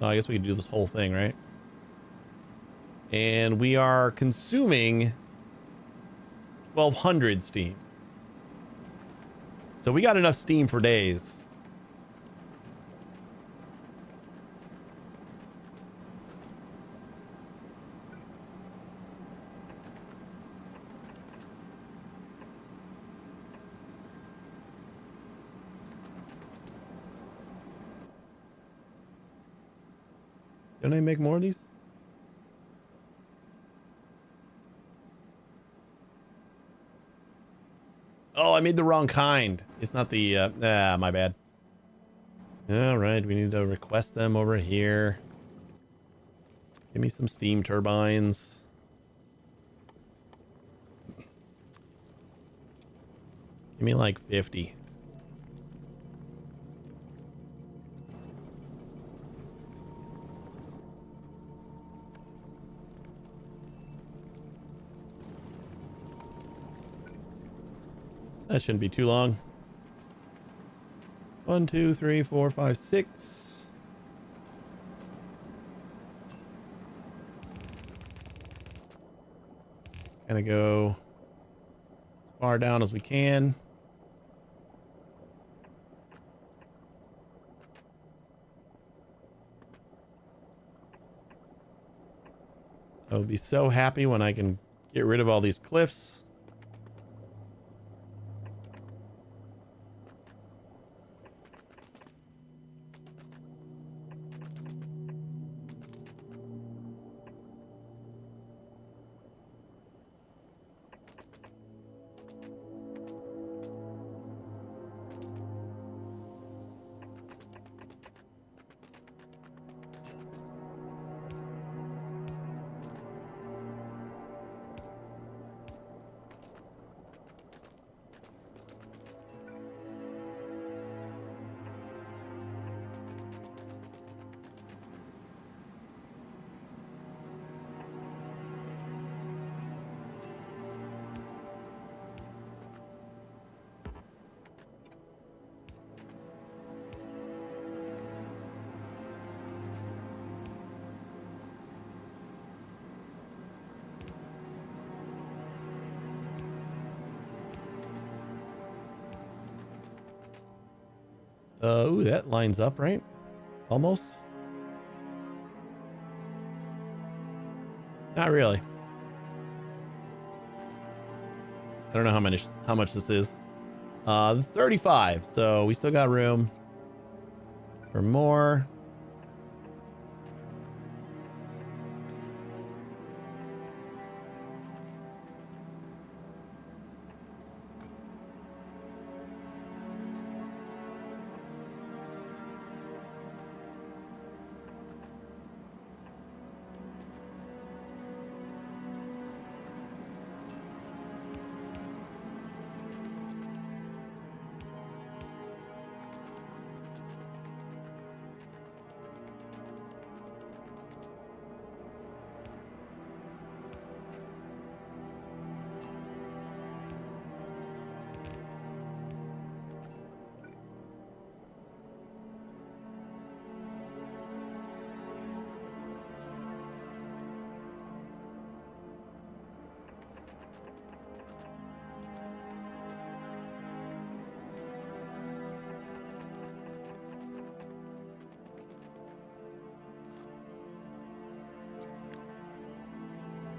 Oh, I guess we could do this whole thing, right? And we are consuming 1,200 steam. So we got enough steam for days. Don't I make more of these? Oh, I made the wrong kind. It's not the, my bad. All right, we need to request them over here. Give me some steam turbines. Give me like 50. That shouldn't be too long. 1, 2, 3, 4, 5, 6. Kind of go as far down as we can. I will be so happy when I can get rid of all these cliffs. Ooh, that lines up, right? Almost. Not really. I don't know how much this is. 35. So we still got room for more.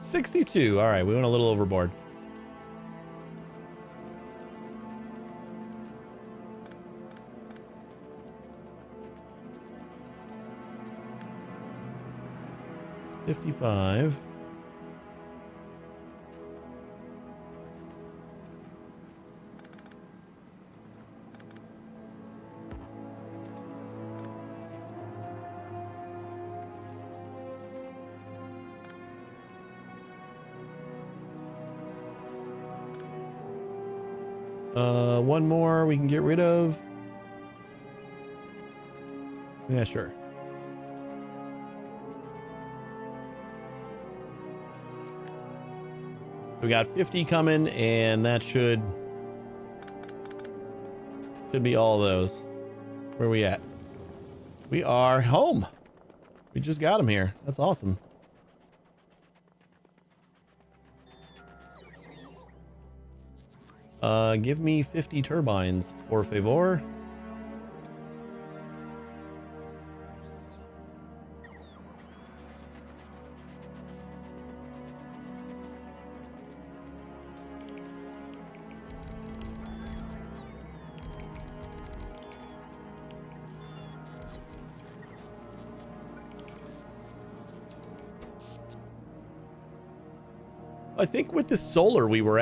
$62. All right, we went a little overboard. $55. One more we can get rid of. Yeah, sure. So we got 50 coming, and that should be all of those. Where are we at? We are home. We just got them here. That's awesome. Give me 50 turbines, por favor. I think with the solar, we were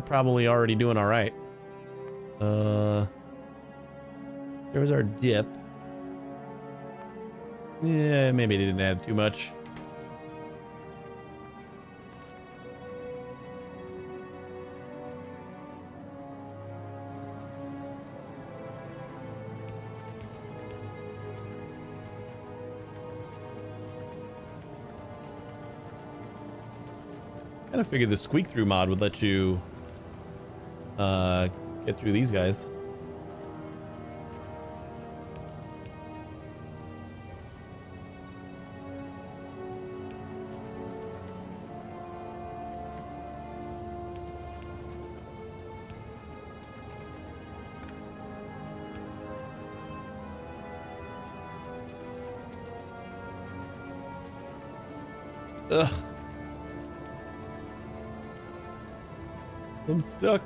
probably already doing all right. There was our dip. Yeah, maybe it didn't add too much. Kind of figured the squeak through mod would let you get through these guys. Ugh. I'm stuck.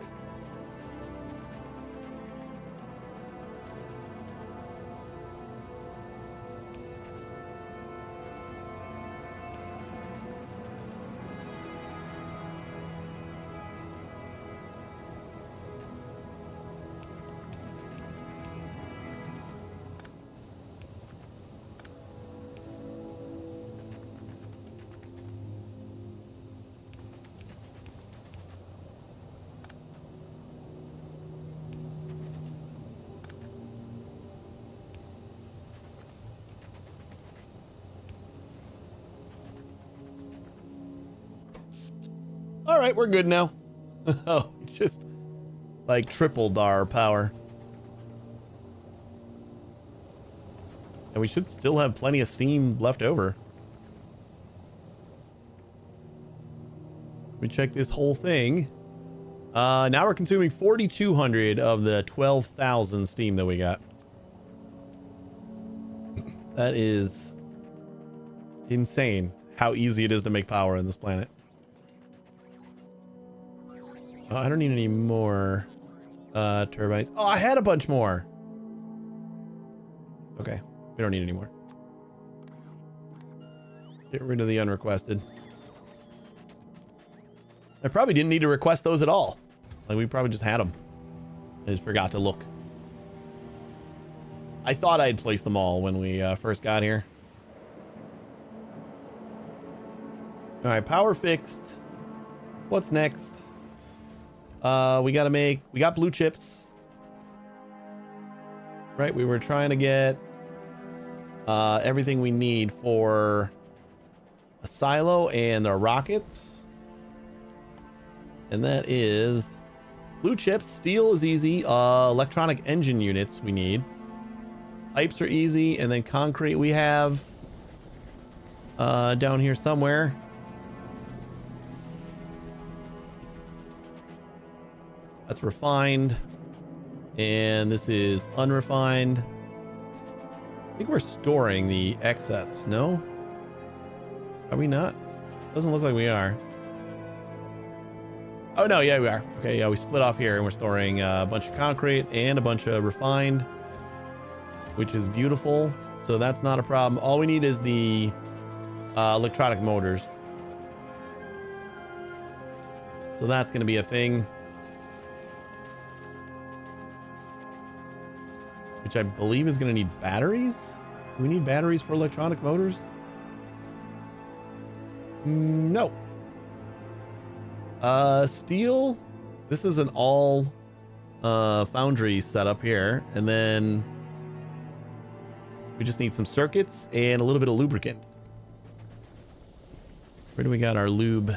All right, we're good now. Oh, just like tripled our power. And we should still have plenty of steam left over. We check this whole thing. Now we're consuming 4,200 of the 12,000 steam that we got. That is insane how easy it is to make power on this planet. Oh, I don't need any more turbines. Oh, I had a bunch more. Okay, we don't need any more. Get rid of the unrequested. I probably didn't need to request those at all. Like, we probably just had them. I just forgot to look. I thought I'd placed them all when we first got here. All right, power fixed. What's next? We got blue chips. Right, we were trying to get everything we need for a silo and our rockets. And that is blue chips. Steel is easy. Electronic engine units we need. Pipes are easy. And then concrete we have down here somewhere. That's refined. And this is unrefined. I think we're storing the excess. No? Are we not? Doesn't look like we are. Oh, no. Yeah, we are. Okay, yeah, we split off here and we're storing a bunch of concrete and a bunch of refined, which is beautiful. So that's not a problem. All we need is the electronic motors. So that's going to be a thing. Which I believe is going to need batteries. Do we need batteries for electronic motors? No. Steel this is an all foundry setup here, and then we just need some circuits and a little bit of lubricant. Where do we got our lube?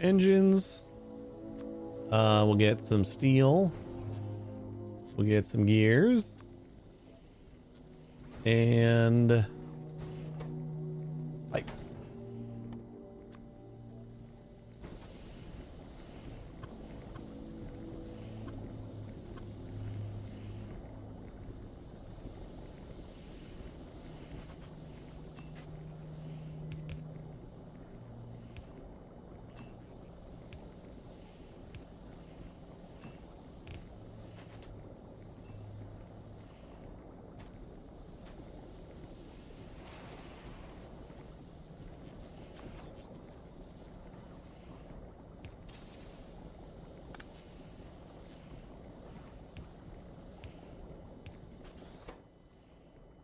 Engines. We'll get some steel. We'll get some gears. And pipes.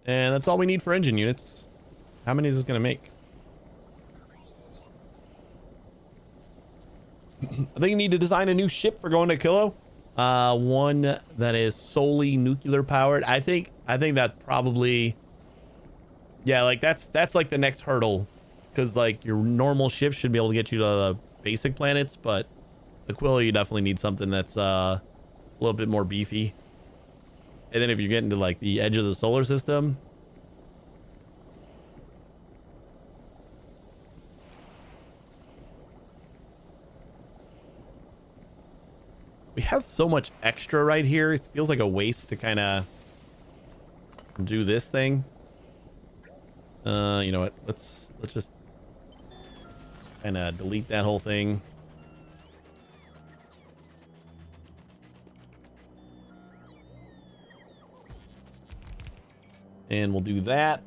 And that's all we need for engine units. How many is this going to make? I think you need to design a new ship for going to Kilo. One that is solely nuclear powered. I think that probably, yeah, like that's like the next hurdle, because like your normal ship should be able to get you to the basic planets, but Aquila, you definitely need something that's a little bit more beefy. And then if you're getting to like the edge of the solar system, we have so much extra right here. It feels like a waste to kind of do this thing. You know what? Let's just kind of delete that whole thing. And we'll do that.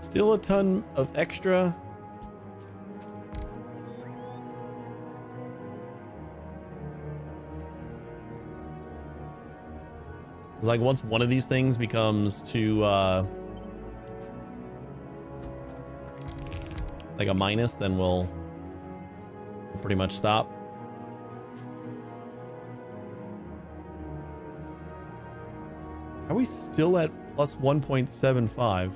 Still a ton of extra. It's like once one of these things becomes to like a minus, then we'll pretty much stop. Are we still at plus 1.75?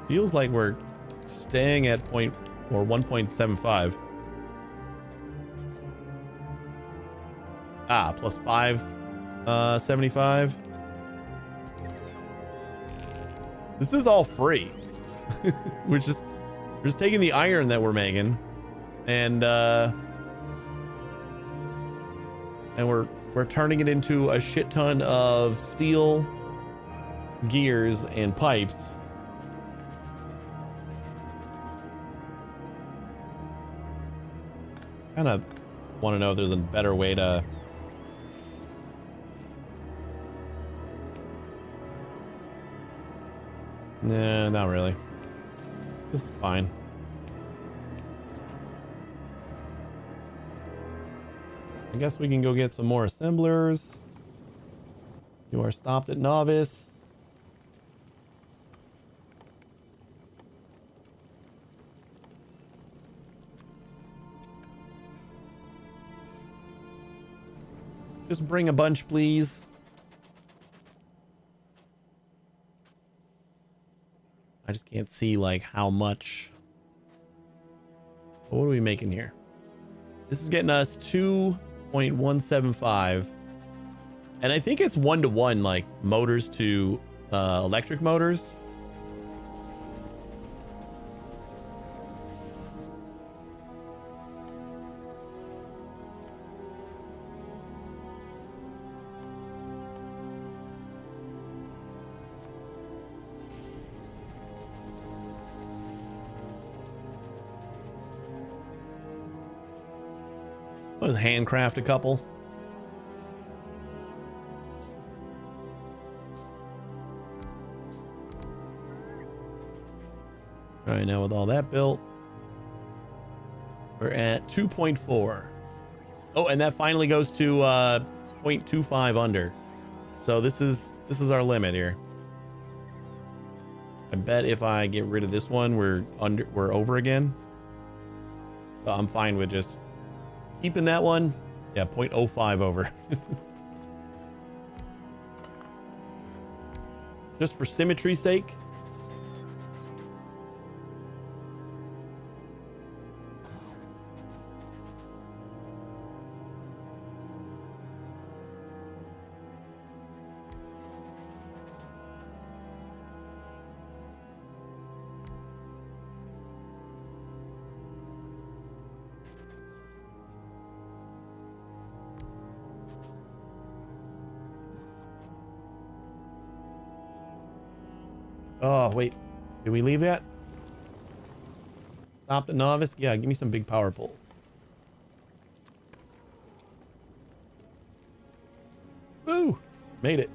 Feels like we're staying at 1.75. Ah, plus 575. This is all free. we're just taking the iron that we're making, and we're turning it into a shit ton of steel gears and pipes. Kind of want to know if there's a better way to... Nah, not really. This is fine. I guess we can go get some more assemblers. You are stopped at novice. Just bring a bunch, please. I just can't see like how much. What are we making here? This is getting us 2.175. And I think it's 1-to-1, like motors to electric motors. Let's handcraft a couple. All right, now with all that built, we're at 2.4. Oh, and that finally goes to 0.25 under. So this is our limit here. I bet if I get rid of this one, we're over again. So I'm fine with just keeping that one. Yeah, 0.05 over. Just for symmetry's sake. Oh, wait. Did we leave that? Stop the novice? Yeah, give me some big power poles. Woo! Made it.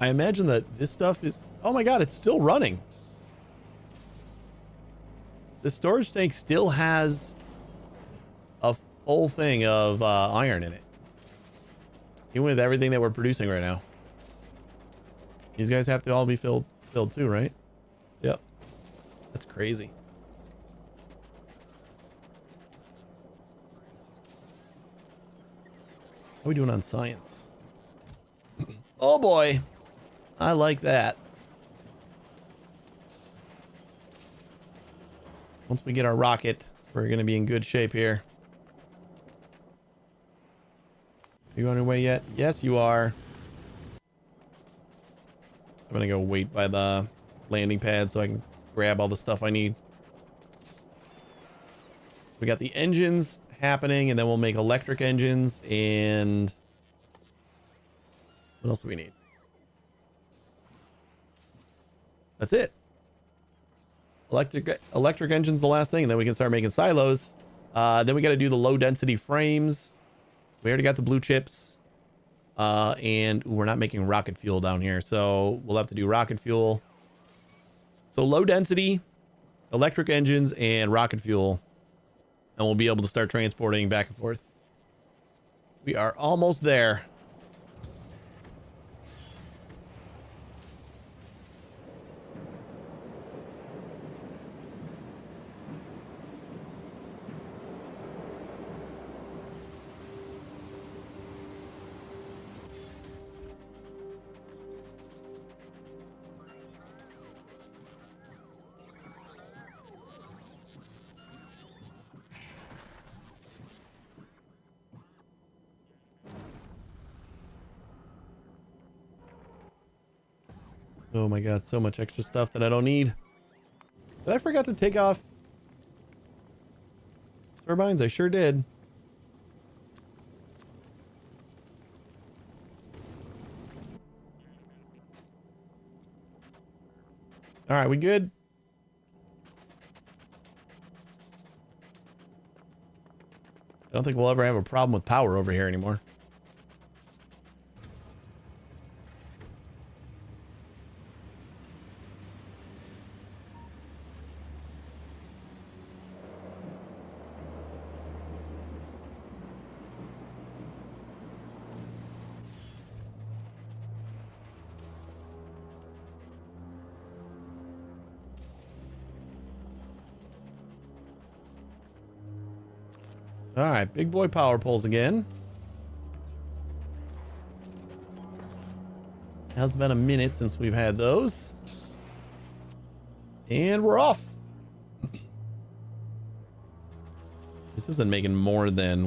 I imagine that this stuff is... Oh my god, it's still running. The storage tank still has a full thing of iron in it. Even with everything that we're producing right now. These guys have to all be filled too, right? Yep. That's crazy. How are we doing on science? Oh boy. I like that. Once we get our rocket, we're going to be in good shape here. Are you on your way yet? Yes, you are. I'm going to go wait by the landing pad so I can grab all the stuff I need. We got the engines happening, and then we'll make electric engines. And what else do we need? That's it. Electric engine's the last thing, and then we can start making silos. Then we got to do the low density frames. We already got the blue chips. And we're not making rocket fuel down here, so we'll have to do rocket fuel. So low density, electric engines, and rocket fuel, and we'll be able to start transporting back and forth. We are almost there. Oh my god, so much extra stuff that I don't need. Did I forget to take off turbines? I sure did. All right, we good? I don't think we'll ever have a problem with power over here anymore. All right, big boy power poles again. It's been a minute since we've had those. And we're off. This isn't making more than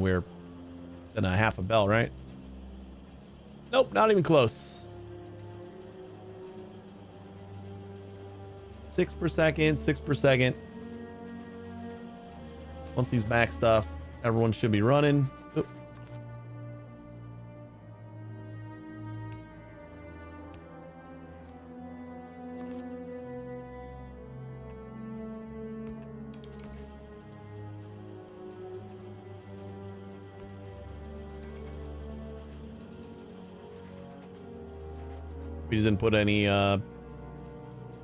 a half a bell, right? Nope, not even close. 6 per second, 6 per second. Once these back stuff, everyone should be running. Oop. We just didn't put any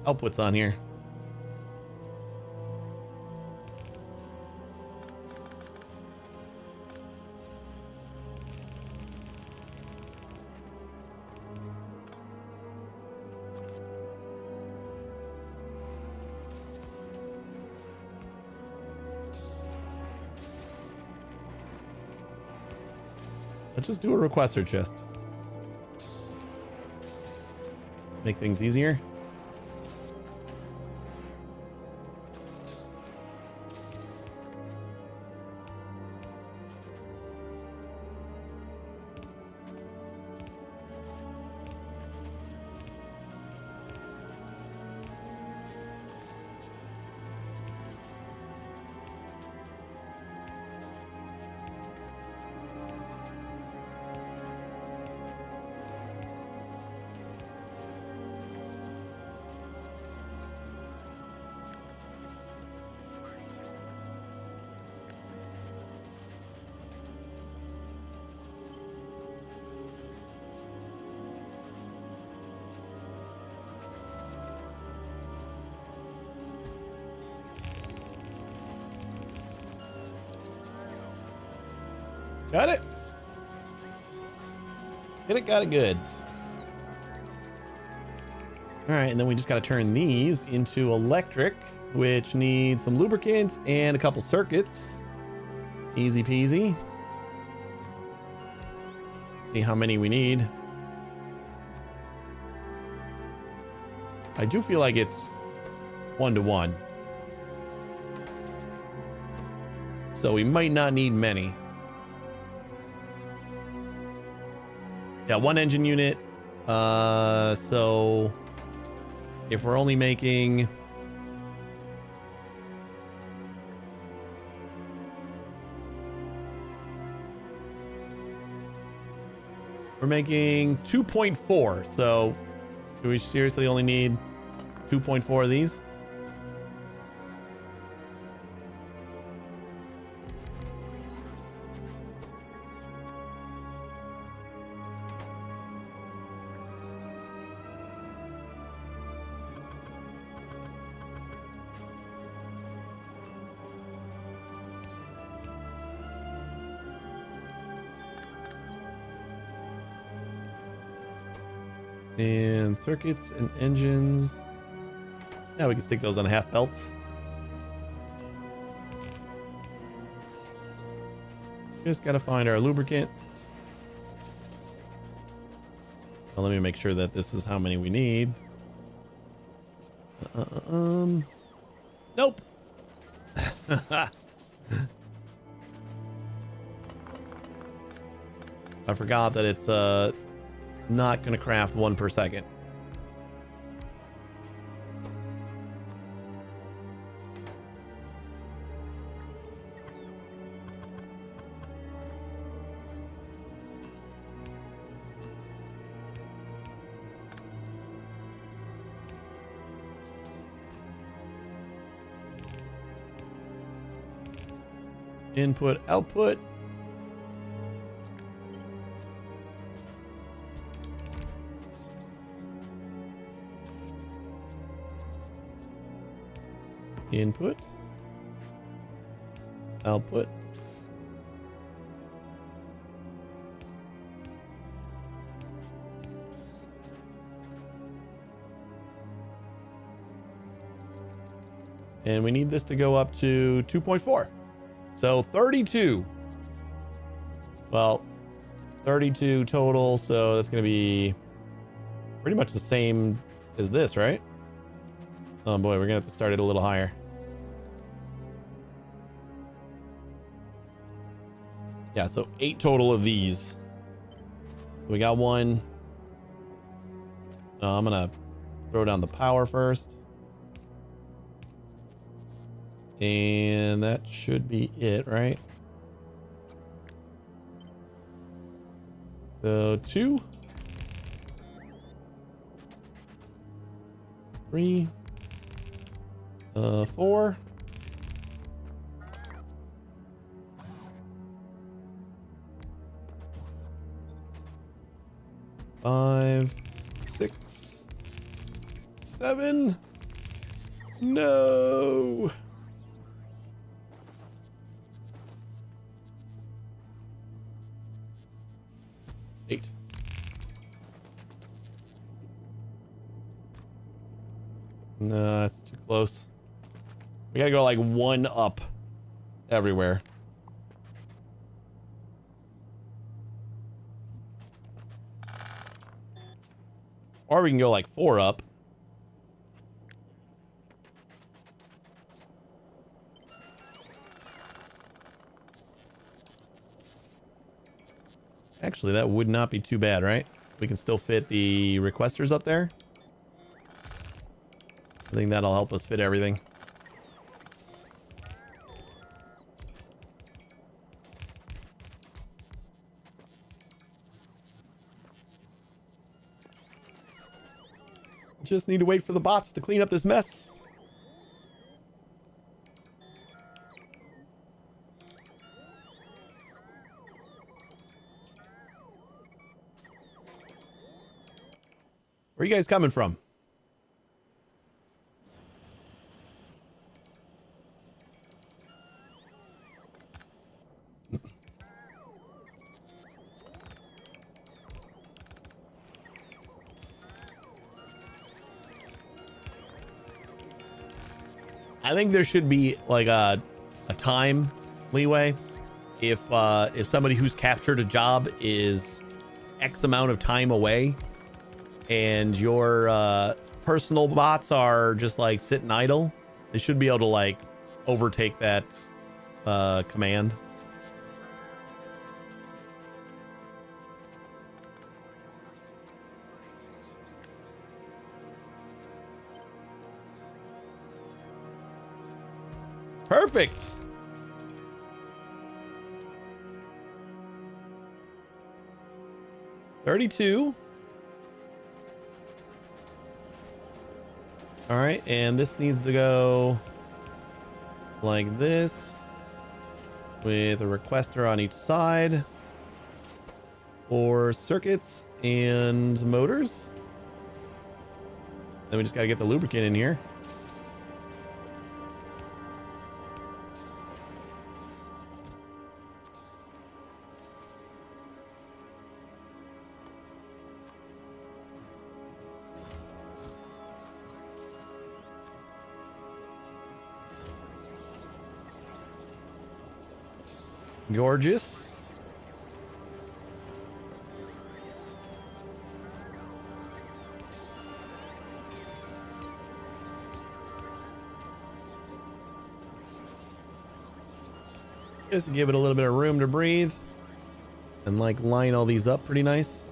outputs on here. Let's just do a requester chest. Make things easier. Got it. Got it good. All right, and then we just got to turn these into electric, which needs some lubricants and a couple circuits. Easy peasy. See how many we need. I do feel like it's 1-to-1. So we might not need many. Yeah, 1 engine unit. So if we're only making We're making 2.4. So do we seriously only need 2.4 of these? And circuits and engines. Yeah, we can stick those on half belts. Just gotta find our lubricant. Well, let me make sure that this is how many we need. Nope. I forgot that it's not gonna craft one per second. Input, output. Input, output. And we need this to go up to 2.4. So 32. Well, 32 total. So that's going to be pretty much the same as this, right? Oh boy, we're going to have to start it a little higher. Yeah, so 8 total of these. So we got one. I'm going to throw down the power first. And that should be it, right? So 2, 3, 4. 5, 6, 7. No. 8. No, that's too close. We gotta go like 1 up everywhere. Or we can go like 4 up. Actually, that would not be too bad, right? We can still fit the requesters up there. I think that'll help us fit everything. Just need to wait for the bots to clean up this mess. Where are you guys coming from? I think there should be like a time leeway. If somebody who's captured a job is X amount of time away and your personal bots are just like sitting idle, they should be able to like overtake that command. Perfect. 32. All right, and this needs to go like this with a requester on each side for circuits and motors. Then we just got to get the lubricant in here. Gorgeous. Just to give it a little bit of room to breathe and like line all these up pretty nice.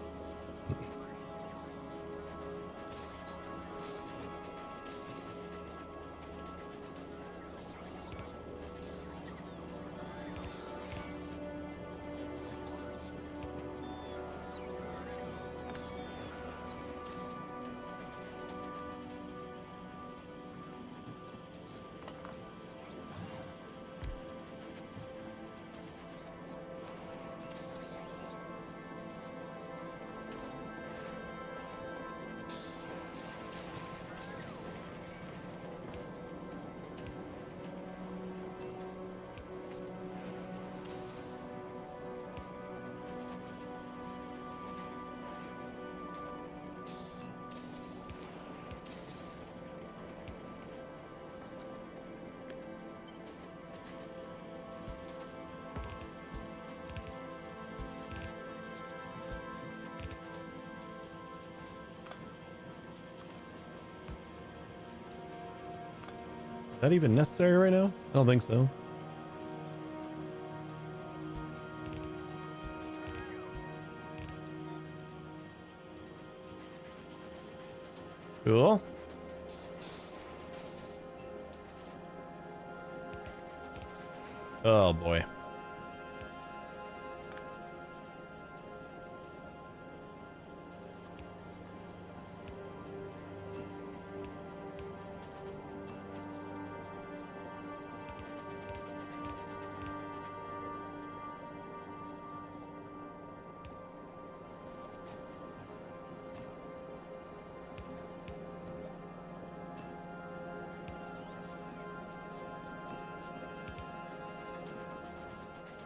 Is that even necessary right now? I don't think so. Cool. Oh boy.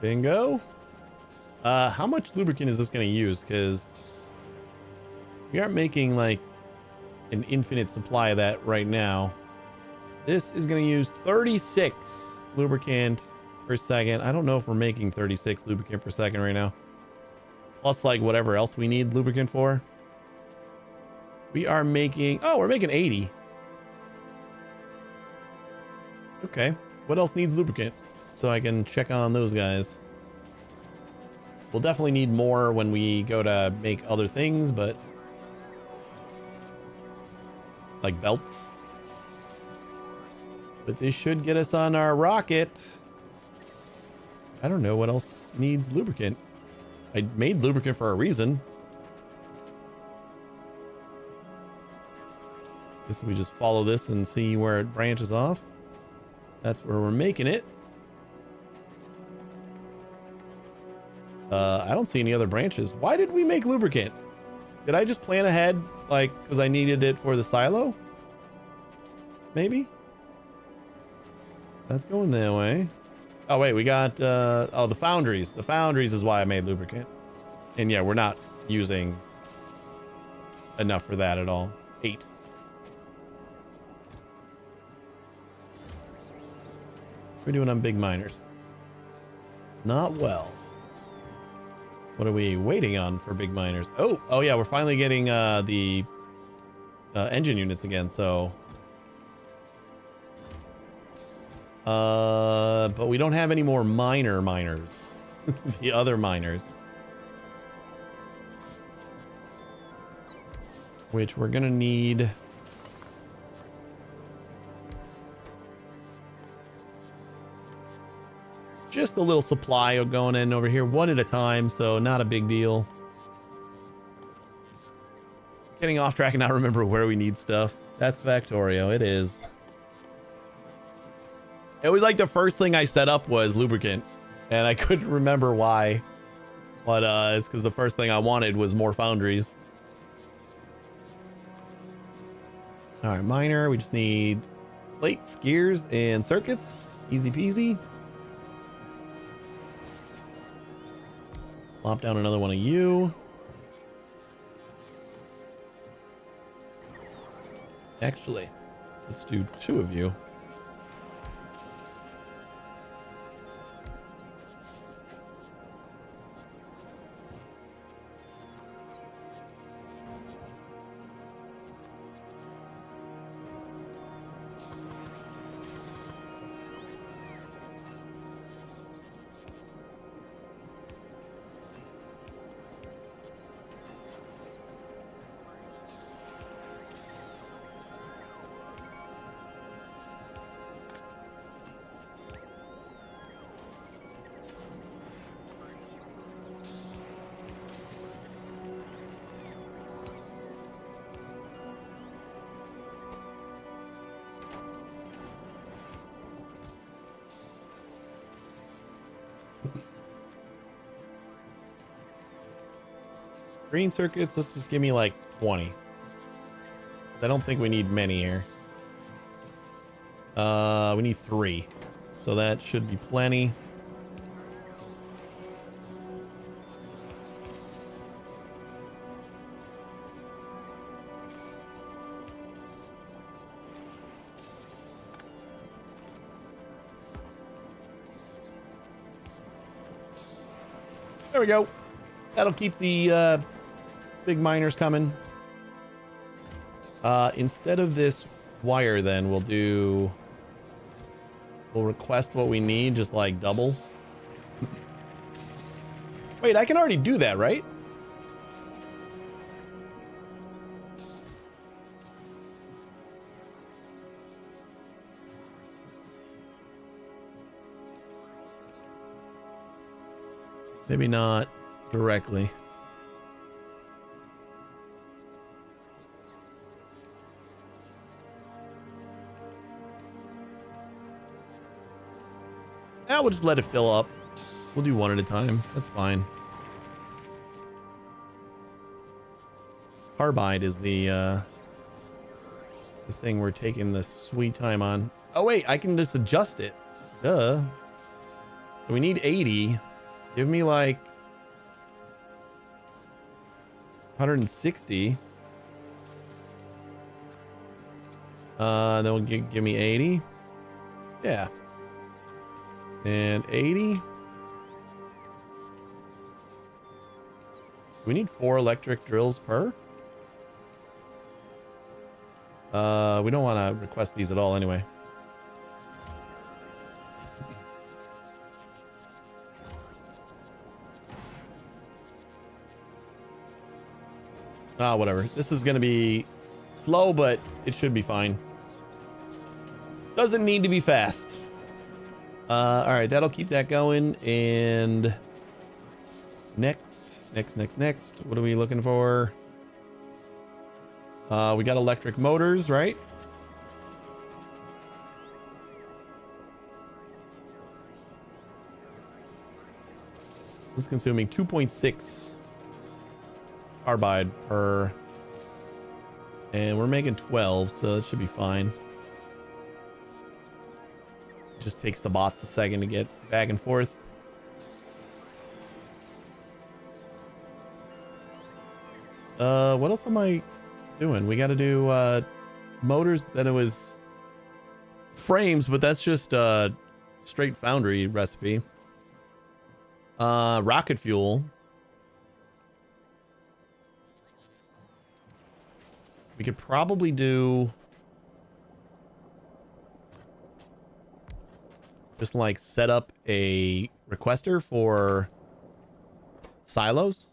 Bingo. How much lubricant is this going to use? Because we aren't making like an infinite supply of that right now. This is going to use 36 lubricant per second. I don't know if we're making 36 lubricant per second right now. Plus like whatever else we need lubricant for. We are making, oh, we're making 80. Okay. What else needs lubricant? So I can check on those guys. We'll definitely need more when we go to make other things, but like belts. But this should get us on our rocket. I don't know what else needs lubricant. I made lubricant for a reason. Guess we just follow this and see where it branches off. That's where we're making it. I don't see any other branches. Why did we make lubricant? Did I just plan ahead, like, because I needed it for the silo? Maybe? That's going that way. Oh, wait, we got, oh, the foundries. The foundries is why I made lubricant. And yeah, we're not using enough for that at all. 8. We're doing on big miners. Not well. What are we waiting on for big miners? Oh yeah, we're finally getting the engine units again, so but we don't have any more miners. The other miners, which we're gonna need. Just a little supply going in over here, one at a time, so not a big deal. Getting off track and not remember where we need stuff. That's Factorio. It is. It was like the first thing I set up was lubricant, and I couldn't remember why. But it's because the first thing I wanted was more foundries. All right, miner. We just need plates, gears, and circuits. Easy peasy. Plop down another one of you. Actually, let's do 2 of you. Green circuits, let's just give me like 20. I don't think we need many here. We need 3. So that should be plenty. There we go. That'll keep the big miners coming. Instead of this wire, then we'll request what we need, just like double. Wait, I can already do that, right? Maybe not directly. We'll just let it fill up. We'll do one at a time. That's fine. Carbide is the thing we're taking the sweet time on. Oh wait, I can just adjust it. Duh. So we need 80. Give me like 160. Then we'll give me 80. Yeah. And 80. We need 4 electric drills per. We don't want to request these at all anyway. Whatever. This is going to be slow, but it should be fine. Doesn't need to be fast. All right, that'll keep that going. And next. What are we looking for? We got electric motors, right? This is consuming 2.6 carbide per, and we're making 12, so that should be fine. Just takes the bots a second to get back and forth. What else am I doing? We got to do motors. Then it was frames, but that's just straight foundry recipe. Rocket fuel. We could probably do just like set up a requester for silos.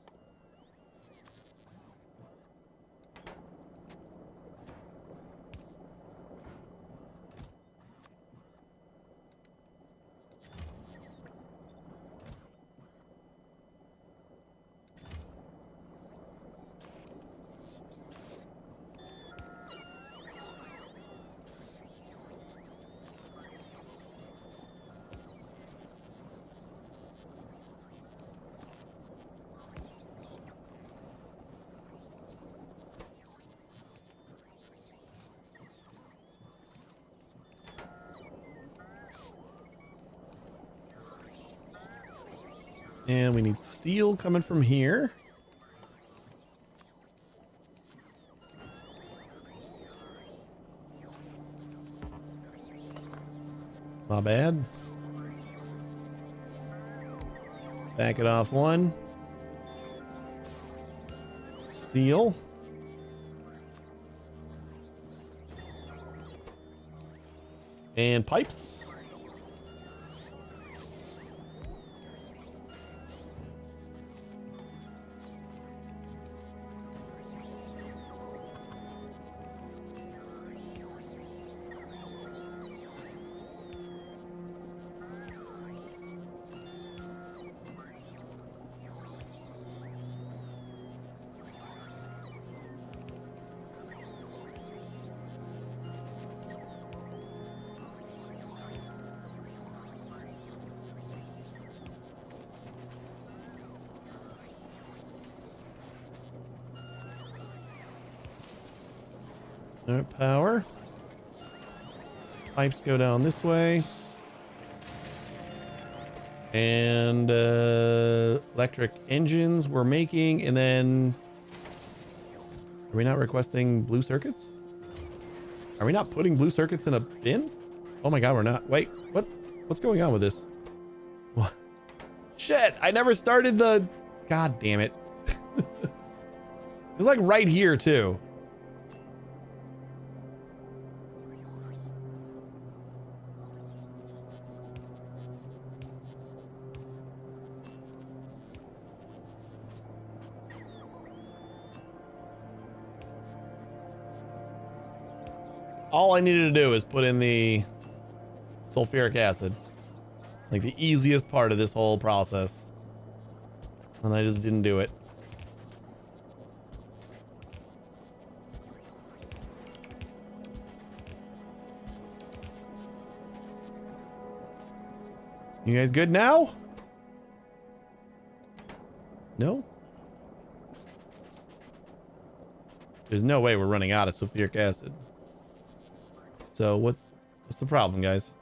And we need steel coming from here. Not bad. Back it off one. Steel. And pipes. All right, power. Pipes go down this way. And electric engines we're making. And then are we not requesting blue circuits? Are we not putting blue circuits in a bin? Oh my god, we're not. Wait, what's going on with this? What? Shit, I never started the... God damn it. It's like right here too. All I needed to do is put in the sulfuric acid. Like the easiest part of this whole process. And I just didn't do it. You guys good now? No? There's no way we're running out of sulfuric acid. So what's the problem, guys?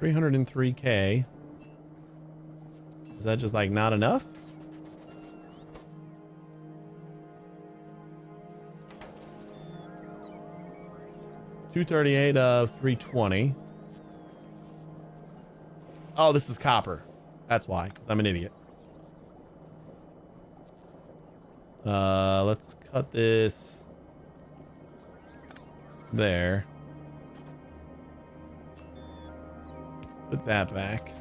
$303K. Is that just like not enough? $238 of 320. Oh, this is copper. That's why, because I'm an idiot. Let's cut this there. Put that back.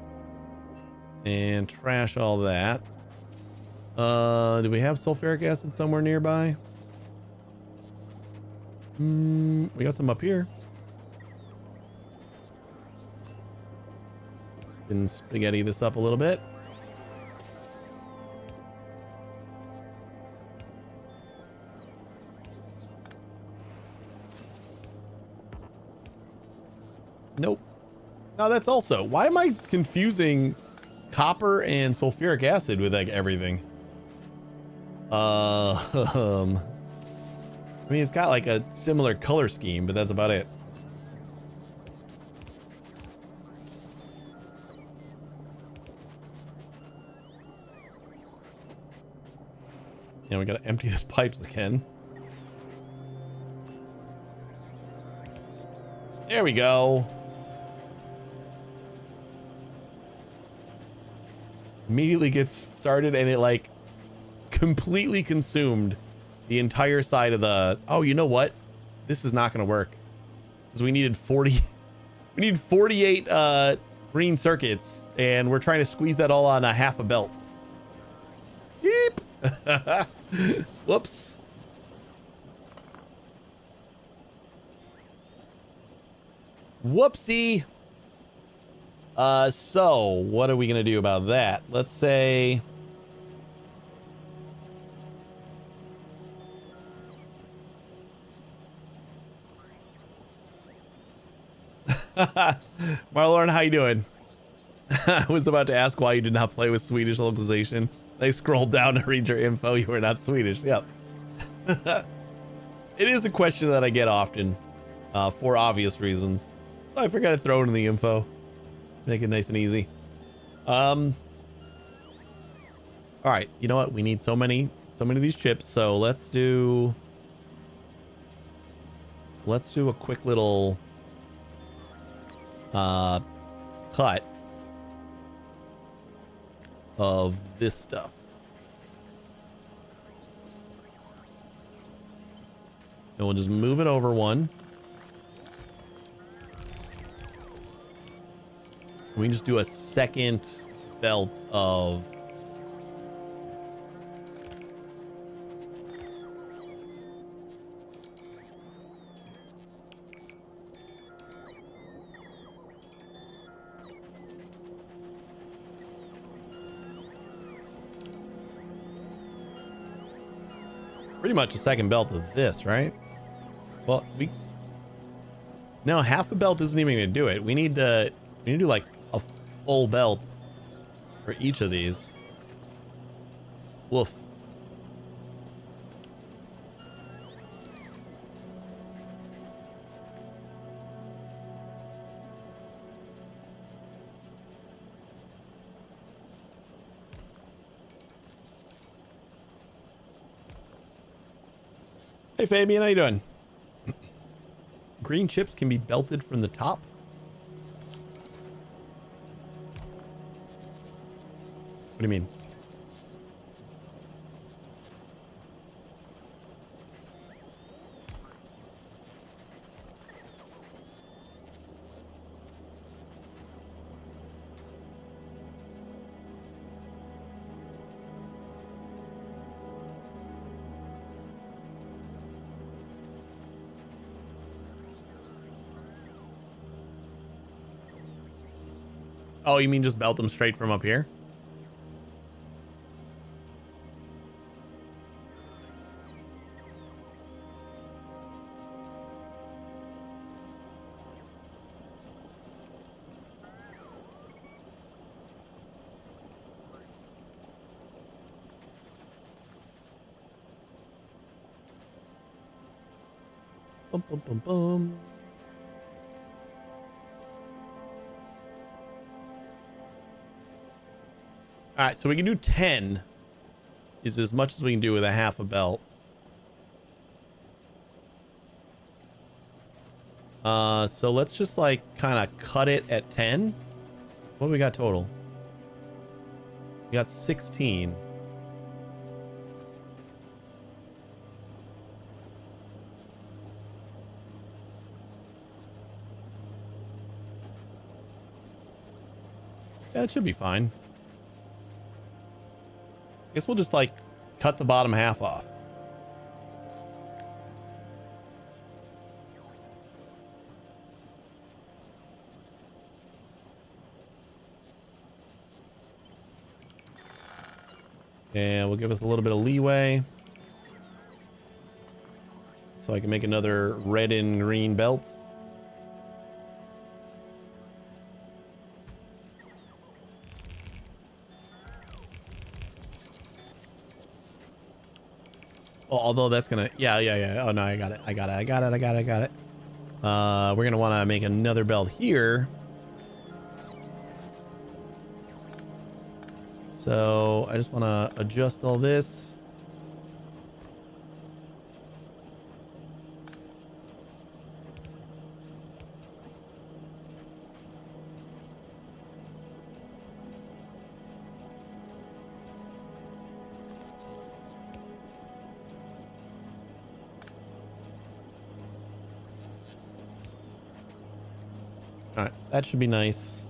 And trash all that. Do we have sulfuric acid somewhere nearby? We got some up here. Can spaghetti this up a little bit. Nope. No, that's also... Why am I confusing copper and sulfuric acid with like everything? I mean, it's got like a similar color scheme, but that's about it. Yeah, we gotta empty these pipes again. There we go. Immediately gets started and it like completely consumed the entire side of the... Oh, you know what? This is not gonna work. Because we needed 40... We need 48 green circuits and we're trying to squeeze that all on a half a belt. Yeep. Whoops. Whoopsie. So what are we gonna do about that? Let's say Marlon, how you doing? I was about to ask why you did not play with Swedish localization. They scrolled down to read your info. You were not Swedish. Yep. It is a question that I get often, for obvious reasons. So I forgot to throw it in the info. Make it nice and easy. All right. You know what? We need so many of these chips. So let's do a quick little cut of this stuff. And we'll just move it over one. We can just do a second belt of pretty much a second belt of this, right? Well, no, half a belt isn't even gonna do it. We need to do like a full belt for each of these. Woof. Hey Fabian, how you doing? Green chips can be belted from the top. What do you mean? Oh, you mean just belt them straight from up here? Bum, bum, bum, bum. All right, so we can do 10 is as much as we can do with a half a belt. So let's just like kind of cut it at 10. What do we got total? We got 16. Yeah, it should be fine. Guess we'll just like cut the bottom half off. And we'll give us a little bit of leeway. So I can make another red and green belt. Although that's gonna, yeah. Oh no, I got it. We're gonna want to make another belt here. So I just want to adjust all this. All right, that should be nice.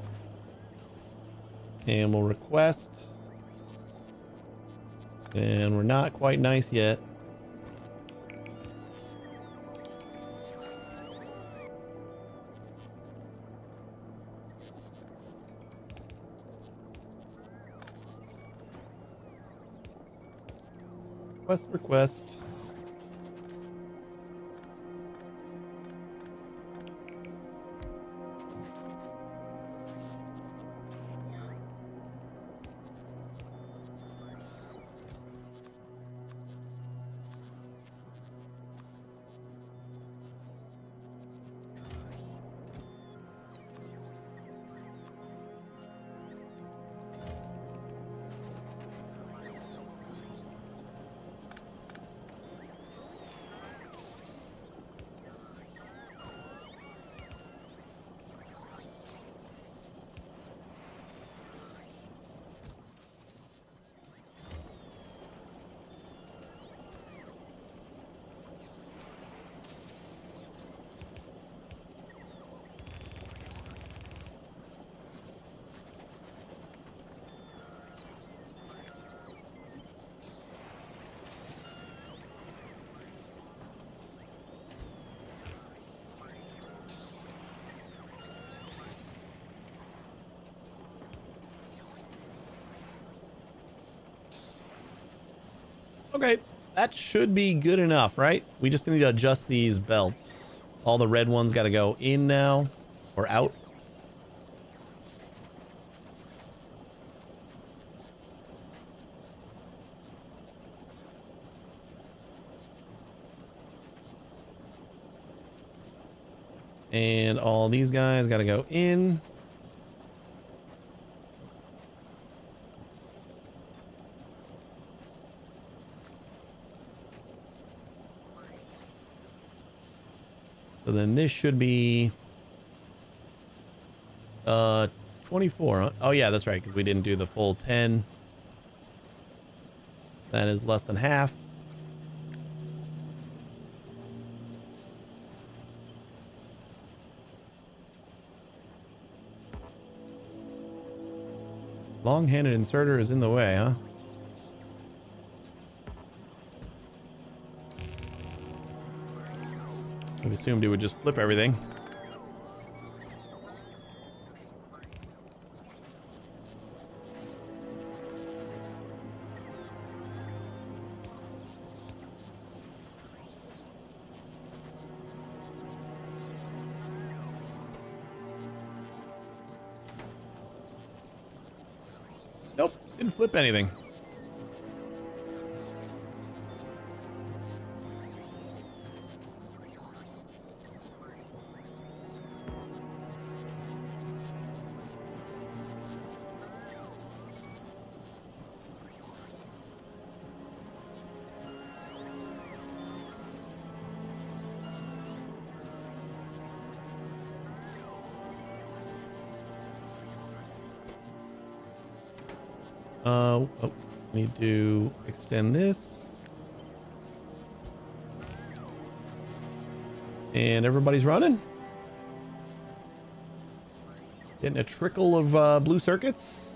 And we'll request. And we're not quite nice yet. Request. Okay, that should be good enough, right? We just need to adjust these belts. All the red ones got to go in now or out. And all these guys got to go in. So then this should be 24. Huh? Oh yeah, that's right, because we didn't do the full 10. That is less than half. Long-handed inserter is in the way, huh? I assumed it would just flip everything. Nope, didn't flip anything. Oh, need to extend this. And everybody's running. Getting a trickle of blue circuits.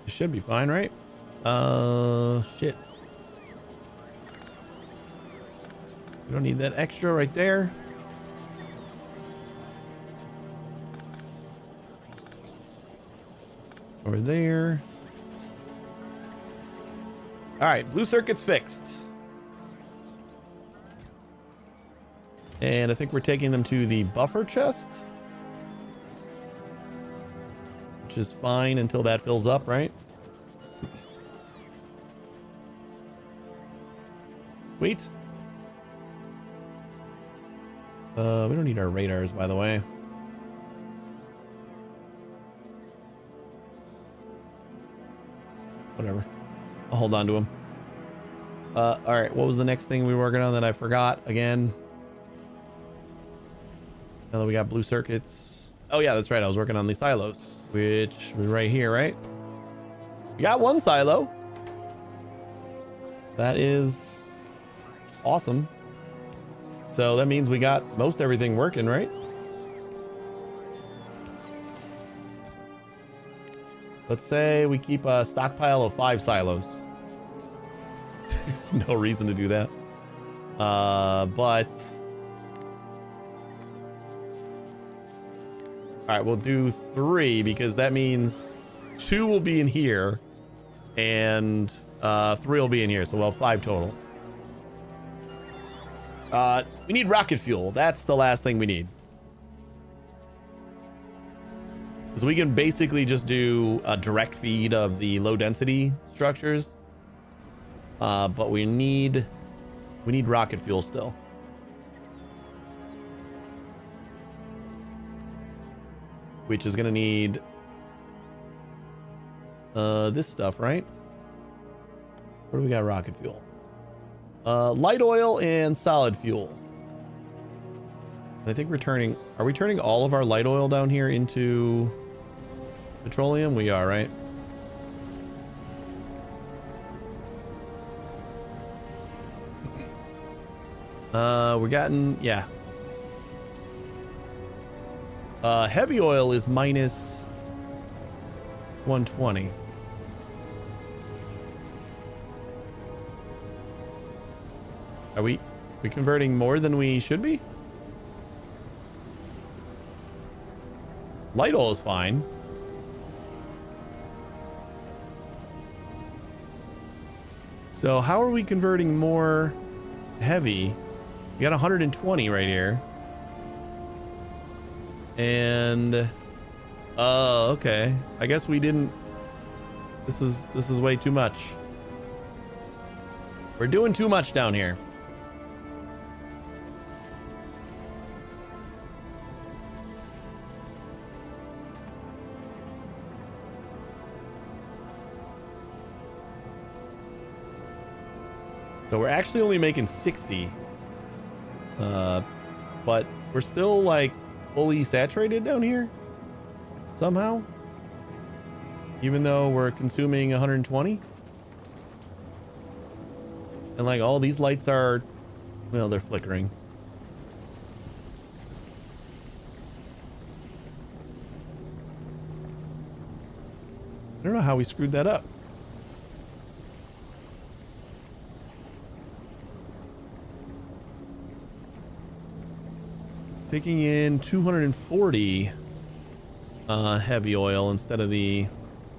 Should be fine, right? Shit. We don't need that extra right there. Over there. All right, blue circuit's fixed. And I think we're taking them to the buffer chest, which is fine until that fills up, right? Sweet. We don't need our radars, by the way. Whatever. I'll hold on to them. All right, what was the next thing we were working on that I forgot again? Now that we got blue circuits. Oh yeah, that's right. I was working on the silos, which was right here, right? We got one silo. That is awesome. So that means we got most everything working, right? Let's say we keep a stockpile of 5 silos. There's no reason to do that. But all right, we'll do 3 because that means 2 will be in here and 3 will be in here. So we'll have 5 total. We need rocket fuel. That's the last thing we need. So we can basically just do a direct feed of the low density structures. But we need rocket fuel still. Which is gonna need this stuff, right? Where do we got rocket fuel? Light oil and solid fuel. I think are we turning all of our light oil down here into petroleum? We are, right? We're getting, yeah. Heavy oil is minus 120. Are we converting more than we should be? Light oil is fine. So how are we converting more heavy? We got 120 right here. And okay. I guess we didn't. This is way too much. We're doing too much down here. So we're actually only making 60. But we're still like fully saturated down here somehow. Even though we're consuming 120. And like all these lights are, well, they're flickering. I don't know how we screwed that up. Taking in 240 heavy oil instead of the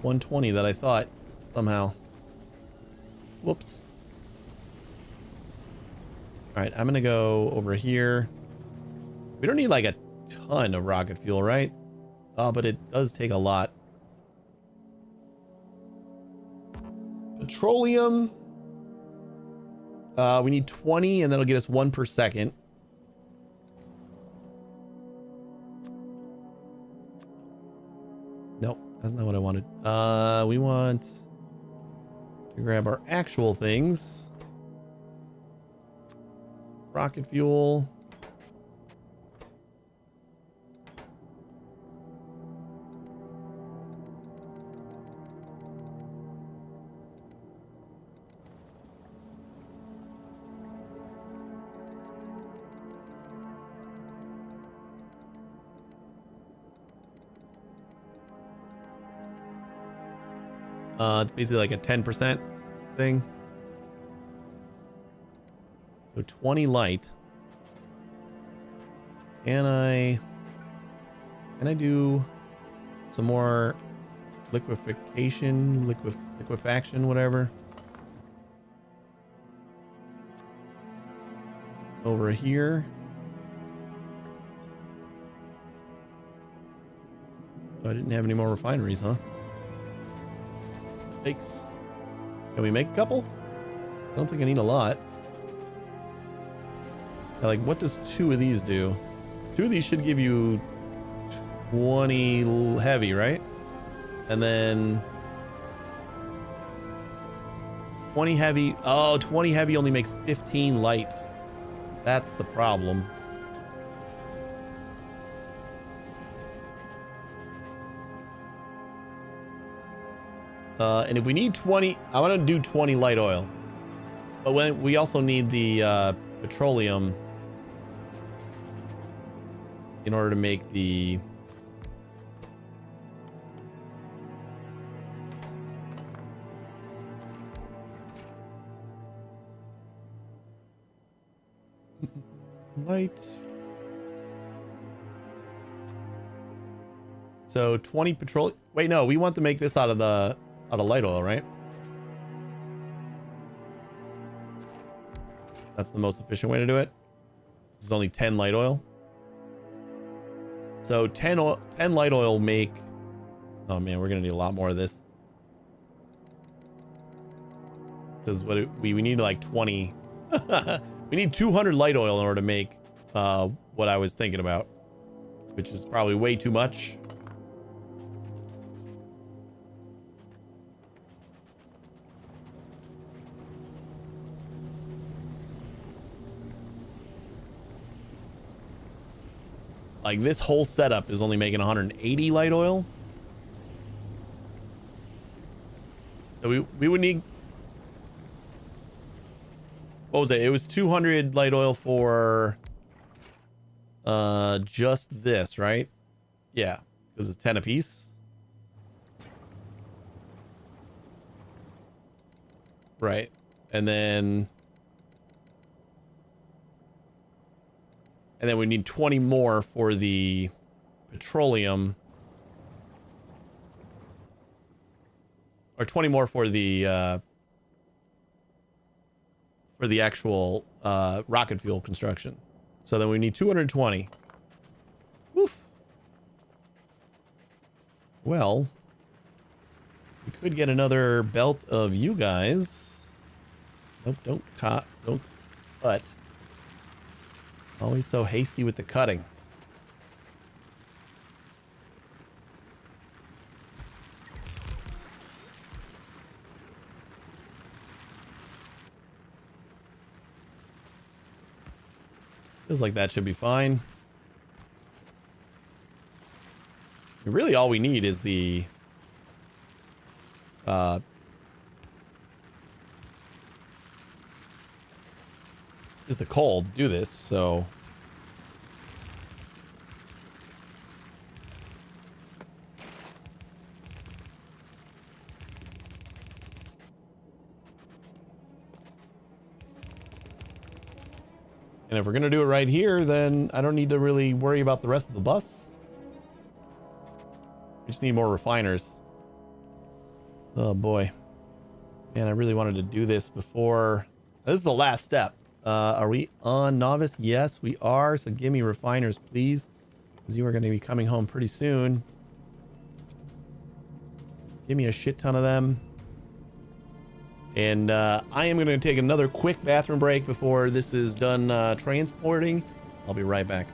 120 that I thought somehow. Whoops. All right, I'm gonna go over here. We don't need like a ton of rocket fuel, right? Oh, but it does take a lot. Petroleum. We need 20 and that'll get us 1 per second. Nope, that's not what I wanted. We want to grab our actual things. Rocket fuel. It's basically like a 10% thing. So 20 light. Can I do some more liquefaction, whatever? Over here. Oh, I didn't have any more refineries, huh? Thanks. Can we make a couple? I don't think I need a lot. Yeah, like, what does 2 of these do? 2 of these should give you 20 heavy, right? And then 20 heavy. Oh, 20 heavy only makes 15 light. That's the problem. And if we need 20, I want to do 20 light oil. But when we also need the petroleum in order to make the light. So 20 petroleum. Wait, no, we want to make this out of light oil, right? That's the most efficient way to do it. This is only 10 light oil. So 10 light oil make... Oh man, we're gonna need a lot more of this. Because we need like 20. We need 200 light oil in order to make what I was thinking about, which is probably way too much. Like, this whole setup is only making 180 light oil. So we would need... What was it? It was 200 light oil for just this, right? Yeah, because it's 10 apiece. Right. And then And then we need 20 more for the petroleum. Or 20 more for the actual rocket fuel construction. So then we need 220. Woof. Well, we could get another belt of you guys. Nope, don't cut. Always so hasty with the cutting. Feels like that should be fine. Really all we need is the coal to do this, so and if we're gonna do it right here, then I don't need to really worry about the rest of the bus. We just need more refiners. Oh boy. Man, I really wanted to do this before. This is the last step. Are we on novice? Yes, we are. So give me refiners, please. Because you are going to be coming home pretty soon. Give me a shit ton of them. And I am going to take another quick bathroom break before this is done transporting. I'll be right back.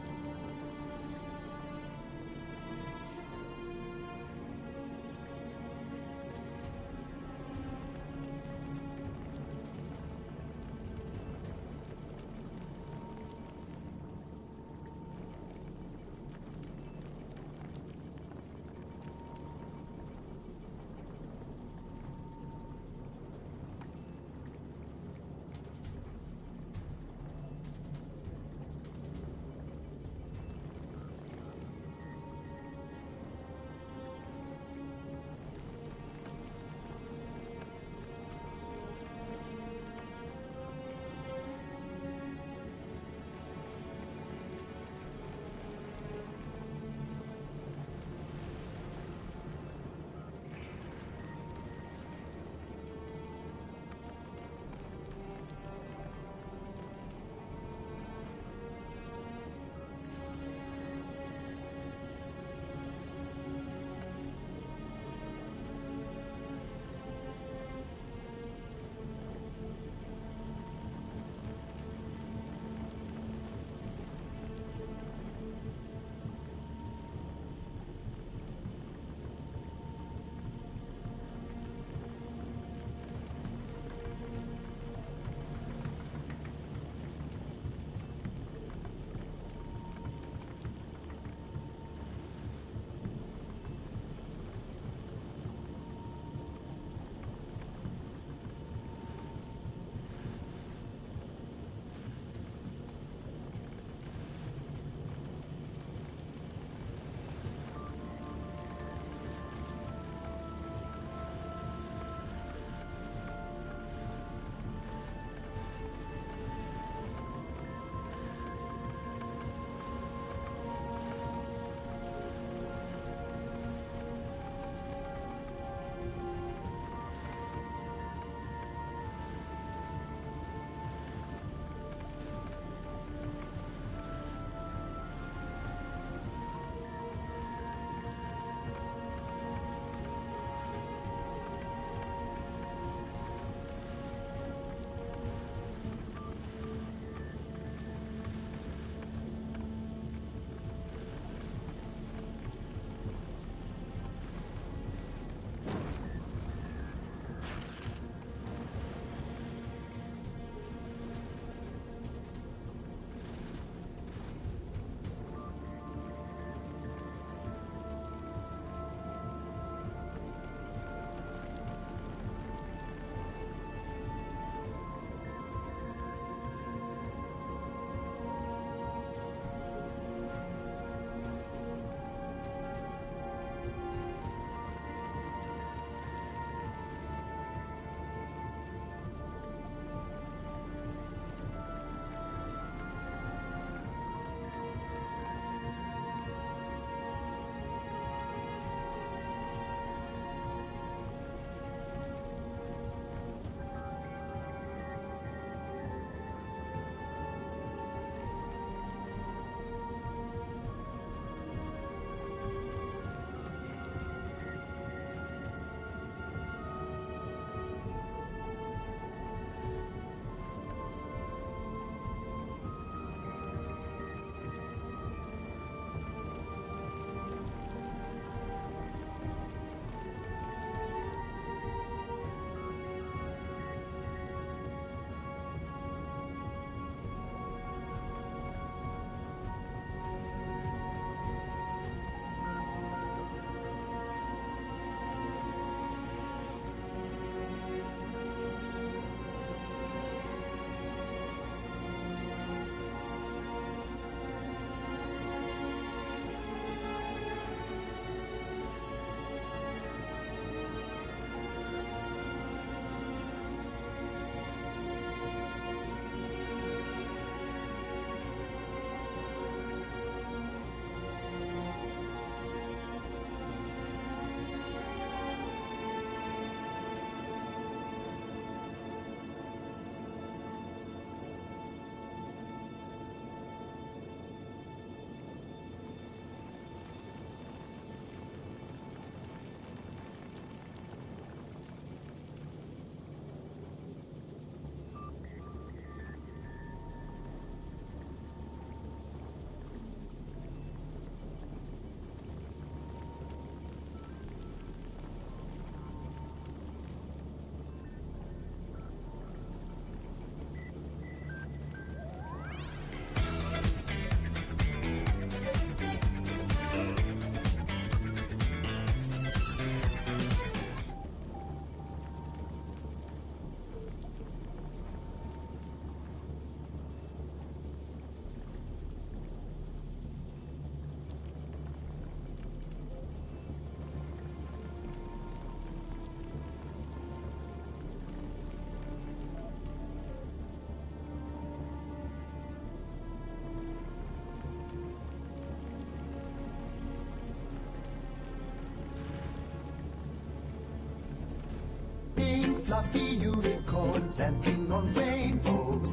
fluffy unicorns dancing on rainbows.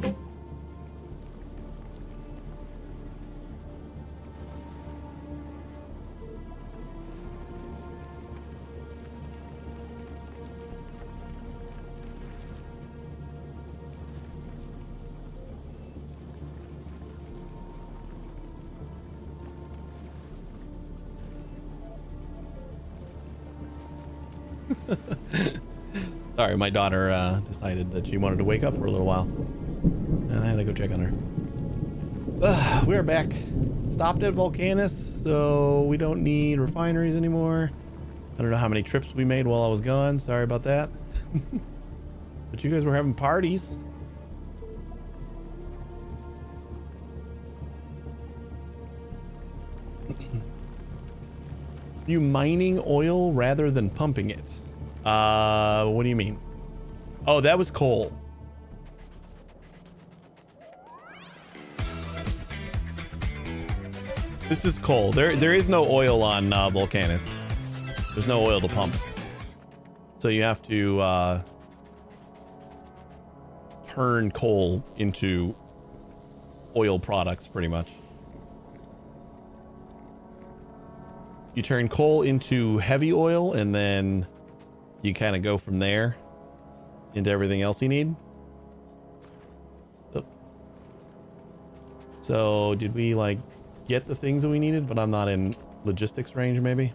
Sorry, my daughter decided that she wanted to wake up for a little while, and I had to go check on her. We're back. Stopped at Vulcanus, so we don't need refineries anymore. I don't know how many trips we made while I was gone. Sorry about that. But you guys were having parties. You mining oil rather than pumping it? What do you mean? Oh, that was coal. This is coal. There is no oil on Vulcanus. There's no oil to pump. So you have to turn coal into oil products, pretty much. You turn coal into heavy oil, and then you kind of go from there into everything else you need. So did we like get the things that we needed, but I'm not in logistics range maybe?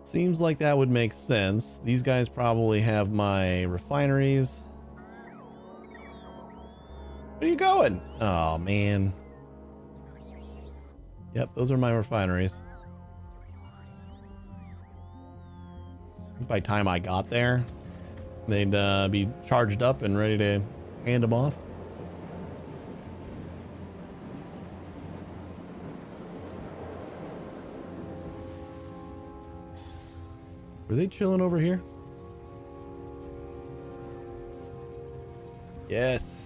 Seems like that would make sense. These guys probably have my refineries. Where are you going? Oh, man. Yep, those are my refineries. By the time I got there, they'd be charged up and ready to hand them off. Were they chilling over here? Yes.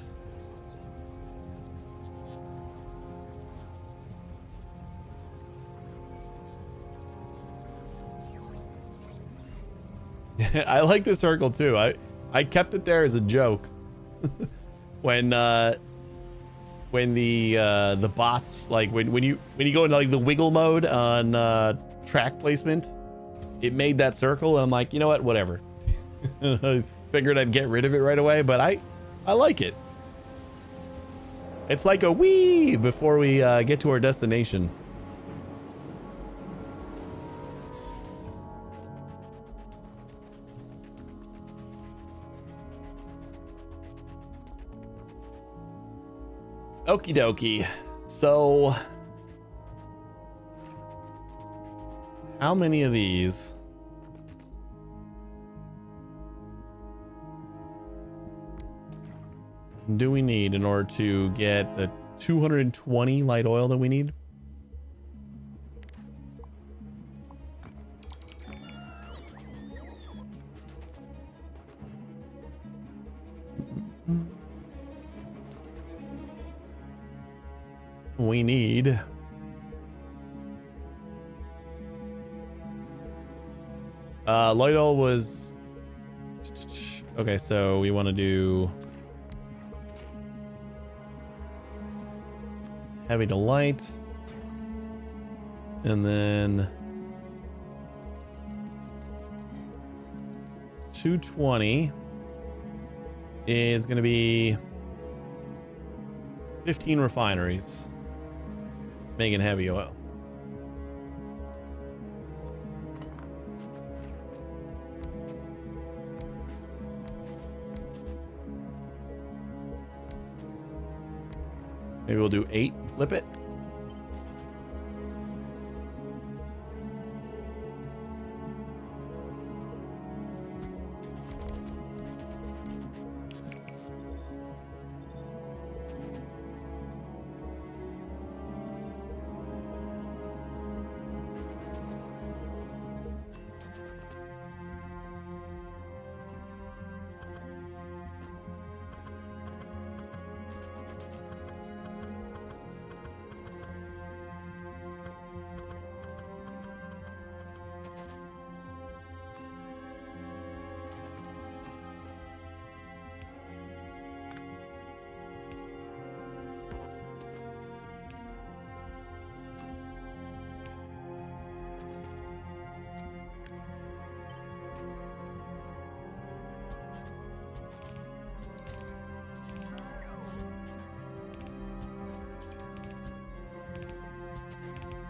I like the circle too. I kept it there as a joke. when the bots, like when you go into like the wiggle mode on track placement, it made that circle, and I'm like, you know what, whatever. I figured I'd get rid of it right away, but I like it. It's like a wee before we get to our destination. Okie dokie. So how many of these do we need in order to get the 220 light oil that we need? We need light oil was okay, so we want to do heavy to light, and then 220 is going to be 15 refineries making heavy oil. Maybe we'll do 8 and flip it.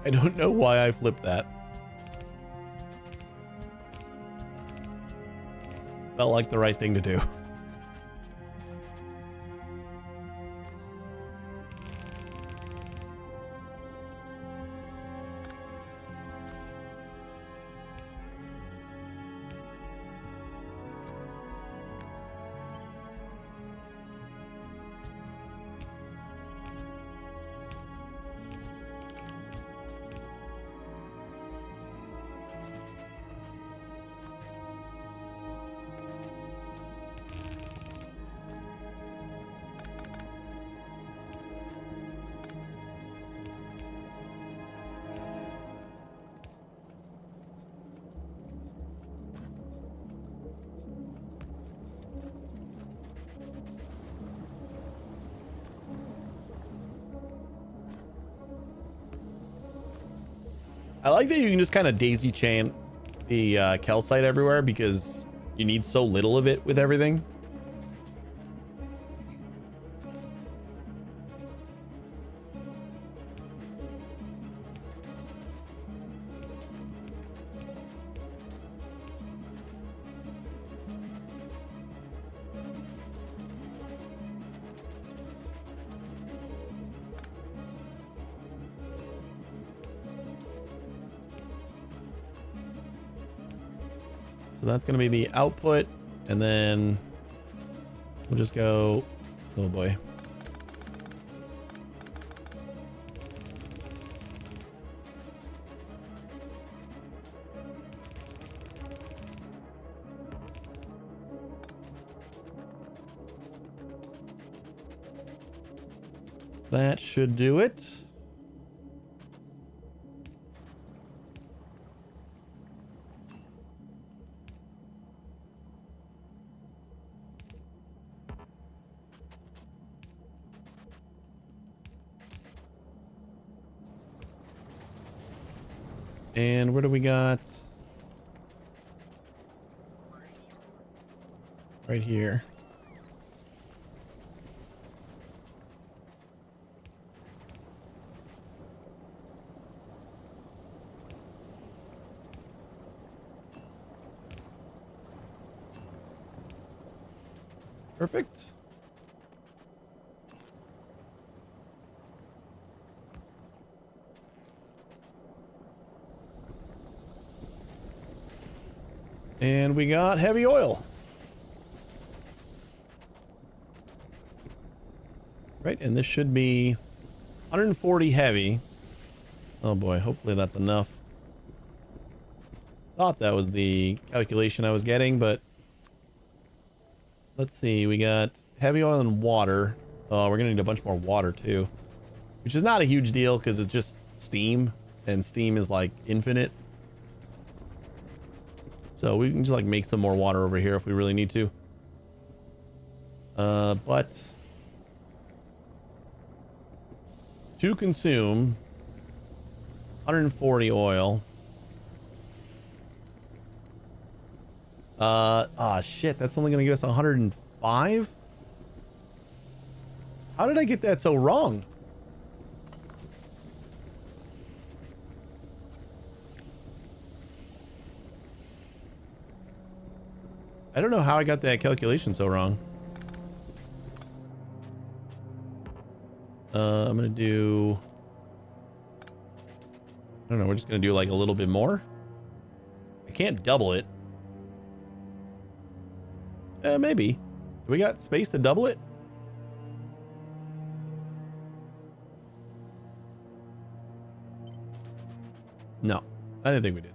I don't know why I flipped that. Felt like the right thing to do. I like that you can just kind of daisy chain the calcite everywhere because you need so little of it with everything. So that's going to be the output, and then we'll just go, oh boy. That should do it. And where do we got? Right here. Perfect. And we got heavy oil. Right, and this should be 140 heavy. Oh boy, hopefully that's enough. Thought that was the calculation I was getting, but let's see. We got heavy oil and water. Oh, we're gonna need a bunch more water too, which is not a huge deal because it's just steam, and steam is like infinite. So we can just like make some more water over here if we really need to. But to consume 140 oil. Shit, that's only gonna get us 105. How did I get that so wrong? I don't know how I got that calculation so wrong. I'm gonna do, I don't know, we're just gonna do like a little bit more. I can't double it. Maybe. Do we got space to double it? No, I didn't think we did.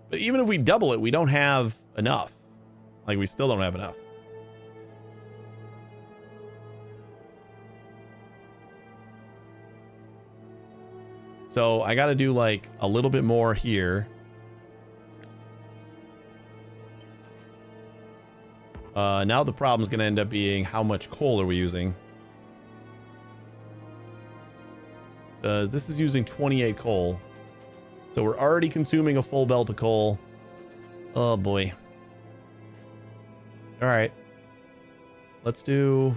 But even if we double it, we don't have enough. Like, we still don't have enough. So I got to do like a little bit more here. Now the problem is going to end up being how much coal are we using? Because this is using 28 coal. So we're already consuming a full belt of coal. Oh boy. All right. Let's just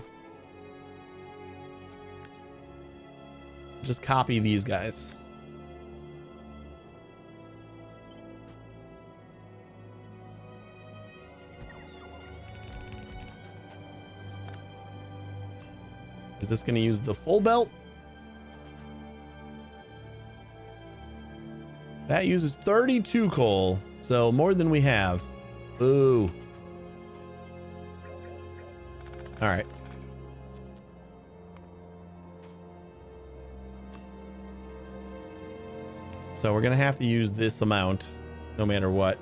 just copy these guys. Is this going to use the full belt? That uses 32 coal, so more than we have. Ooh. All right. So we're going to have to use this amount no matter what.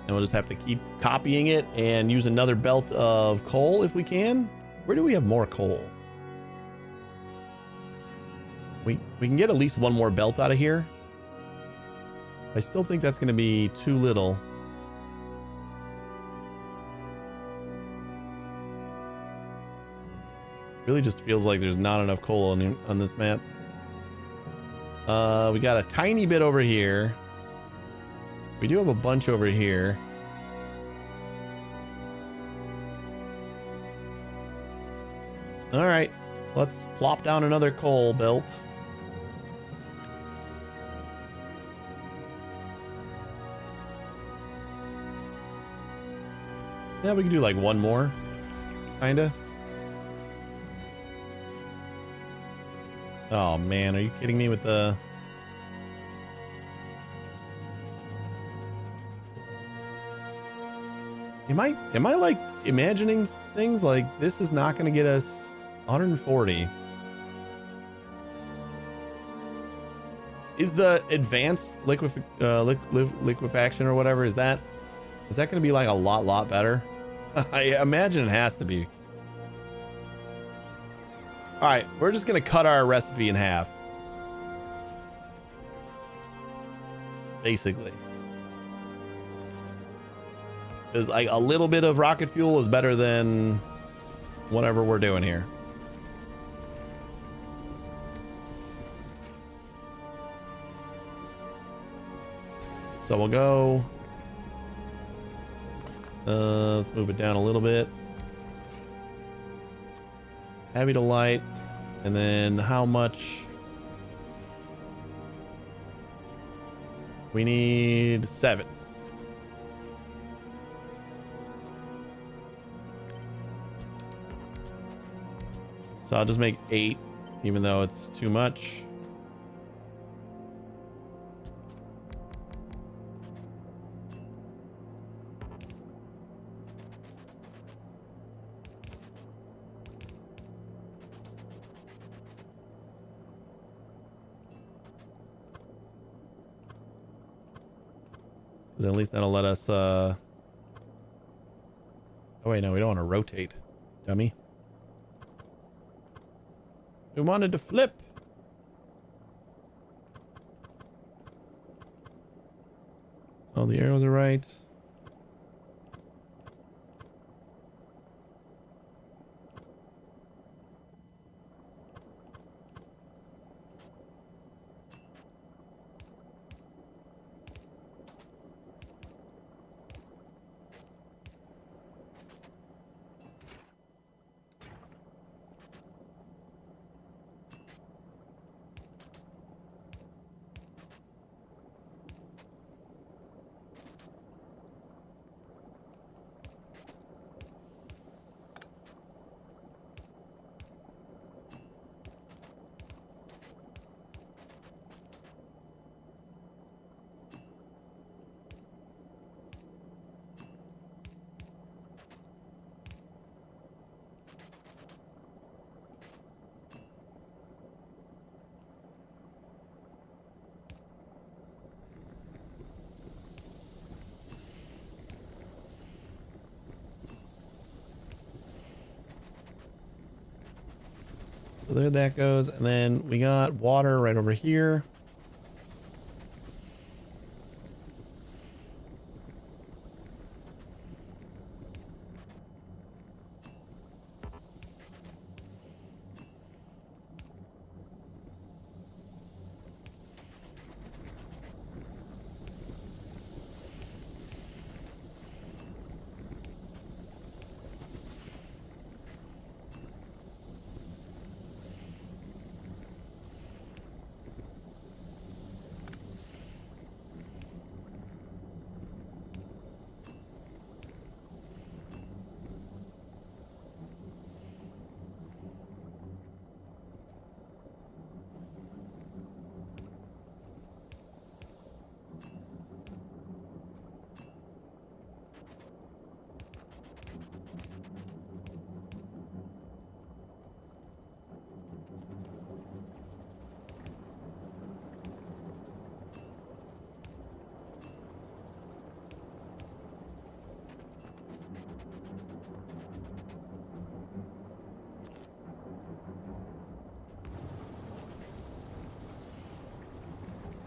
And we'll just have to keep copying it and use another belt of coal if we can. Where do we have more coal? We can get at least one more belt out of here. I still think that's going to be too little. Really just feels like there's not enough coal on this map. We got a tiny bit over here. We do have a bunch over here. All right, let's plop down another coal belt. Yeah, we can do like one more, kinda. Oh man, are you kidding me with the... Am I like imagining things like this is not going to get us 140? Is the advanced liquefaction or whatever, is that going to be like a lot better? I imagine it has to be. All right, we're just going to cut our recipe in half. Basically. Because like a little bit of rocket fuel is better than whatever we're doing here. So we'll go. Let's move it down a little bit. Heavy to light. And then how much? We need 7. So I'll just make 8, even though it's too much. Because at least that'll let us, oh wait, no, we don't want to rotate, dummy. We wanted to flip. Oh, the arrows are right. So there that goes. And then we got water right over here.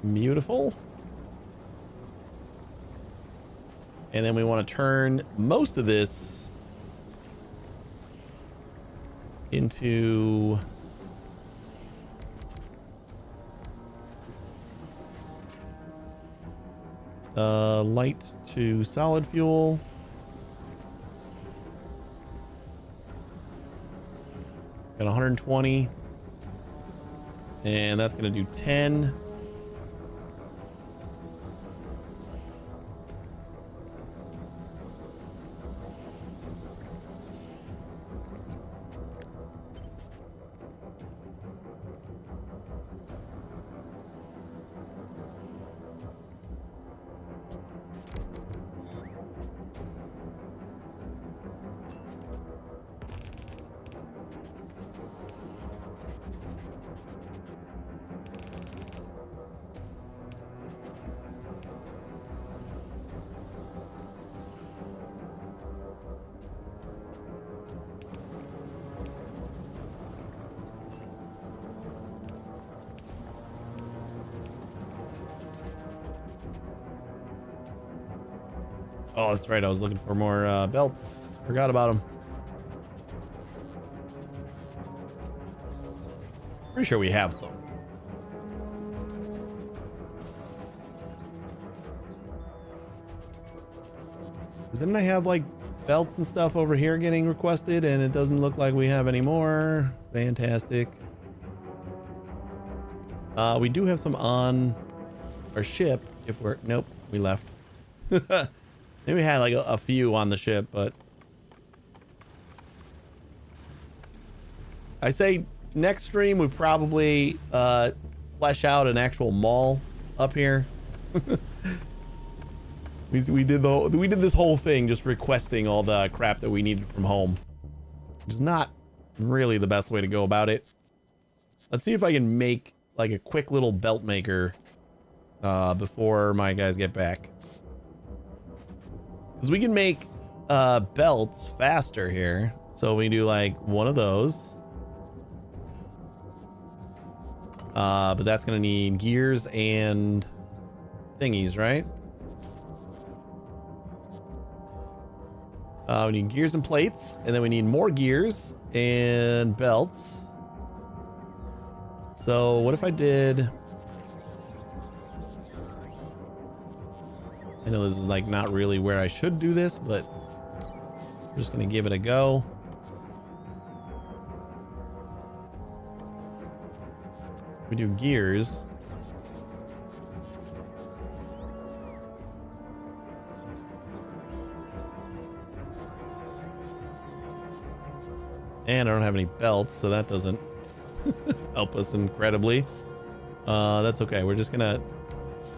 Beautiful. And then we want to turn most of this into light to solid fuel. Got 120. And that's going to do 10. Oh, that's right. I was looking for more belts. Forgot about them. Pretty sure we have some. 'Cause didn't I have like belts and stuff over here getting requested, and it doesn't look like we have any more. Fantastic. We do have some on our ship. If we're nope, we left. Maybe we had like a few on the ship, but I say next stream we probably flesh out an actual mall up here. we did this whole thing just requesting all the crap that we needed from home, which is not really the best way to go about it. Let's see if I can make like a quick little belt maker before my guys get back. Because we can make belts faster here. So we do like one of those. But that's going to need gears and thingies, right? We need gears and plates. And then we need more gears and belts. So what if I did... I know this is like not really where I should do this, but I'm just going to give it a go. We do gears. And I don't have any belts, so that doesn't help us incredibly. That's okay. We're just gonna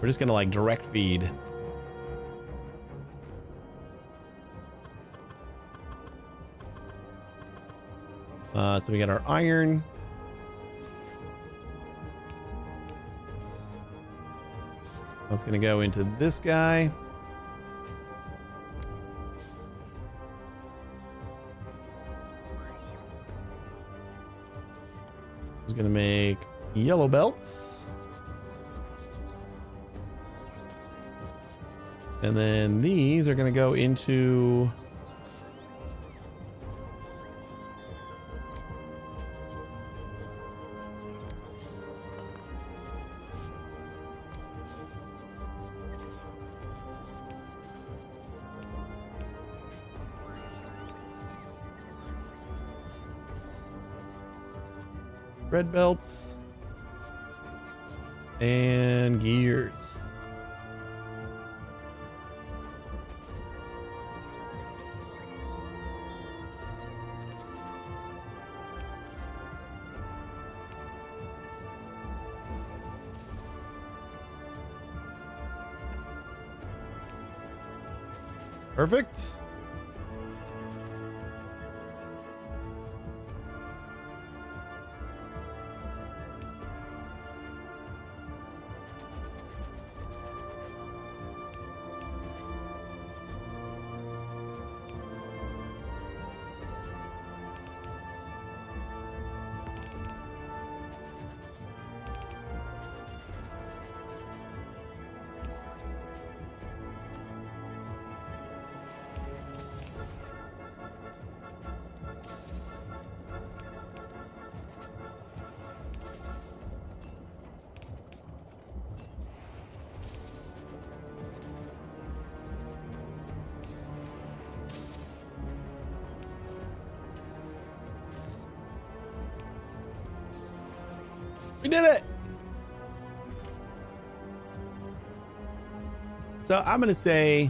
like direct feed. So we got our iron. That's gonna go into this guy. He's gonna make yellow belts. And then these are gonna go into red belts and gears. Perfect. We did it. So I'm going to say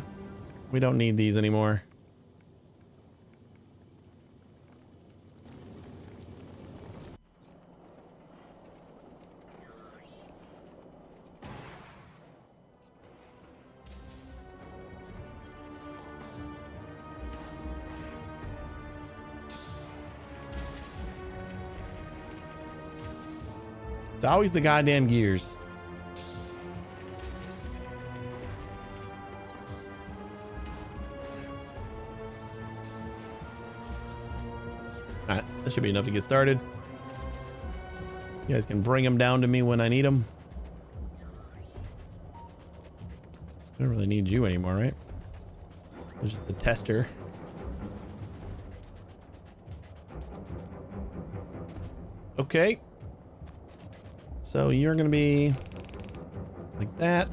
we don't need these anymore. It's always the goddamn gears. Alright, that should be enough to get started. You guys can bring them down to me when I need them. I don't really need you anymore, right? It's just the tester. Okay. So you're going to be like that.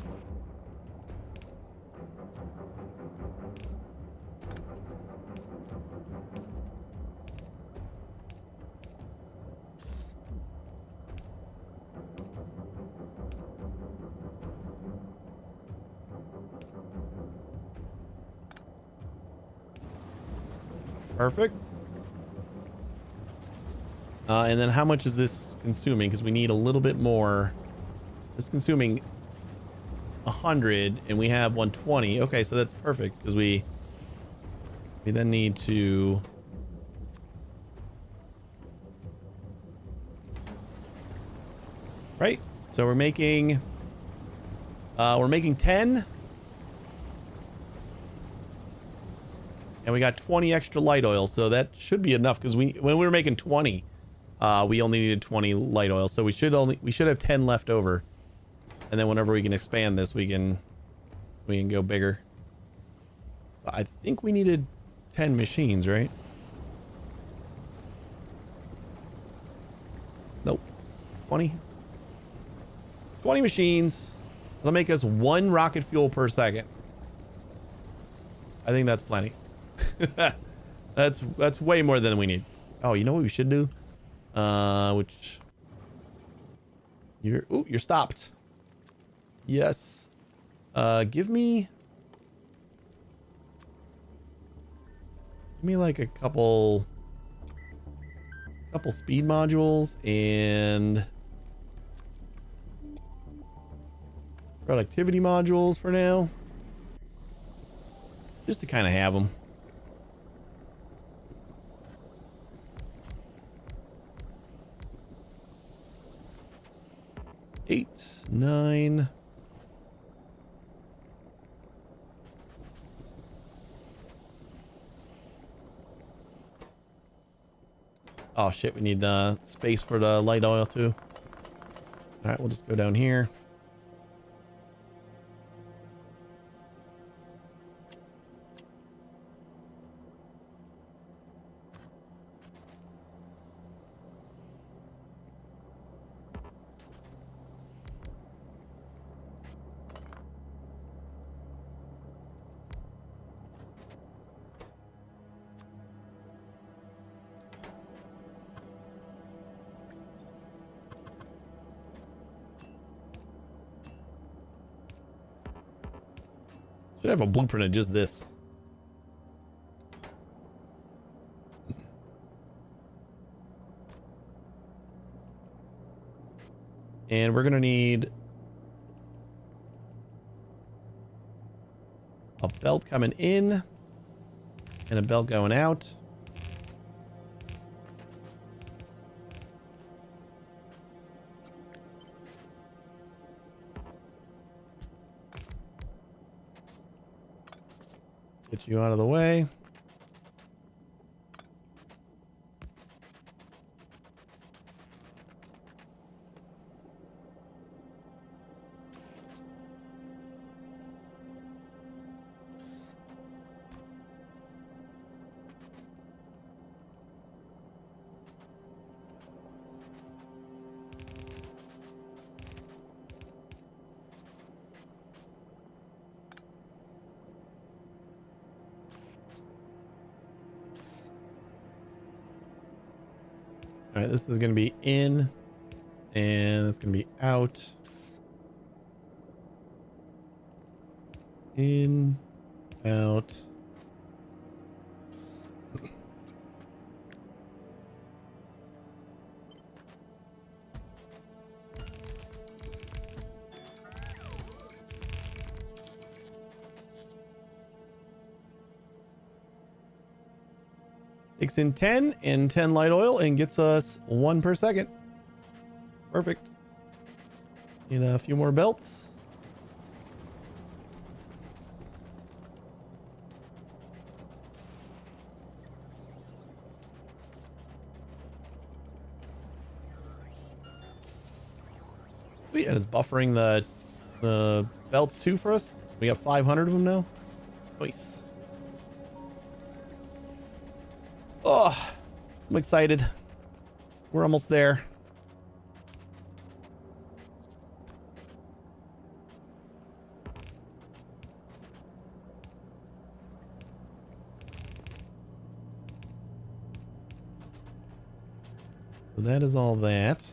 Perfect. And then how much is this consuming? Because we need a little bit more. It's consuming 100 and we have 120. Okay, so that's perfect because we then need to right. So we're making 10. And we got 20 extra light oil, so that should be enough because when we were making 20, we only needed 20 light oil, so we should have 10 left over. And then whenever we can expand this, we can go bigger. So I think we needed 10 machines, right? Nope. 20. 20 machines. That'll make us 1 rocket fuel per second. I think that's plenty. That's way more than we need. Oh, you know what we should do? You're stopped. Yes. Give me like a couple speed modules and productivity modules for now. Just to kind of have them. 8, 9. Oh shit, we need space for the light oil too. All right, we'll just go down here. Should have a blueprint of just this. And we're gonna need a belt coming in and a belt going out. Get you out of the way. All right, this is going to be in And it's gonna be out. In, out. Takes in 10 and 10 light oil and gets us 1 per second. Perfect. Need a few more belts. Sweet, and it's buffering the belts too for us. We got 500 of them now. Nice. Oh, I'm excited. We're almost there. So that is all that.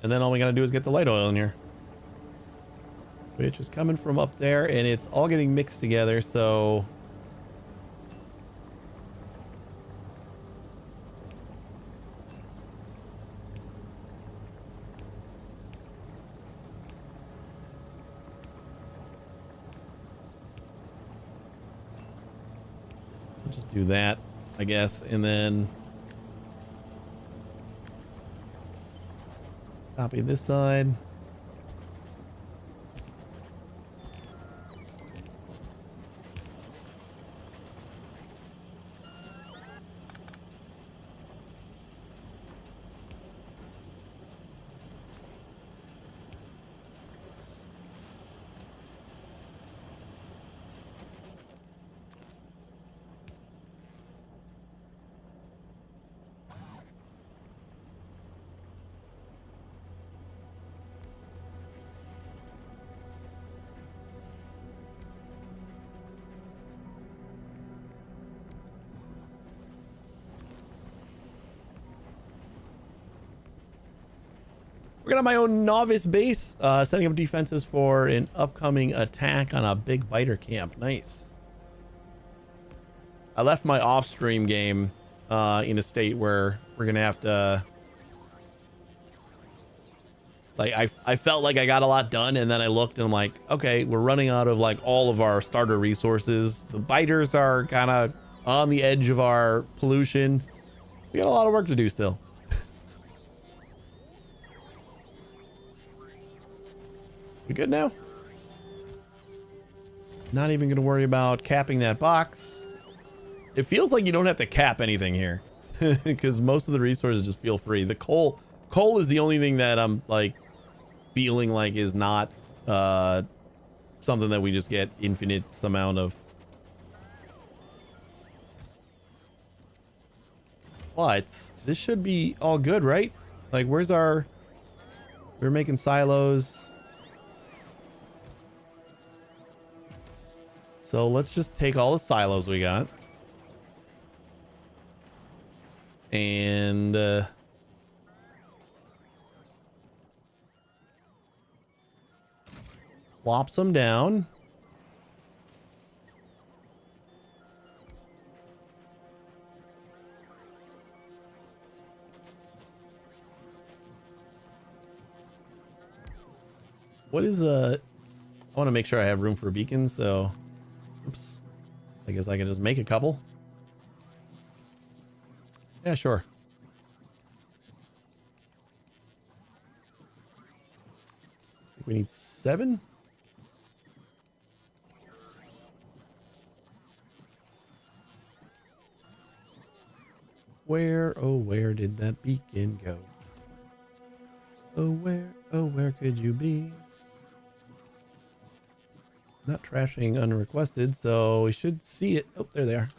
And then all we gotta do is get the light oil in here, which is coming from up there, and it's all getting mixed together. So we'll just do that, I guess, and then copy this side. We're gonna have my own novice base, setting up defenses for an upcoming attack on a big biter camp. Nice. I left my off-stream game in a state where we're gonna have to, like, I felt like I got a lot done, and then I looked and I'm like, okay, we're running out of like all of our starter resources. The biters are kind of on the edge of our pollution. We got a lot of work to do still. We good now? Not even gonna worry about capping that box. It feels like you don't have to cap anything here because most of the resources just feel free. The coal is the only thing that I'm like feeling like is not something that we just get infinite amount of. But this should be all good, right? Like, where's our... We're making silos. So let's just take all the silos we got. And... plops them down. What is I want to make sure I have room for beacons, so oops. I guess I can just make a couple. Yeah, sure. We need 7. Where, oh, where did that beacon go? Oh, where could you be? Not trashing unrequested, so we should see it. Oh, there they are.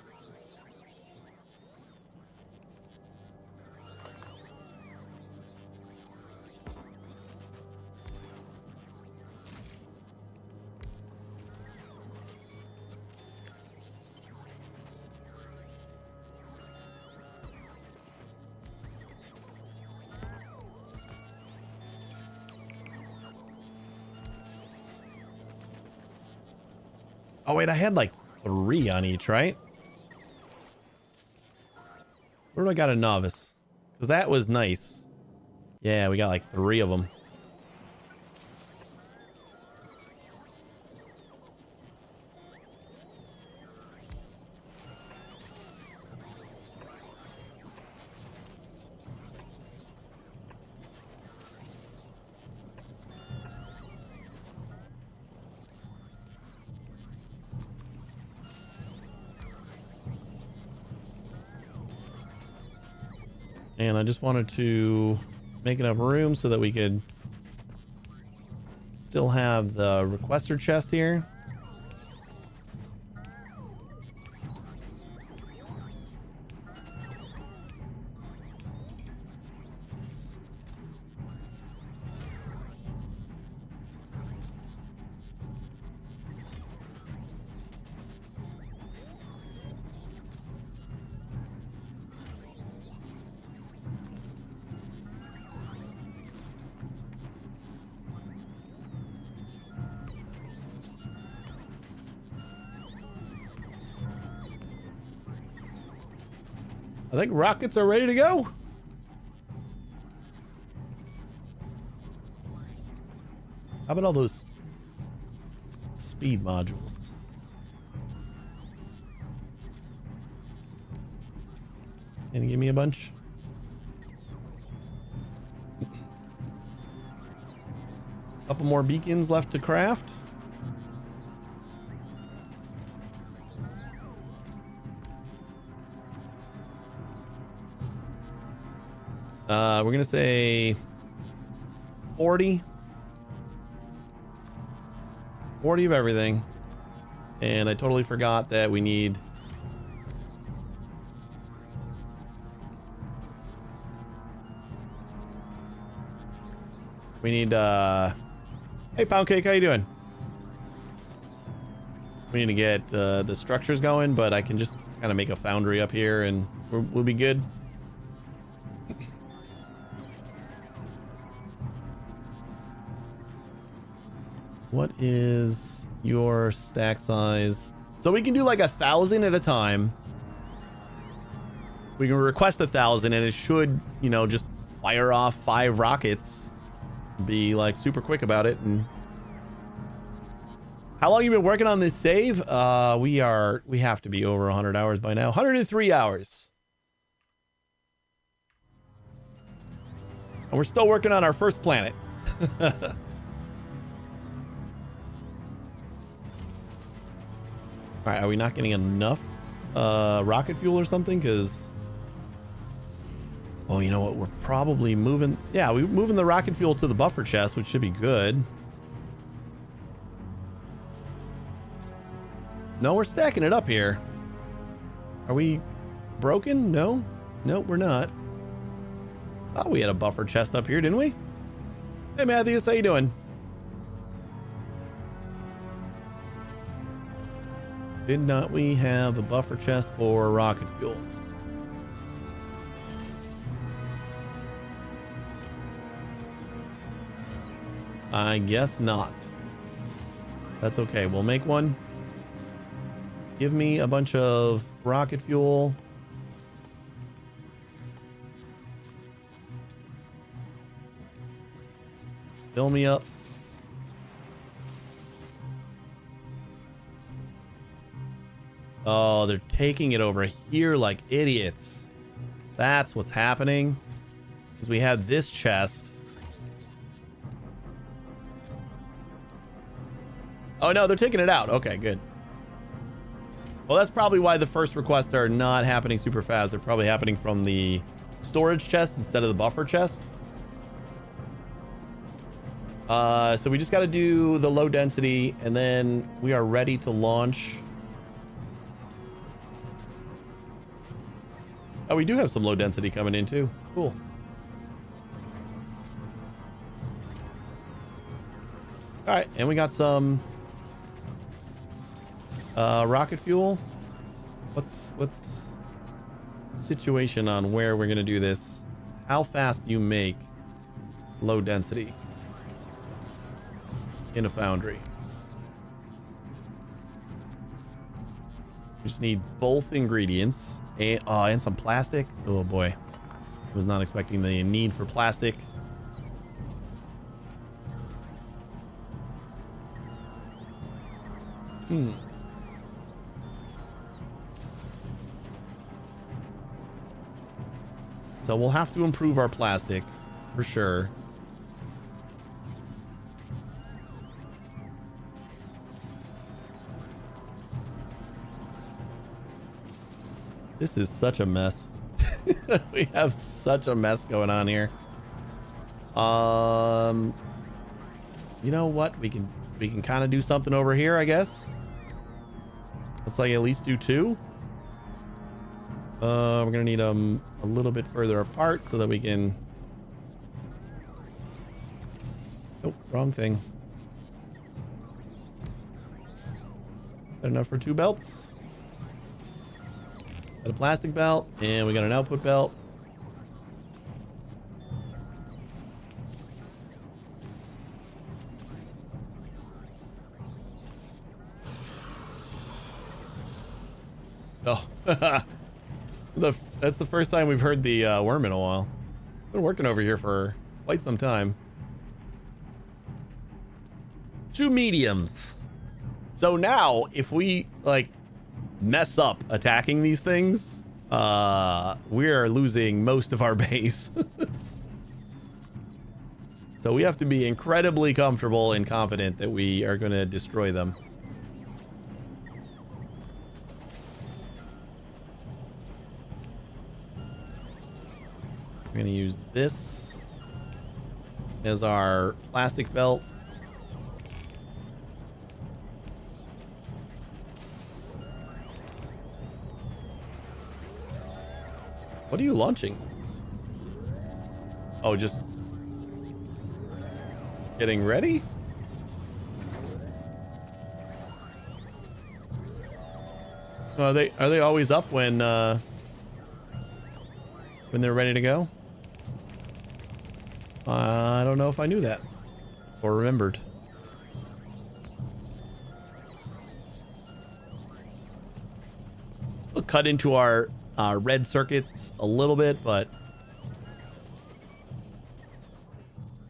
Oh wait, I had like 3 on each, right? Where do I got a novice? Because that was nice. Yeah, we got like 3 of them. And I just wanted to make enough room so that we could still have the requester chest here. I think rockets are ready to go. How about all those speed modules? Can you give me a bunch? Couple more beacons left to craft. We're gonna say 40 of everything, and I totally forgot that we need hey Pound Cake, how you doing? We need to get the structures going, but I can just kind of make a foundry up here and we'll be good. What is your stack size? So we can do like 1,000 at a time. We can request 1,000 and it should, you know, just fire off 5 rockets. Be like super quick about it. And how long you been working on this save? We have to be over 100 hours by now. 103 hours. And we're still working on our first planet. All right, are we not getting enough rocket fuel or something? Because, oh, you know what? We're probably moving. Yeah, we're moving the rocket fuel to the buffer chest, which should be good. No, we're stacking it up here. Are we broken? No, nope, we're not. Oh, we had a buffer chest up here, didn't we? Hey, Matthews, how you doing? Did not we have a buffer chest for rocket fuel? I guess not. That's okay. We'll make one. Give me a bunch of rocket fuel. Fill me up. Oh, they're taking it over here like idiots. That's what's happening. Because we have this chest. Oh no, they're taking it out. Okay, good. Well, that's probably why the first requests are not happening super fast. They're probably happening from the storage chest instead of the buffer chest. So we just got to do the low density and then we are ready to launch. Oh, we do have some low density coming in too. Cool. All right, and we got some rocket fuel. What's the situation on where we're gonna do this? How fast do you make low density in a foundry? We just need both ingredients and some plastic. Oh boy. I was not expecting the need for plastic. So we'll have to improve our plastic for sure. This is such a mess. We have such a mess going on here. You know what? We can kind of do something over here, I guess. Let's like at least do 2. We're gonna need them a little bit further apart so that we can. Oh, wrong thing. Is that enough for 2 belts? Got a plastic belt, and we got an output belt. Oh, that's the first time we've heard the worm in a while. Been working over here for quite some time. 2 mediums. So now, if we like mess up attacking these things, we are losing most of our base. So we have to be incredibly comfortable and confident that we are going to destroy them. We're going to use this as our plastic belt. What are you launching? Oh, just getting ready? Are they always up when they're ready to go? I don't know if I knew that or remembered. We'll cut into our red circuits a little bit, but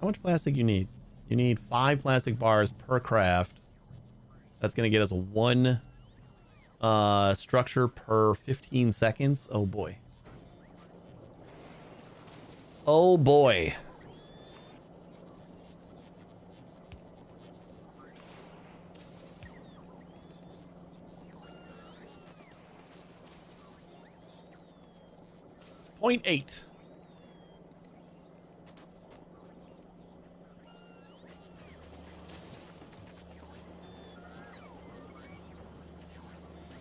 how much plastic you need? You need 5 plastic bars per craft. That's going to get us 1 structure per 15 seconds. Oh boy. Oh boy. Point 8.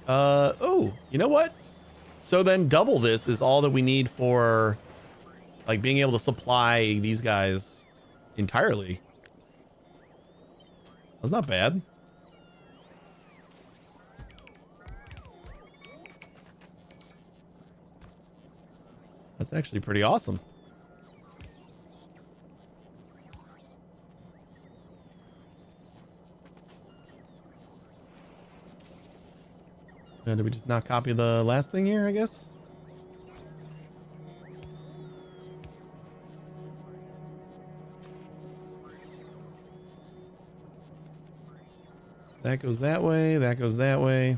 Oh, you know what? So then double this is all that we need for like being able to supply these guys entirely. That's not bad. That's actually pretty awesome. Did we just not copy the last thing here, I guess? That goes that way, that goes that way.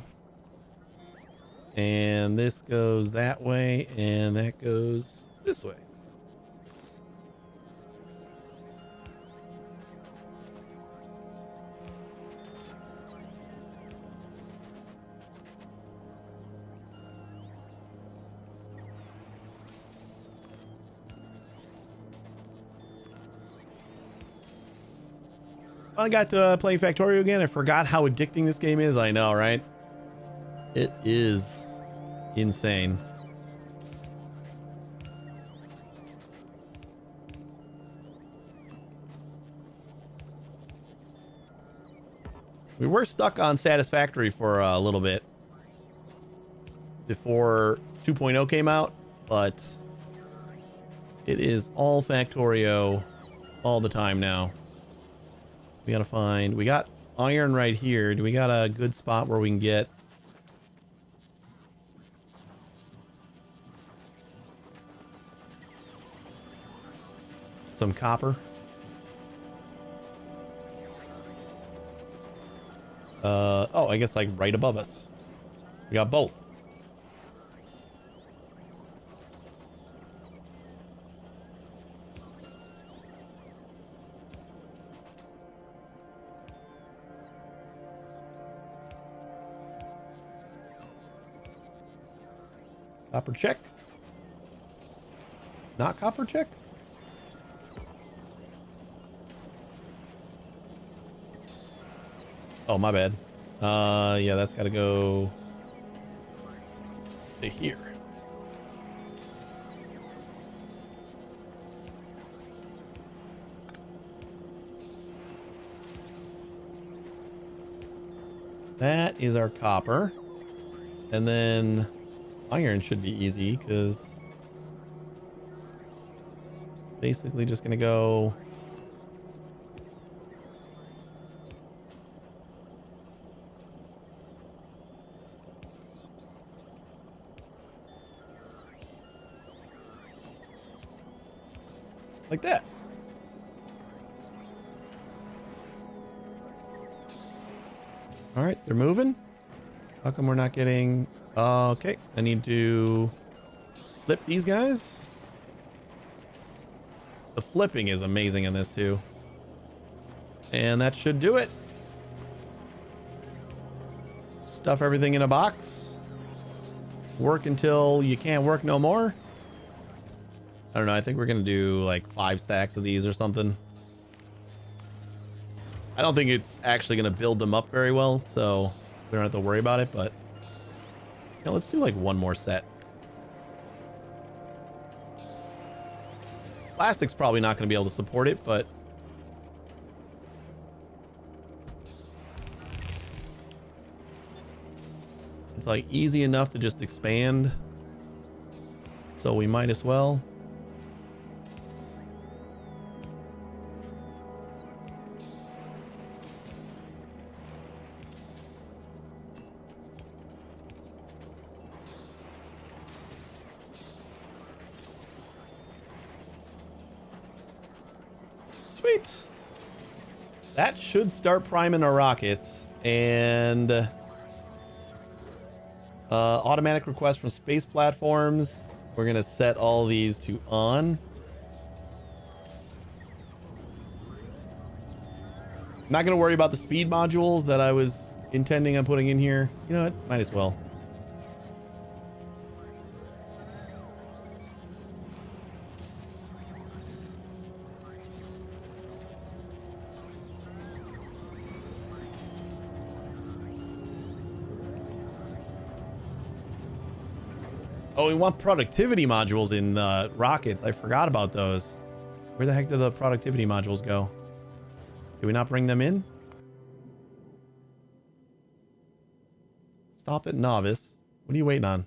And this goes that way, and that goes this way. I got to play Factorio again. I forgot how addicting this game is. I know, right? It is insane. We were stuck on Satisfactory for a little bit before 2.0 came out, but it is all Factorio all the time now. We gotta find, we got iron right here. Do we got a good spot where we can get some copper. Oh, I guess like right above us. We got both. Copper check. Not copper check. Oh, my bad. Yeah, that's got to go to here. That is our copper. And then iron should be easy because basically just going to go like that. All right, they're moving. How come we're not getting... Okay, I need to flip these guys. The flipping is amazing in this too. And that should do it. Stuff everything in a box. Work until you can't work no more. I don't know. I think we're going to do like 5 stacks of these or something. I don't think it's actually going to build them up very well, so we don't have to worry about it, but yeah, let's do like 1 more set. Plastic's probably not going to be able to support it, but it's like easy enough to just expand, so we might as well. Sweet. That should start priming our rockets. And automatic request from space platforms. We're going to set all these to on. Not going to worry about the speed modules that I was intending on putting in here. You know what? Might as well. Oh, we want productivity modules in rockets. I forgot about those. Where the heck did the productivity modules go? Did we not bring them in? Stopped at novice. What are you waiting on?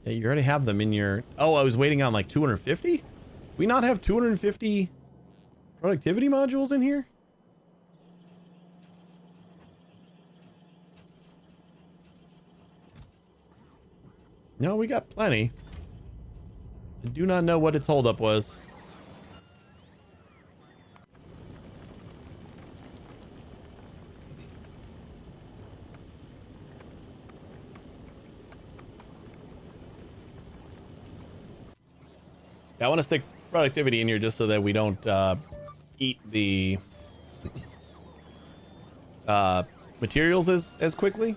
Yeah, you already have them in your... Oh, I was waiting on like 250? Do we not have 250 productivity modules in here? No, we got plenty. I do not know what its holdup was. Yeah, I want to stick productivity in here just so that we don't eat the materials as quickly.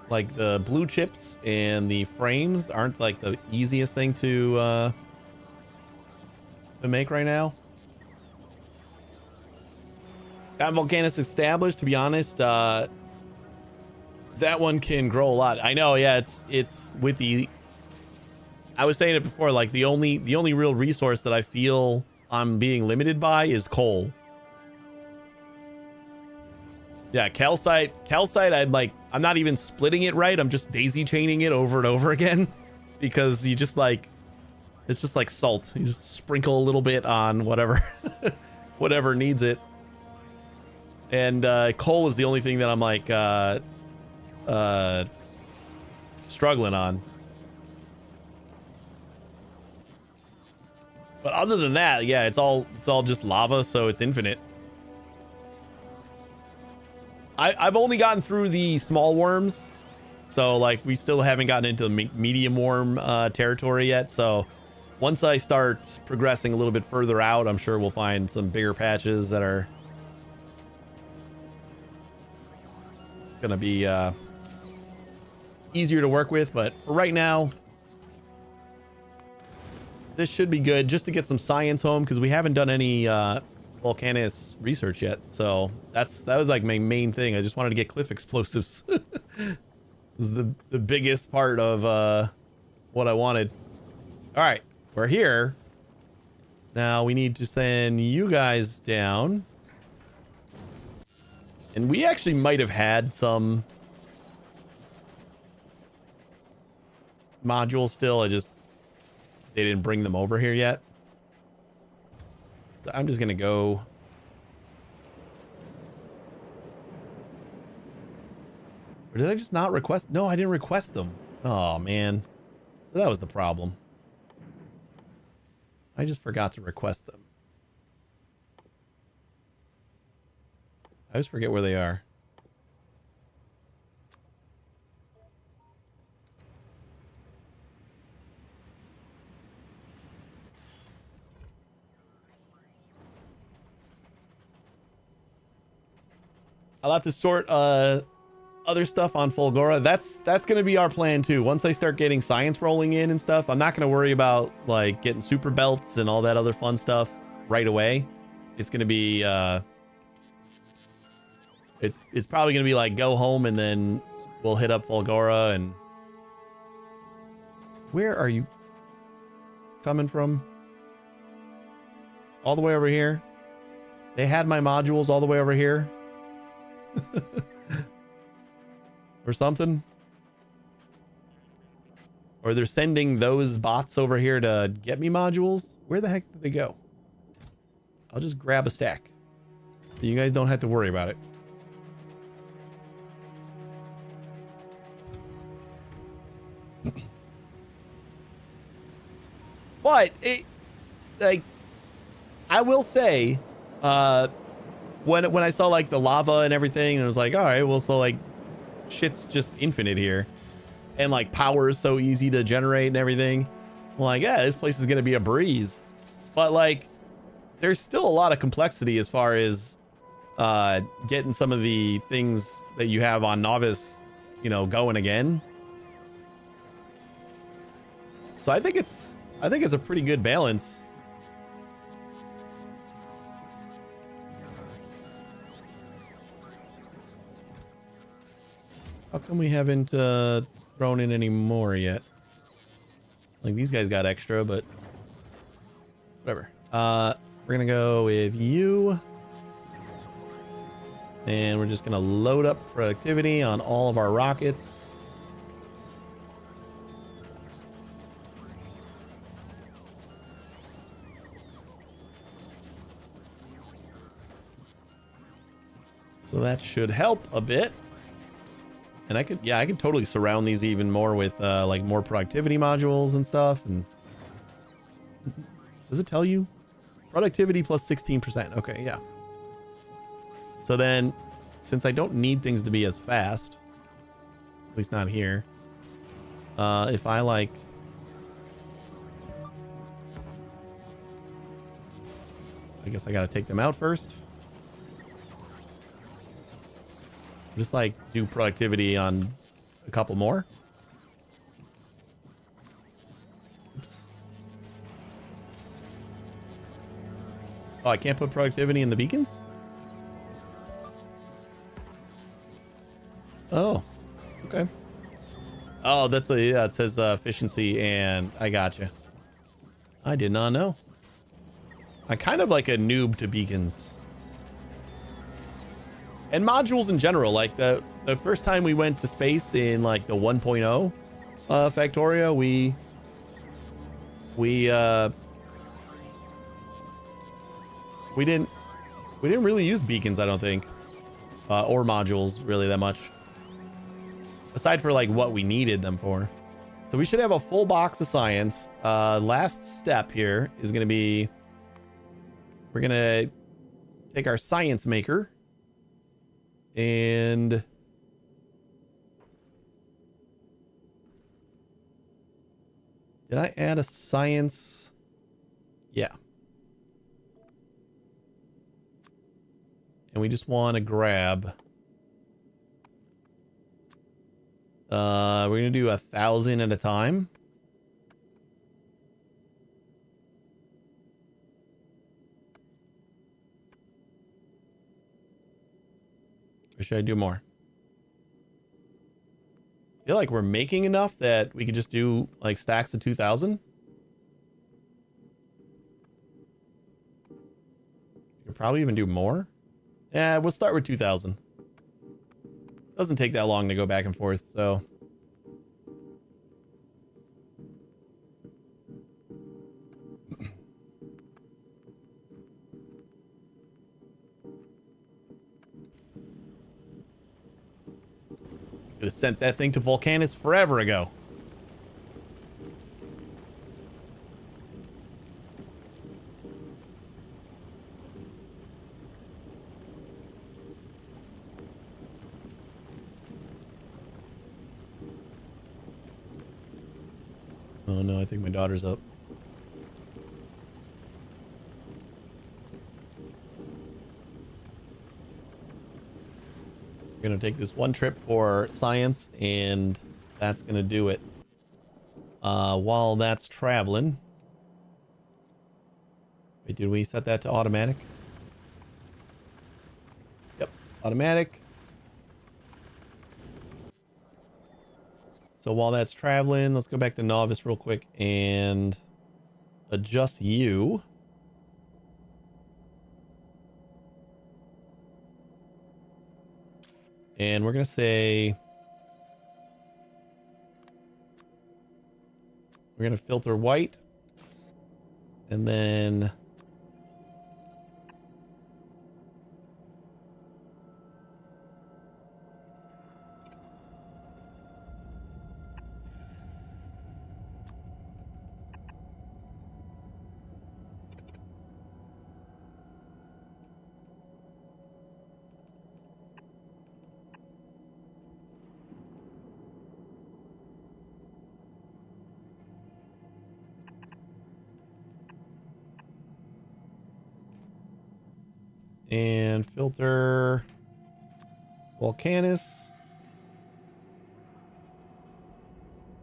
Like the blue chips and the frames aren't like the easiest thing to make right now. Got Vulcanus established. To be honest, that one can grow a lot. I know, yeah. It's with the. I was saying it before. Like the only real resource that I feel I'm being limited by is coal. Yeah, calcite, I'm not even splitting it right. I'm just daisy chaining it over and over again because you just like, it's just like salt. You just sprinkle a little bit on whatever, whatever needs it. And coal is the only thing that I'm like struggling on. But other than that, yeah, it's all just lava, so it's infinite. I've only gotten through the small worms, so like we still haven't gotten into the medium worm territory yet. So once I start progressing a little bit further out, I'm sure we'll find some bigger patches that are gonna be easier to work with. But for right now, this should be good just to get some science home, because we haven't done any Vulcanus research yet. So that was like my main thing. I just wanted to get cliff explosives. This is the biggest part of what I wanted. All right, we're here. Now we need to send you guys down. And we actually might have had some modules still. They didn't bring them over here yet. So I'm just gonna go. Or did I just not request? No, I didn't request them. Oh man. So that was the problem. I just forgot to request them. I always forget where they are. I'll have to sort other stuff on Fulgora. That's going to be our plan too. Once I start getting science rolling in and stuff, I'm not going to worry about like getting super belts and all that other fun stuff right away. It's going to be it's probably going to be like go home and then we'll hit up Fulgora. And where are you coming from? All the way over here. They had my modules all the way over here. Or something, or they're sending those bots over here to get me modules. Where the heck did they go? I'll just grab a stack so you guys don't have to worry about it. But it, like, I will say, when I saw like the lava and everything, and it was like, all right, well, so like shit's just infinite here, and like power is so easy to generate and everything. I'm like, yeah, this place is gonna be a breeze. But like, there's still a lot of complexity as far as getting some of the things that you have on novice, you know, going again. So I think it's a pretty good balance. How come we haven't thrown in any more yet? Like, these guys got extra, but whatever. We're gonna go with you. And we're just gonna load up productivity on all of our rockets. So that should help a bit. And I could totally surround these even more with like more productivity modules and stuff. And does it tell you productivity plus 16%? Okay, yeah. So then, since I don't need things to be as fast, at least not here, if I like, I guess I gotta take them out first. Just like do productivity on a couple more. Oops. Oh, I can't put productivity in the beacons? Oh, okay. Oh, that's a, yeah, it says efficiency, and I gotcha. I did not know. I'm kind of like a noob to beacons. And modules in general. Like the first time we went to space in like the 1.0 Factorio, we didn't really use beacons, I don't think, or modules really that much. aside for like what we needed them for. So we should have a full box of science. Last step here is going to be, we're going to take our science maker and did I add a science? Yeah. And we just want to grab, we're going to do 1,000 at a time. Or should I do more? I feel like we're making enough that we could just do like stacks of 2,000. We could probably even do more. Yeah, we'll start with 2,000. Doesn't take that long to go back and forth, so. Could have sent that thing to Vulcanus forever ago. Oh no, I think my daughter's up. We're gonna take this one trip for science, and that's gonna do it. While that's traveling. Wait, did we set that to automatic? Yep, automatic. So while that's traveling, let's go back to novice real quick and adjust you. And we're going to say, we're going to filter white and then and filter Vulcanus.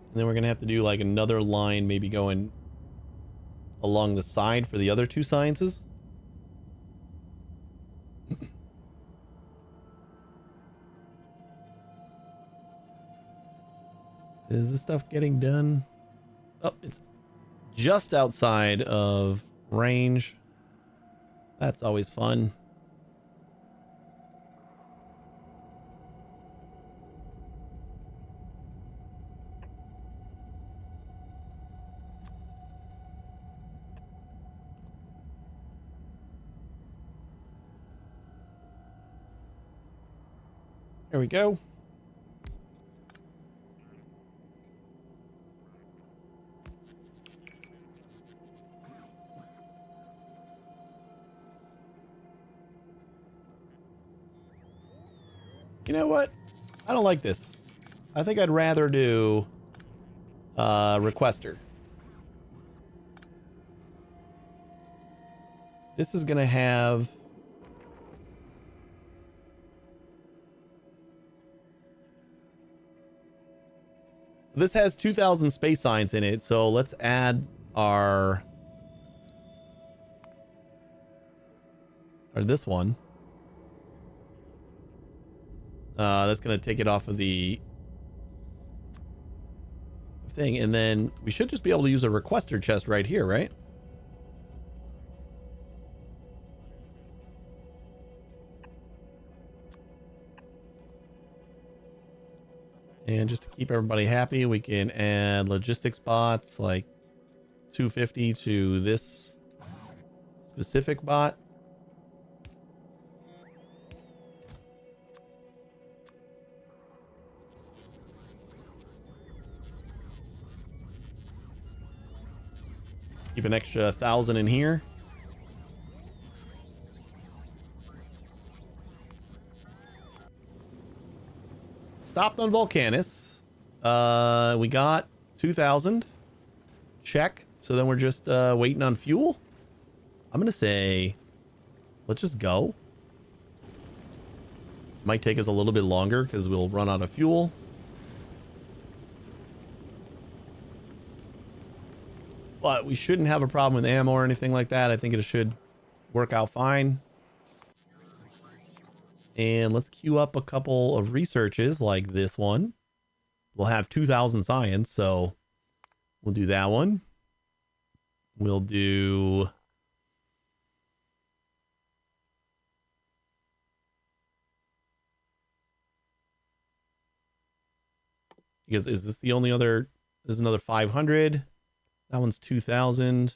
And then we're going to have to do like another line, maybe going along the side for the other two sciences. Is this stuff getting done? Oh, it's just outside of range. That's always fun. There we go. You know what? I don't like this. I think I'd rather do requester. This is gonna have this has 2,000 space science in it, so let's add our or this one. That's gonna take it off of the thing, and then we should just be able to use a requester chest right here, right? And just to keep everybody happy, we can add logistics bots like 250 to this specific bot. Keep an extra 1,000 in here. Stopped on Vulcanus. We got 2,000. Check. So then we're just waiting on fuel. I'm gonna say, let's just go. Might take us a little bit longer because we'll run out of fuel. But we shouldn't have a problem with ammo or anything like that. I think it should work out fine. And let's queue up a couple of researches like this one. We'll have 2,000 science, so we'll do that one. We'll do... Because is this the only other... There's another 500. That one's 2,000.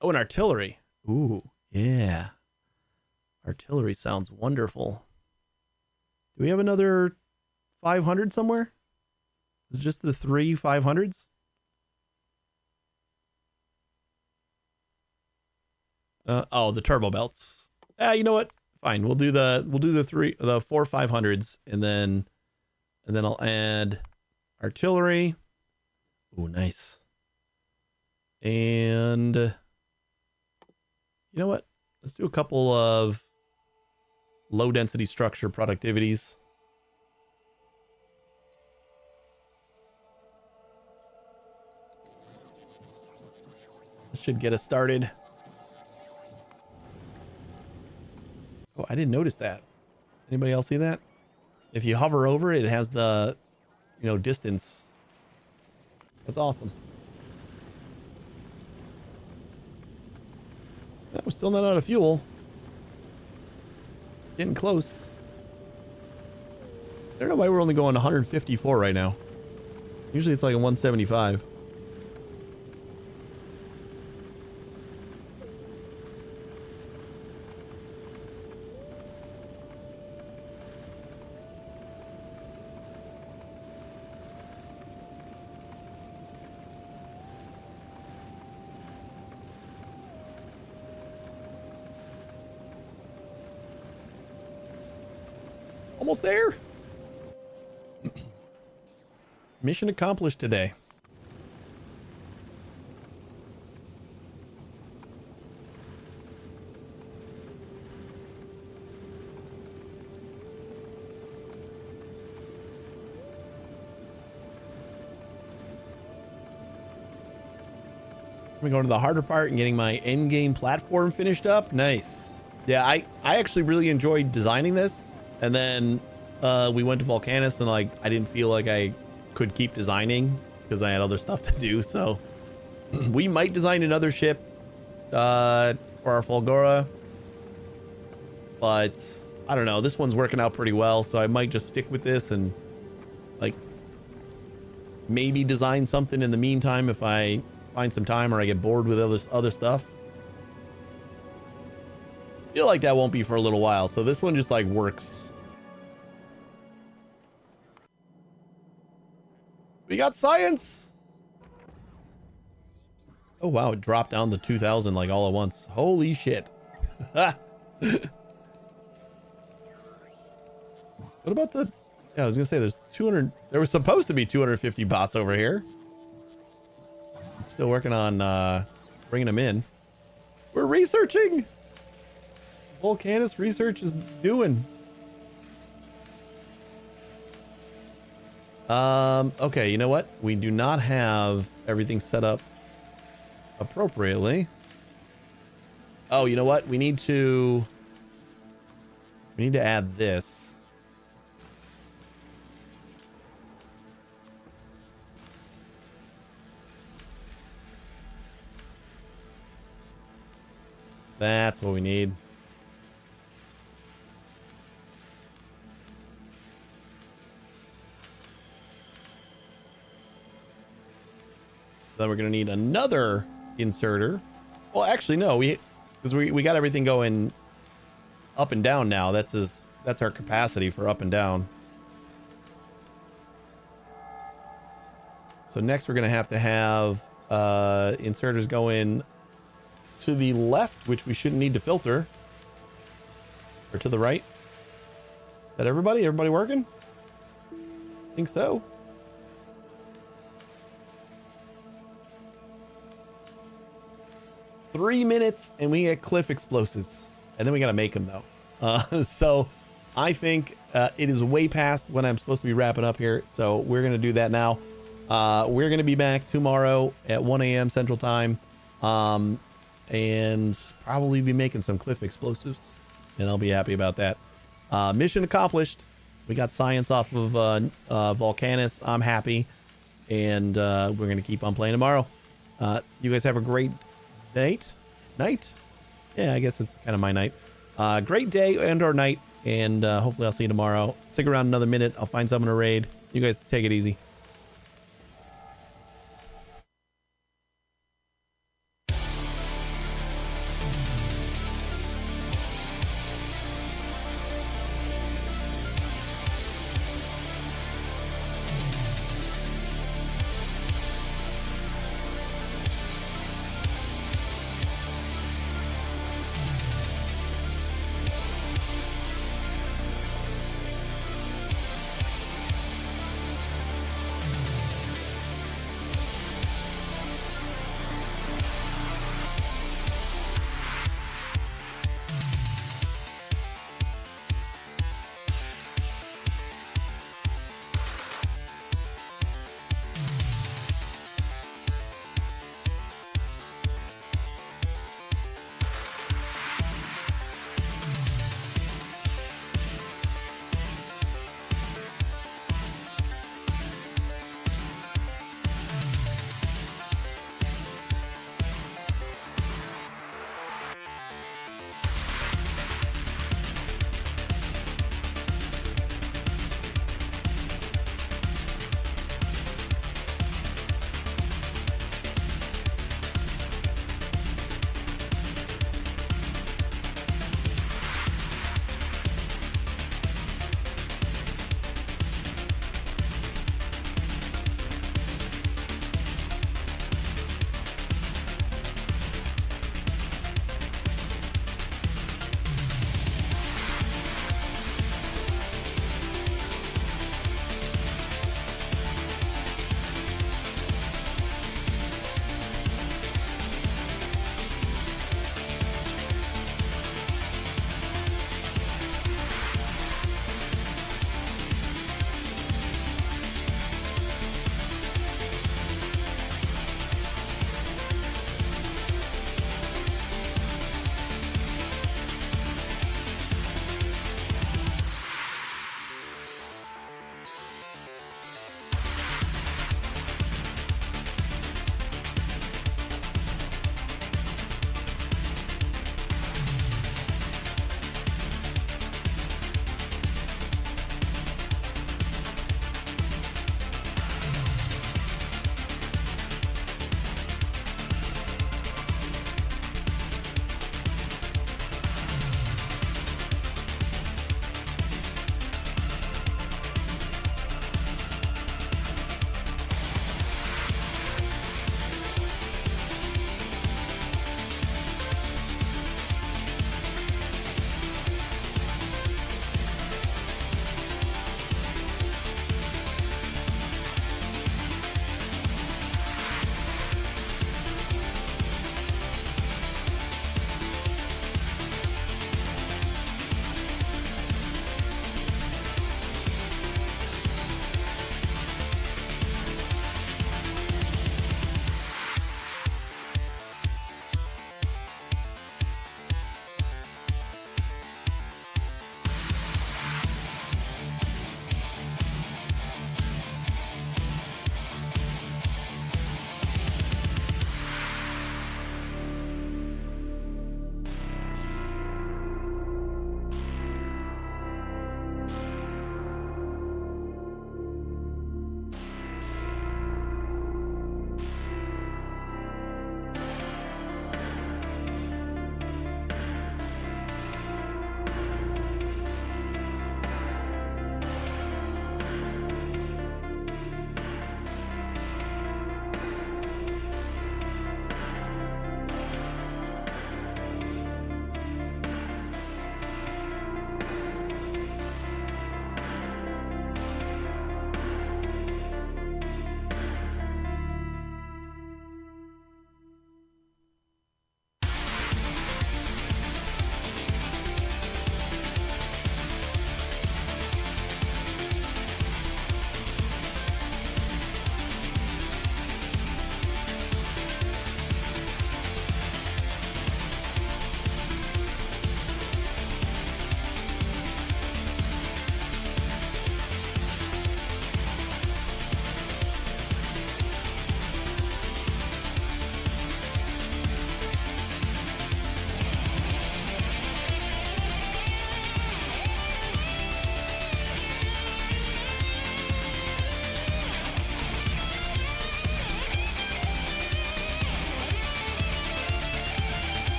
Oh, and artillery. Ooh, yeah. Artillery sounds wonderful. Do we have another 500 somewhere? Is it just the 3 500s? Oh, the turbo belts. You know what? Fine. We'll do the 4 500s, and then I'll add artillery. Ooh, nice. And you know what? Let's do a couple of low density structure productivities. This should get us started. Oh, I didn't notice that. Anybody else see that? If you hover over it, it has the, distance. That's awesome. We're still not out of fuel. Getting close. I don't know why we're only going 154 right now. Usually it's like a 175. Almost there. Mission accomplished today. I'm going to the harder part and getting my end game platform finished up. Nice. Yeah, I actually really enjoyed designing this. And then we went to Vulcanus, and like I didn't feel like I could keep designing because I had other stuff to do. So we might design another ship for our Fulgora, but I don't know. This one's working out pretty well, so I might just stick with this and like maybe design something in the meantime if I find some time or I get bored with other stuff. Feel like that won't be for a little while, so this one just like works. We got science. Oh wow, it dropped down to 2,000 like all at once. Holy shit. What about the... Yeah, I was gonna say there's 200... There was supposed to be 250 bots over here. It's still working on bringing them in. We're researching. Vulcanus research is doing. Okay, you know what? We do not have everything set up appropriately. Oh, you know what? We need to add this. That's what we need. Then we're going to need another inserter. Well, actually, no, because we got everything going up and down now. That's our capacity for up and down. So next we're going to have Inserters go in to the left, which we shouldn't need to filter. Or to the right. Is that everybody? Everybody working? Think so. Three minutes and we get cliff explosives. And then we got to make them though. So I think it is way past when I'm supposed to be wrapping up here. So we're going to do that now. We're going to be back tomorrow at 1 a.m. Central Time. And probably be making some cliff explosives. And I'll be happy about that. Mission accomplished. We got science off of Vulcanus. I'm happy. And we're going to keep on playing tomorrow. You guys have a great night. Yeah, I guess it's kind of my night. Great day and or night. And hopefully I'll see you tomorrow. Stick around another minute. I'll find someone to raid. You guys take it easy.